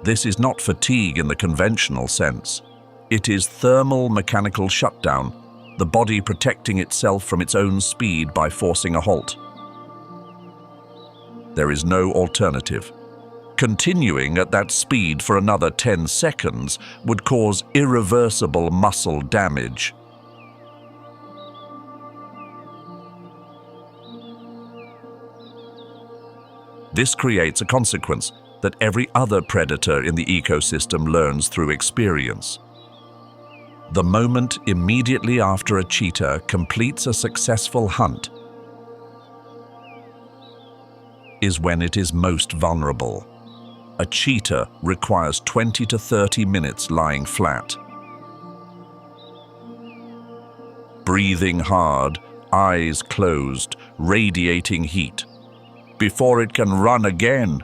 This is not fatigue in the conventional sense. It is thermal mechanical shutdown, the body protecting itself from its own speed by forcing a halt. There is no alternative. Continuing at that speed for another 10 seconds would cause irreversible muscle damage. This creates a consequence that every other predator in the ecosystem learns through experience. The moment immediately after a cheetah completes a successful hunt is when it is most vulnerable. A cheetah requires 20 to 30 minutes lying flat, breathing hard, eyes closed, radiating heat, before it can run again.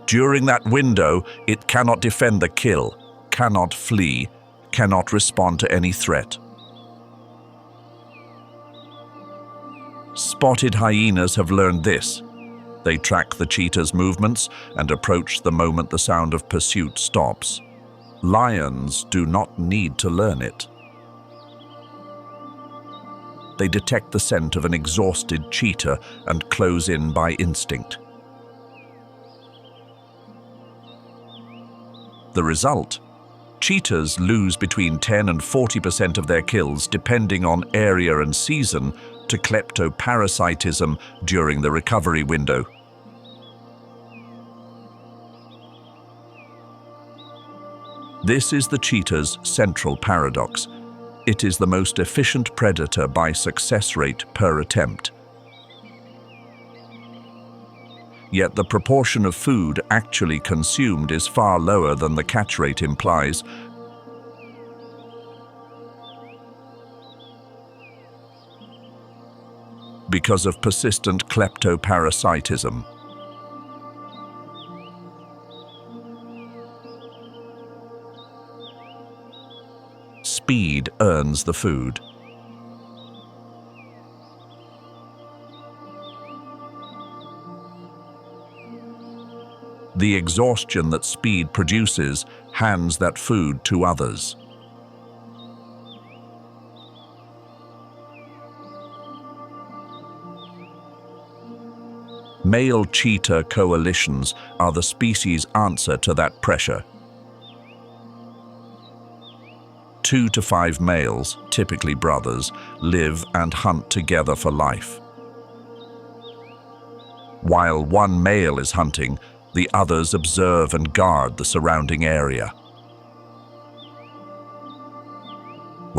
During that window, it cannot defend the kill, cannot flee, cannot respond to any threat. Spotted hyenas have learned this. They track the cheetah's movements and approach the moment the sound of pursuit stops. Lions do not need to learn it. They detect the scent of an exhausted cheetah and close in by instinct. The result? Cheetahs lose between 10 and 40% of their kills, depending on area and season, to kleptoparasitism during the recovery window. This is the cheetah's central paradox. It is the most efficient predator by success rate per attempt. Yet the proportion of food actually consumed is far lower than the catch rate implies. Because of persistent kleptoparasitism. Speed earns the food. The exhaustion that speed produces hands that food to others. Male cheetah coalitions are the species' answer to that pressure. 2 to 5 males, typically brothers, live and hunt together for life. While one male is hunting, the others observe and guard the surrounding area.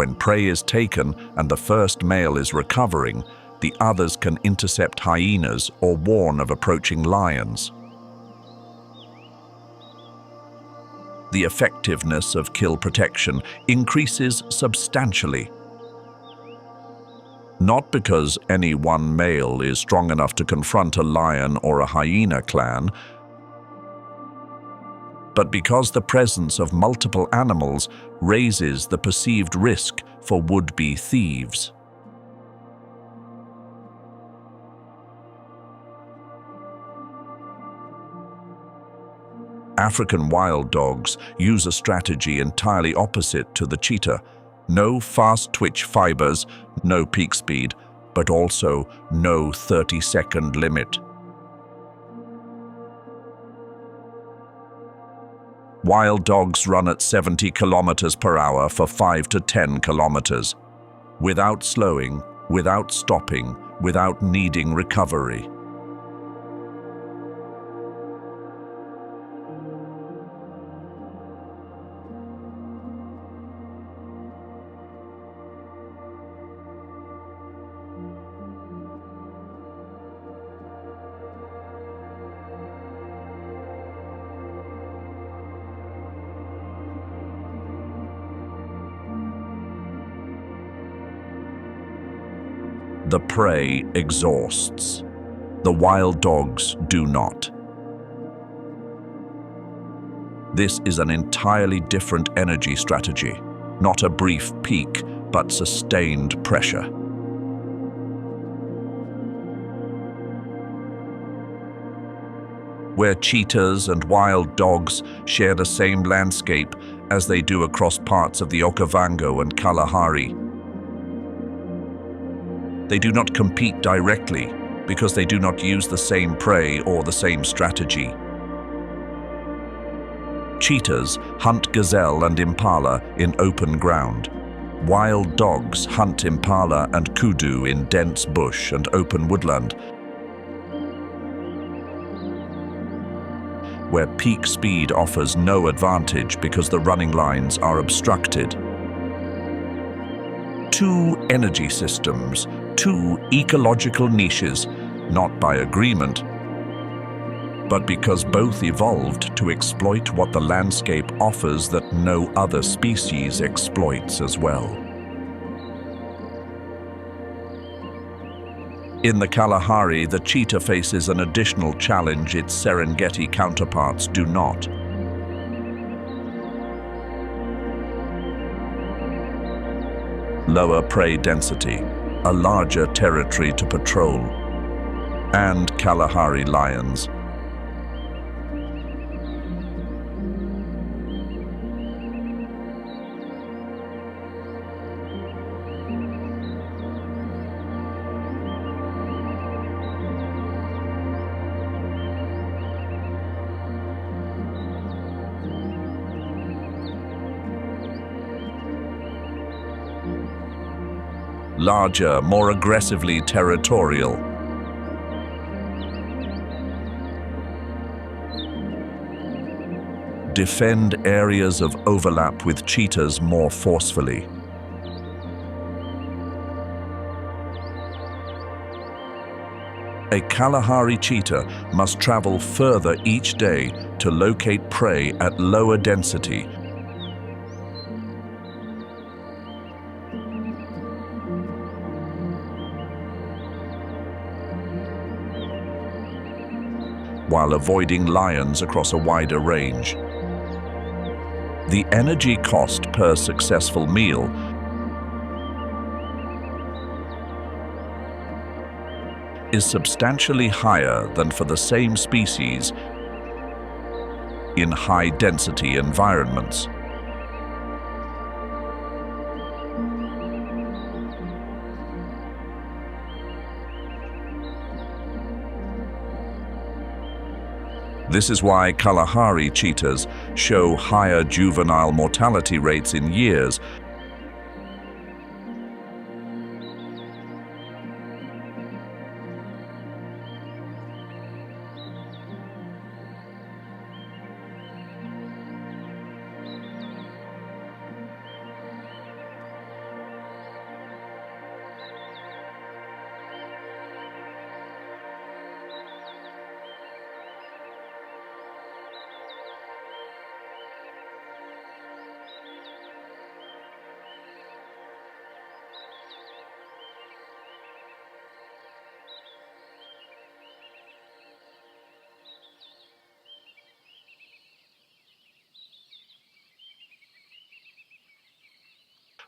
When prey is taken and the first male is recovering, the others can intercept hyenas or warn of approaching lions. The effectiveness of kill protection increases substantially. Not because any one male is strong enough to confront a lion or a hyena clan, but because the presence of multiple animals raises the perceived risk for would-be thieves. African wild dogs use a strategy entirely opposite to the cheetah. No fast twitch fibers, no peak speed, but also no 30-second limit. Wild dogs run at 70 kilometers per hour for 5 to 10 kilometers, without slowing, without stopping, without needing recovery. The prey exhausts. The wild dogs do not. This is an entirely different energy strategy, not a brief peak, but sustained pressure. Where cheetahs and wild dogs share the same landscape as they do across parts of the Okavango and Kalahari, they do not compete directly because they do not use the same prey or the same strategy. Cheetahs hunt gazelle and impala in open ground. Wild dogs hunt impala and kudu in dense bush and open woodland, where peak speed offers no advantage because the running lines are obstructed. Two energy systems, two ecological niches, not by agreement, but because both evolved to exploit what the landscape offers that no other species exploits as well. In the Kalahari, the cheetah faces an additional challenge its Serengeti counterparts do not. Lower prey density, a larger territory to patrol, and Kalahari lions. Larger, more aggressively territorial. Defend areas of overlap with cheetahs more forcefully. A Kalahari cheetah must travel further each day to locate prey at lower density, while avoiding lions across a wider range. The energy cost per successful meal is substantially higher than for the same species in high-density environments. This is why Kalahari cheetahs show higher juvenile mortality rates in years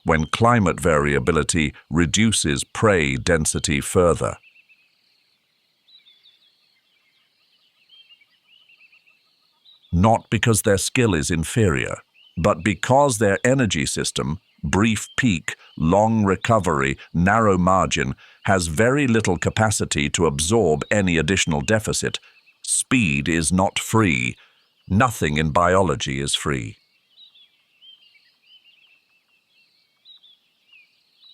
when climate variability reduces prey density further. Not because their skill is inferior, but because their energy system, brief peak, long recovery, narrow margin, has very little capacity to absorb any additional deficit. Speed is not free. Nothing in biology is free.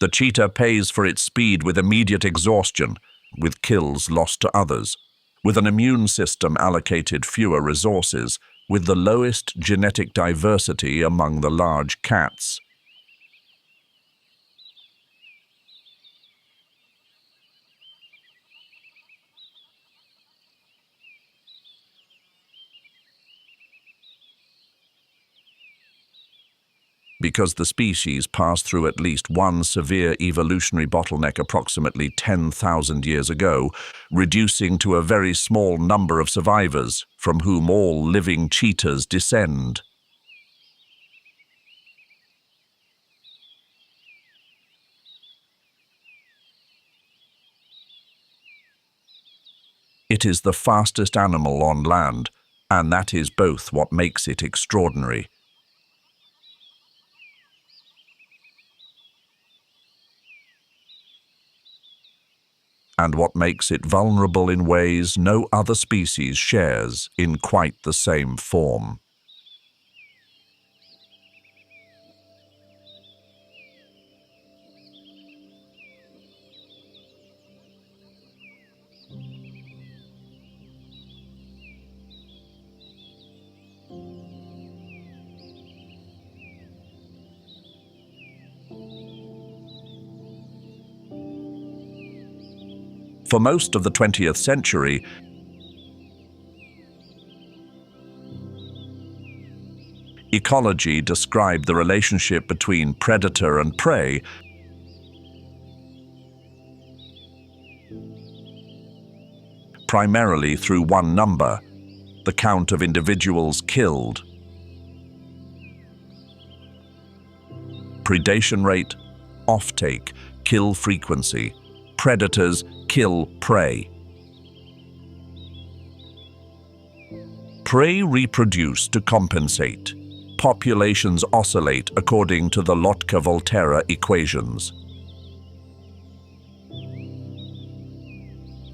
The cheetah pays for its speed with immediate exhaustion, with kills lost to others, with an immune system allocated fewer resources, with the lowest genetic diversity among the large cats. Because the species passed through at least one severe evolutionary bottleneck approximately 10,000 years ago, reducing to a very small number of survivors, from whom all living cheetahs descend. It is the fastest animal on land, and that is both what makes it extraordinary and what makes it vulnerable in ways no other species shares in quite the same form. For most of the 20th century, ecology described the relationship between predator and prey primarily through one number, the count of individuals killed. Predation rate, offtake, kill frequency, predators kill prey. Prey reproduce to compensate. Populations oscillate according to the Lotka-Volterra equations.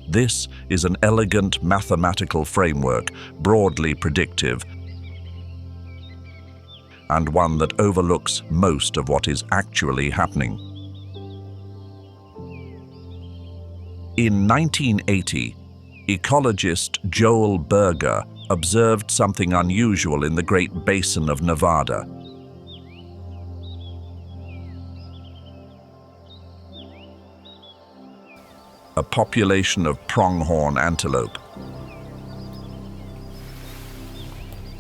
This is an elegant mathematical framework, broadly predictive, and one that overlooks most of what is actually happening. In 1980, ecologist Joel Berger observed something unusual in the Great Basin of Nevada. A population of pronghorn antelope,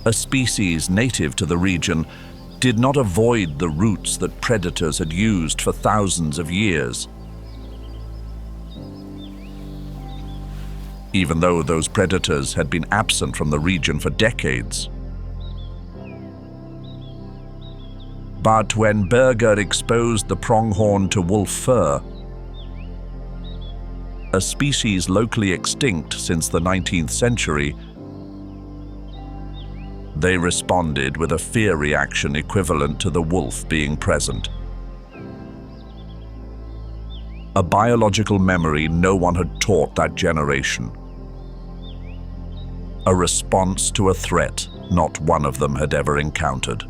a species native to the region, did not avoid the routes that predators had used for thousands of years. Even though those predators had been absent from the region for decades. But when Berger exposed the pronghorn to wolf fur, a species locally extinct since the 19th century, they responded with a fear reaction equivalent to the wolf being present. A biological memory no one had taught that generation. A response to a threat not one of them had ever encountered.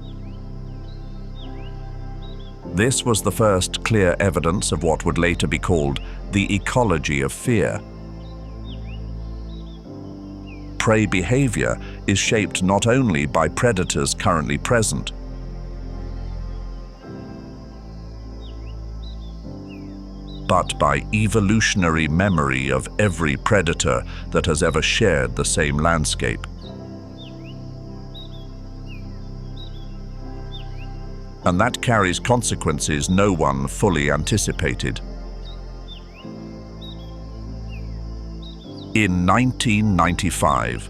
This was the first clear evidence of what would later be called the ecology of fear. Prey behavior is shaped not only by predators currently present, but by evolutionary memory of every predator that has ever shared the same landscape. And that carries consequences no one fully anticipated. In 1995,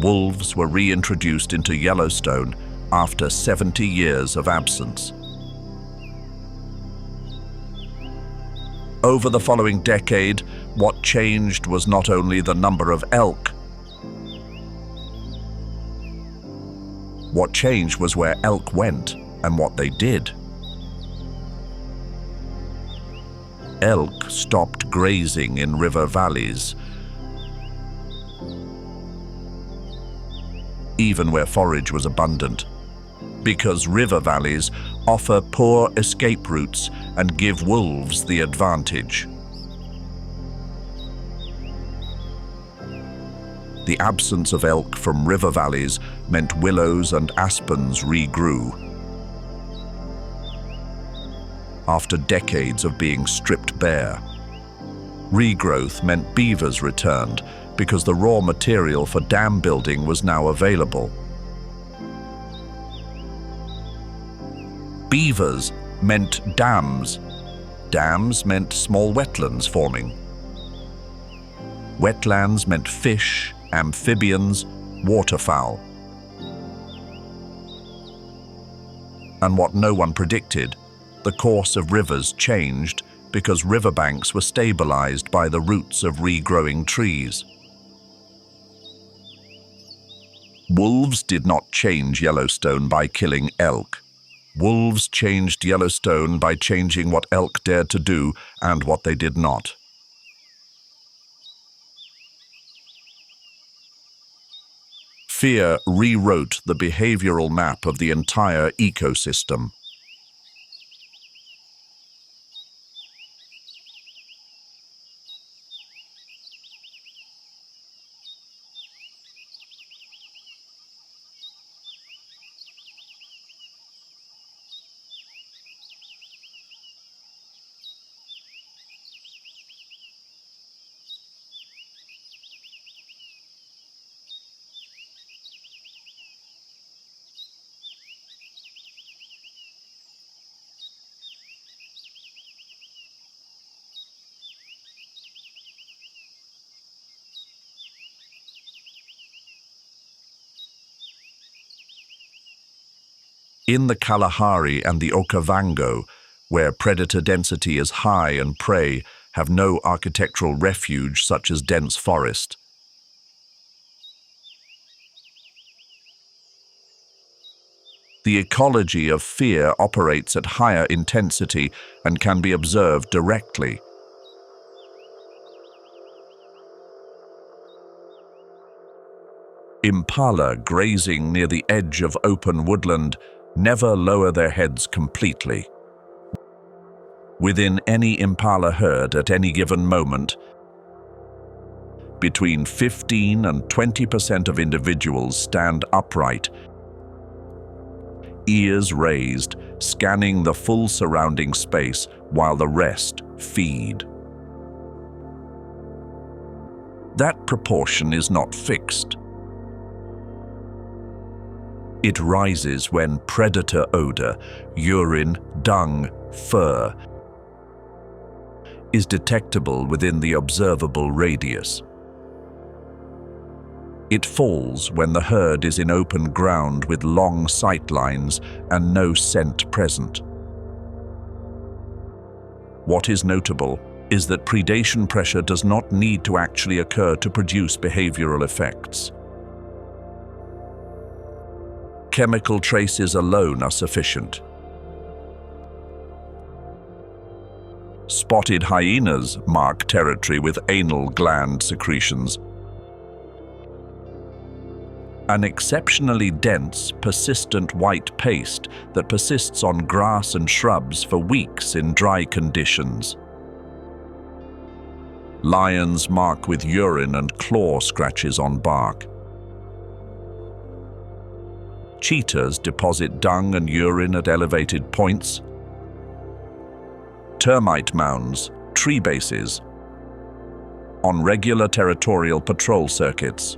wolves were reintroduced into Yellowstone after 70 years of absence. Over the following decade, what changed was not only the number of elk. What changed was where elk went and what they did. Elk stopped grazing in river valleys, even where forage was abundant, because river valleys offer poor escape routes and give wolves the advantage. The absence of elk from river valleys meant willows and aspens regrew. After decades of being stripped bare, regrowth meant beavers returned because the raw material for dam building was now available. Beavers meant dams. Dams meant small wetlands forming. Wetlands meant fish, amphibians, waterfowl. And what no one predicted, the course of rivers changed because riverbanks were stabilized by the roots of regrowing trees. Wolves did not change Yellowstone by killing elk. Wolves changed Yellowstone by changing what elk dared to do and what they did not. Fear rewrote the behavioral map of the entire ecosystem. In the Kalahari and the Okavango, where predator density is high and prey have no architectural refuge such as dense forest, the ecology of fear operates at higher intensity and can be observed directly. Impala grazing near the edge of open woodland never lower their heads completely. Within any impala herd at any given moment, between 15 and 20% of individuals stand upright, ears raised, scanning the full surrounding space while the rest feed. That proportion is not fixed. It rises when predator odor, urine, dung, fur, is detectable within the observable radius. It falls when the herd is in open ground with long sight lines and no scent present. What is notable is that predation pressure does not need to actually occur to produce behavioral effects. Chemical traces alone are sufficient. Spotted hyenas mark territory with anal gland secretions. An exceptionally dense, persistent white paste that persists on grass and shrubs for weeks in dry conditions. Lions mark with urine and claw scratches on bark. Cheetahs deposit dung and urine at elevated points. Termite mounds, tree bases, on regular territorial patrol circuits.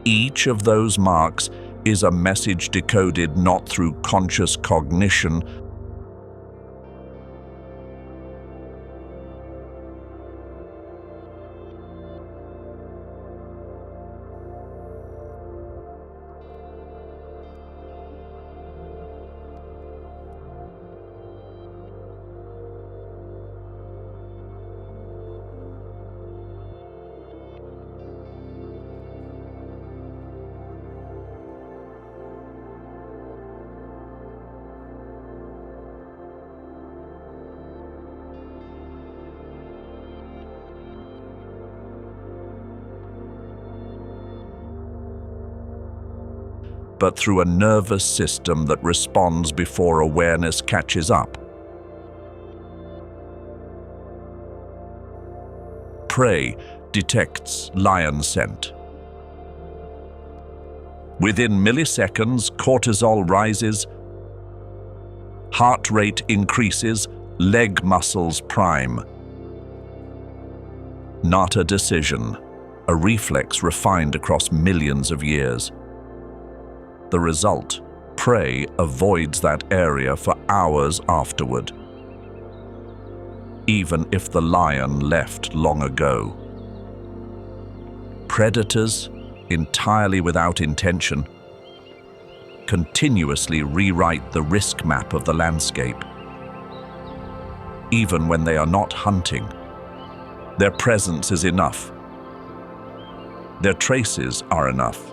Each of those marks is a message decoded not through conscious cognition, but through a nervous system that responds before awareness catches up. Prey detects lion scent. Within milliseconds, cortisol rises, heart rate increases, leg muscles prime. Not a decision, a reflex refined across millions of years. The result, prey avoids that area for hours afterward, even if the lion left long ago. Predators, entirely without intention, continuously rewrite the risk map of the landscape. Even when they are not hunting, their presence is enough. Their traces are enough.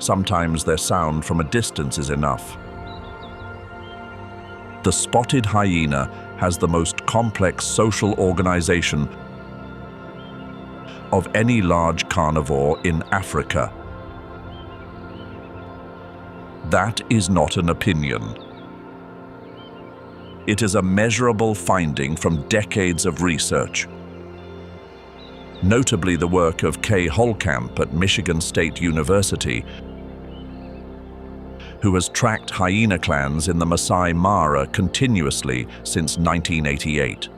Sometimes their sound from a distance is enough. The spotted hyena has the most complex social organization of any large carnivore in Africa. That is not an opinion. It is a measurable finding from decades of research. Notably the work of Kay Holkamp at Michigan State University, who has tracked hyena clans in the Maasai Mara continuously since 1988.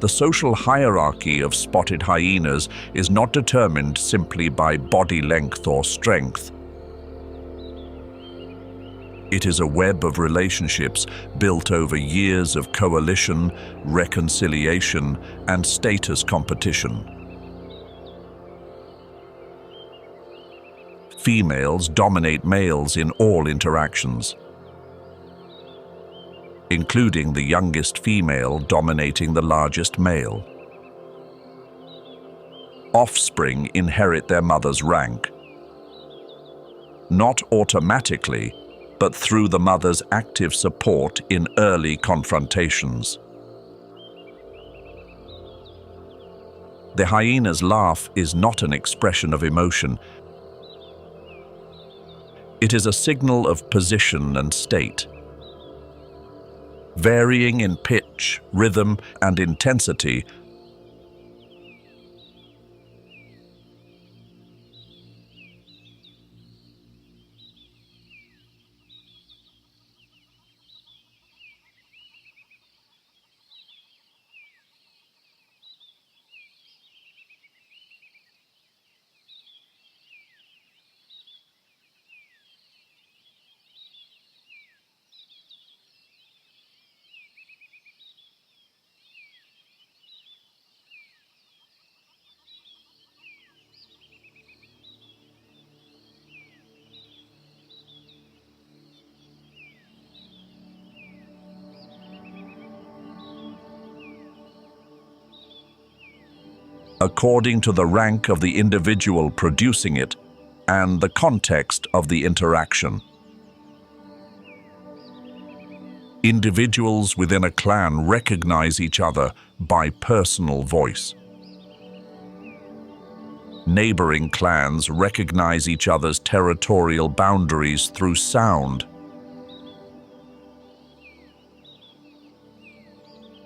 The social hierarchy of spotted hyenas is not determined simply by body length or strength. It is a web of relationships built over years of coalition, reconciliation, and status competition. Females dominate males in all interactions, including the youngest female dominating the largest male. Offspring inherit their mother's rank, not automatically, but through the mother's active support in early confrontations. The hyena's laugh is not an expression of emotion. It is a signal of position and state. Varying in pitch, rhythm, and intensity, according to the rank of the individual producing it and the context of the interaction. Individuals within a clan recognize each other by personal voice. Neighboring clans recognize each other's territorial boundaries through sound.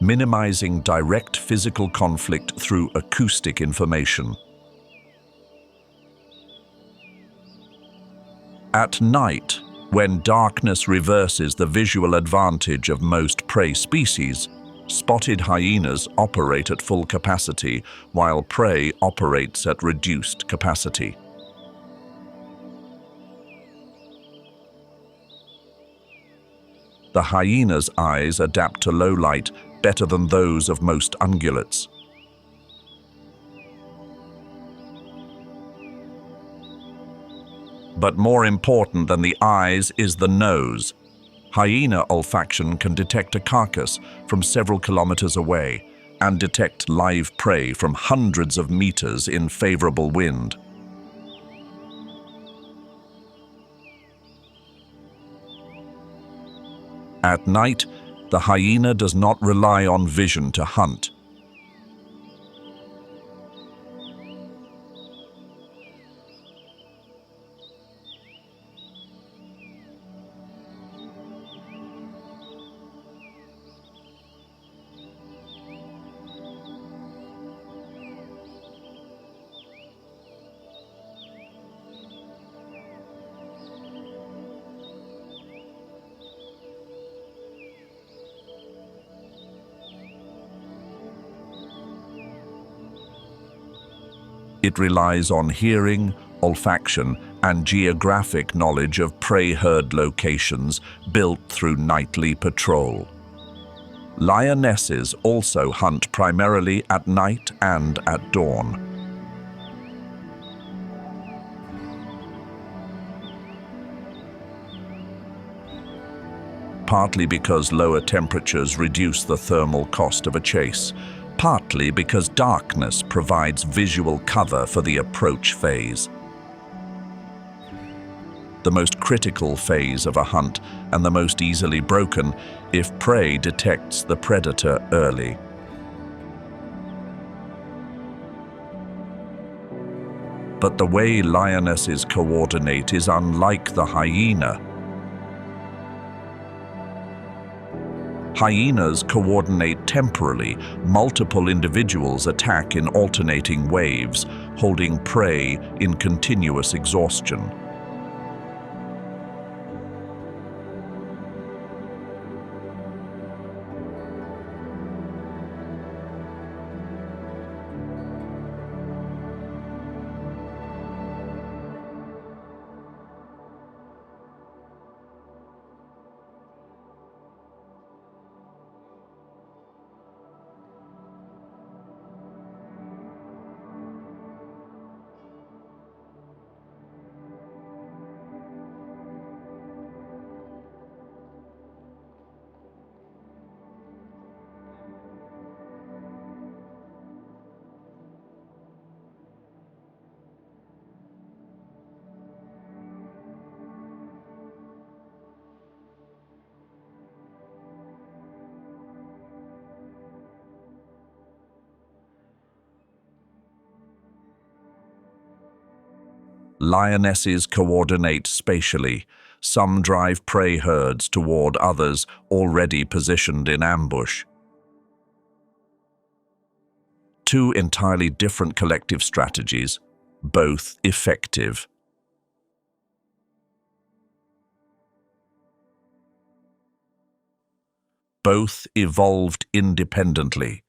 Minimizing direct physical conflict through acoustic information. At night, when darkness reverses the visual advantage of most prey species, spotted hyenas operate at full capacity, while prey operates at reduced capacity. The hyena's eyes adapt to low light better than those of most ungulates. But more important than the eyes is the nose. Hyena olfaction can detect a carcass from several kilometers away and detect live prey from hundreds of meters in favorable wind. At night, the hyena does not rely on vision to hunt. It relies on hearing, olfaction, and geographic knowledge of prey herd locations built through nightly patrol. Lionesses also hunt primarily at night and at dawn. Partly because lower temperatures reduce the thermal cost of a chase, partly because darkness provides visual cover for the approach phase. The most critical phase of a hunt and the most easily broken if prey detects the predator early. But the way lionesses coordinate is unlike the hyena. Hyenas coordinate temporally. Multiple individuals attack in alternating waves, holding prey in continuous exhaustion. Lionesses coordinate spatially. Some drive prey herds toward others already positioned in ambush. Two entirely different collective strategies, both effective. Both evolved independently.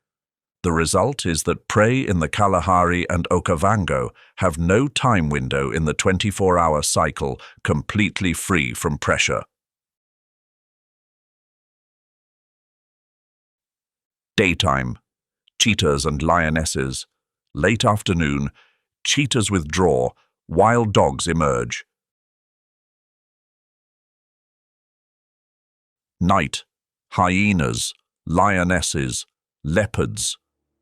The result is that prey in the Kalahari and Okavango have no time window in the 24-hour cycle, completely free from pressure. Daytime, cheetahs and lionesses. Late afternoon, cheetahs withdraw, wild dogs emerge. Night, hyenas, lionesses, leopards.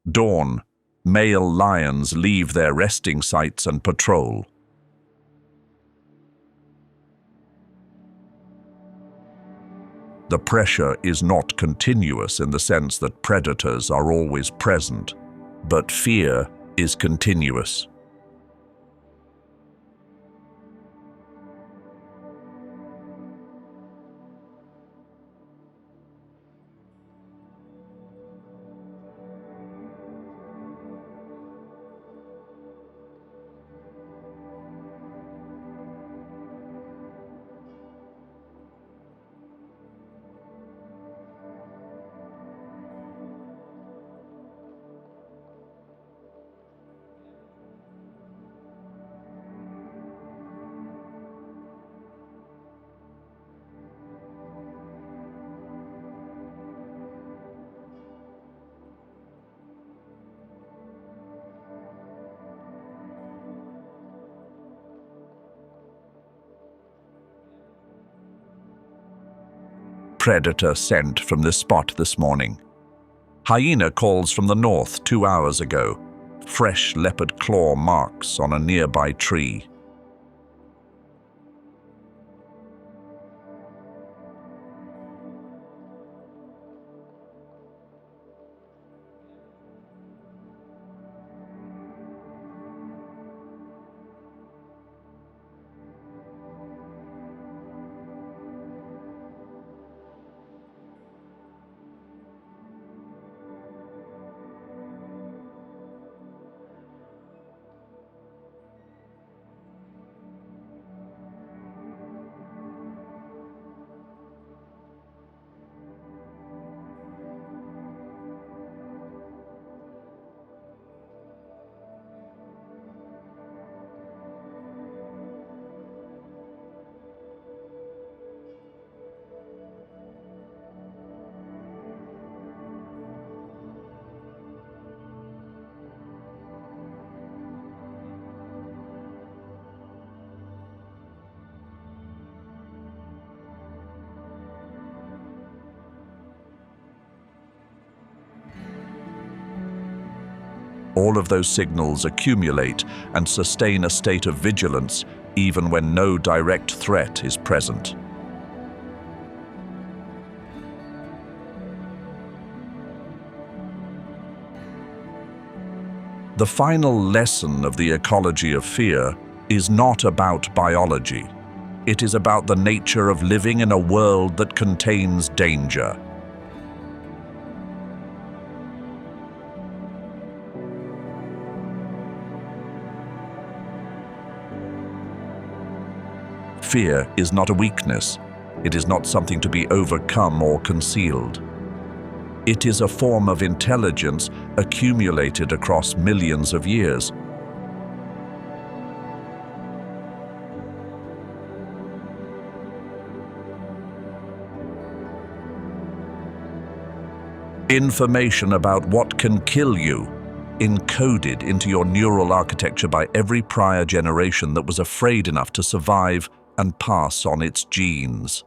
Dawn, male lions leave their resting sites and patrol. The pressure is not continuous in the sense that predators are always present, but fear is continuous. Predator scent from this spot this morning. Hyena calls from the north 2 hours ago. Fresh leopard claw marks on a nearby tree. All of those signals accumulate and sustain a state of vigilance even when no direct threat is present. The final lesson of the ecology of fear is not about biology. It is about the nature of living in a world that contains danger. Fear is not a weakness. It is not something to be overcome or concealed. It is a form of intelligence accumulated across millions of years. Information about what can kill you, encoded into your neural architecture by every prior generation that was afraid enough to survive and pass on its genes.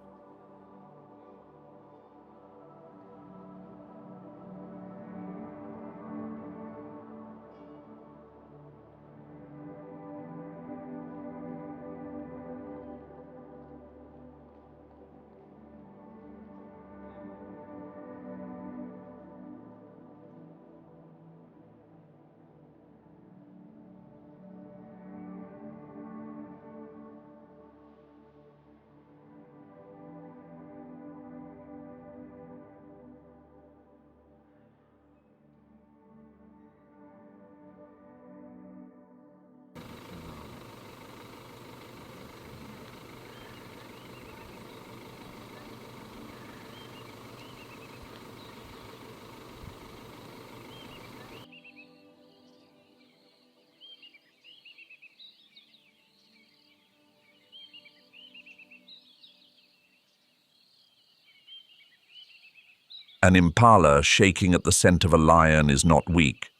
An impala shaking at the scent of a lion is not weak.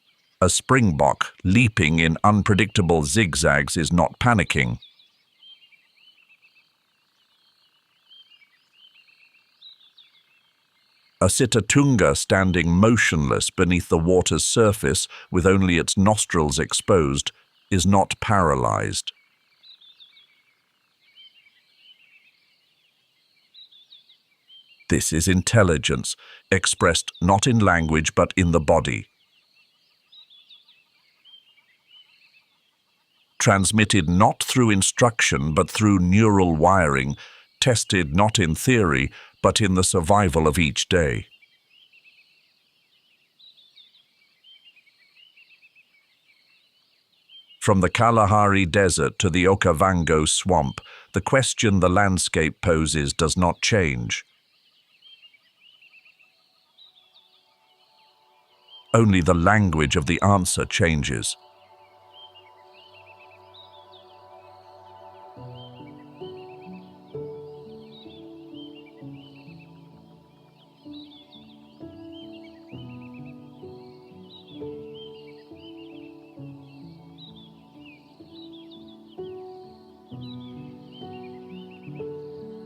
A springbok leaping in unpredictable zigzags is not panicking. A sitatunga standing motionless beneath the water's surface with only its nostrils exposed is not paralyzed. This is intelligence, expressed not in language but in the body. Transmitted not through instruction but through neural wiring, tested not in theory but in the survival of each day. From the Kalahari Desert to the Okavango Swamp, the question the landscape poses does not change. Only the language of the answer changes.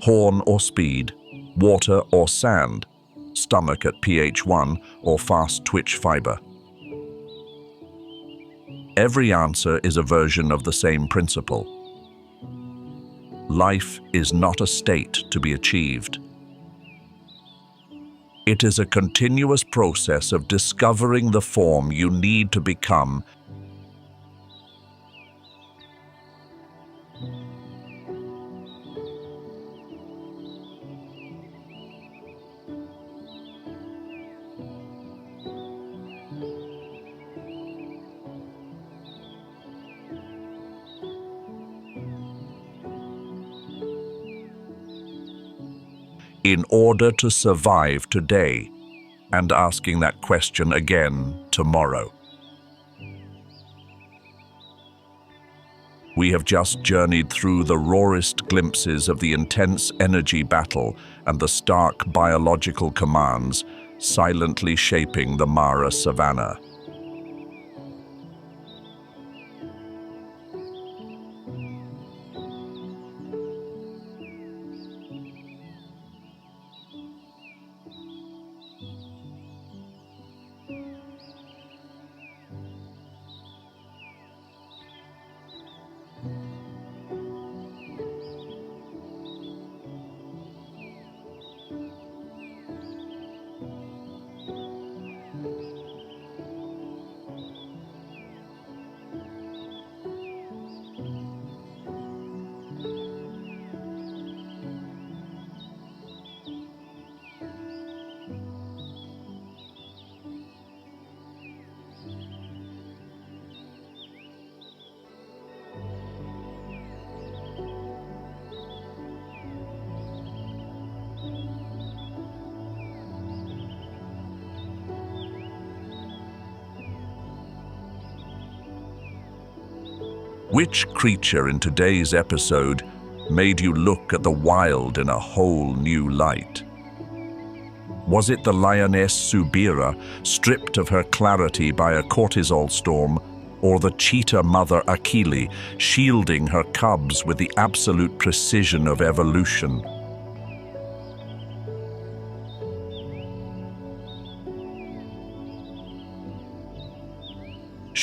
Horn or speed, water or sand, stomach at pH 1 or fast twitch fiber. Every answer is a version of the same principle. Life is not a state to be achieved. It is a continuous process of discovering the form you need to become. In order to survive today, and asking that question again tomorrow. We have just journeyed through the rawest glimpses of the intense energy battle and the stark biological commands silently shaping the Mara Savanna. Which creature in today's episode made you look at the wild in a whole new light? Was it the lioness Subira, stripped of her clarity by a cortisol storm, or the cheetah mother Akili, shielding her cubs with the absolute precision of evolution?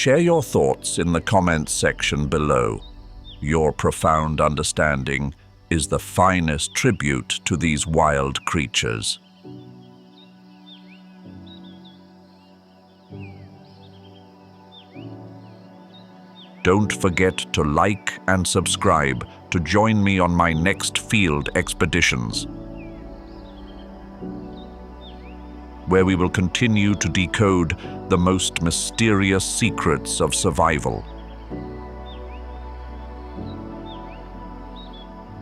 Share your thoughts in the comments section below. Your profound understanding is the finest tribute to these wild creatures. Don't forget to like and subscribe to join me on my next field expeditions, where we will continue to decode the most mysterious secrets of survival.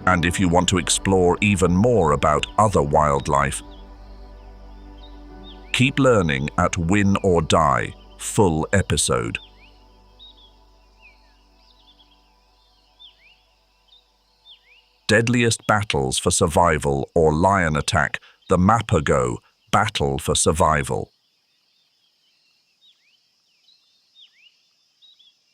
And if you want to explore even more about other wildlife, keep learning at Win or Die full episode. Deadliest battles for survival or lion attack, the Mapago battle for survival.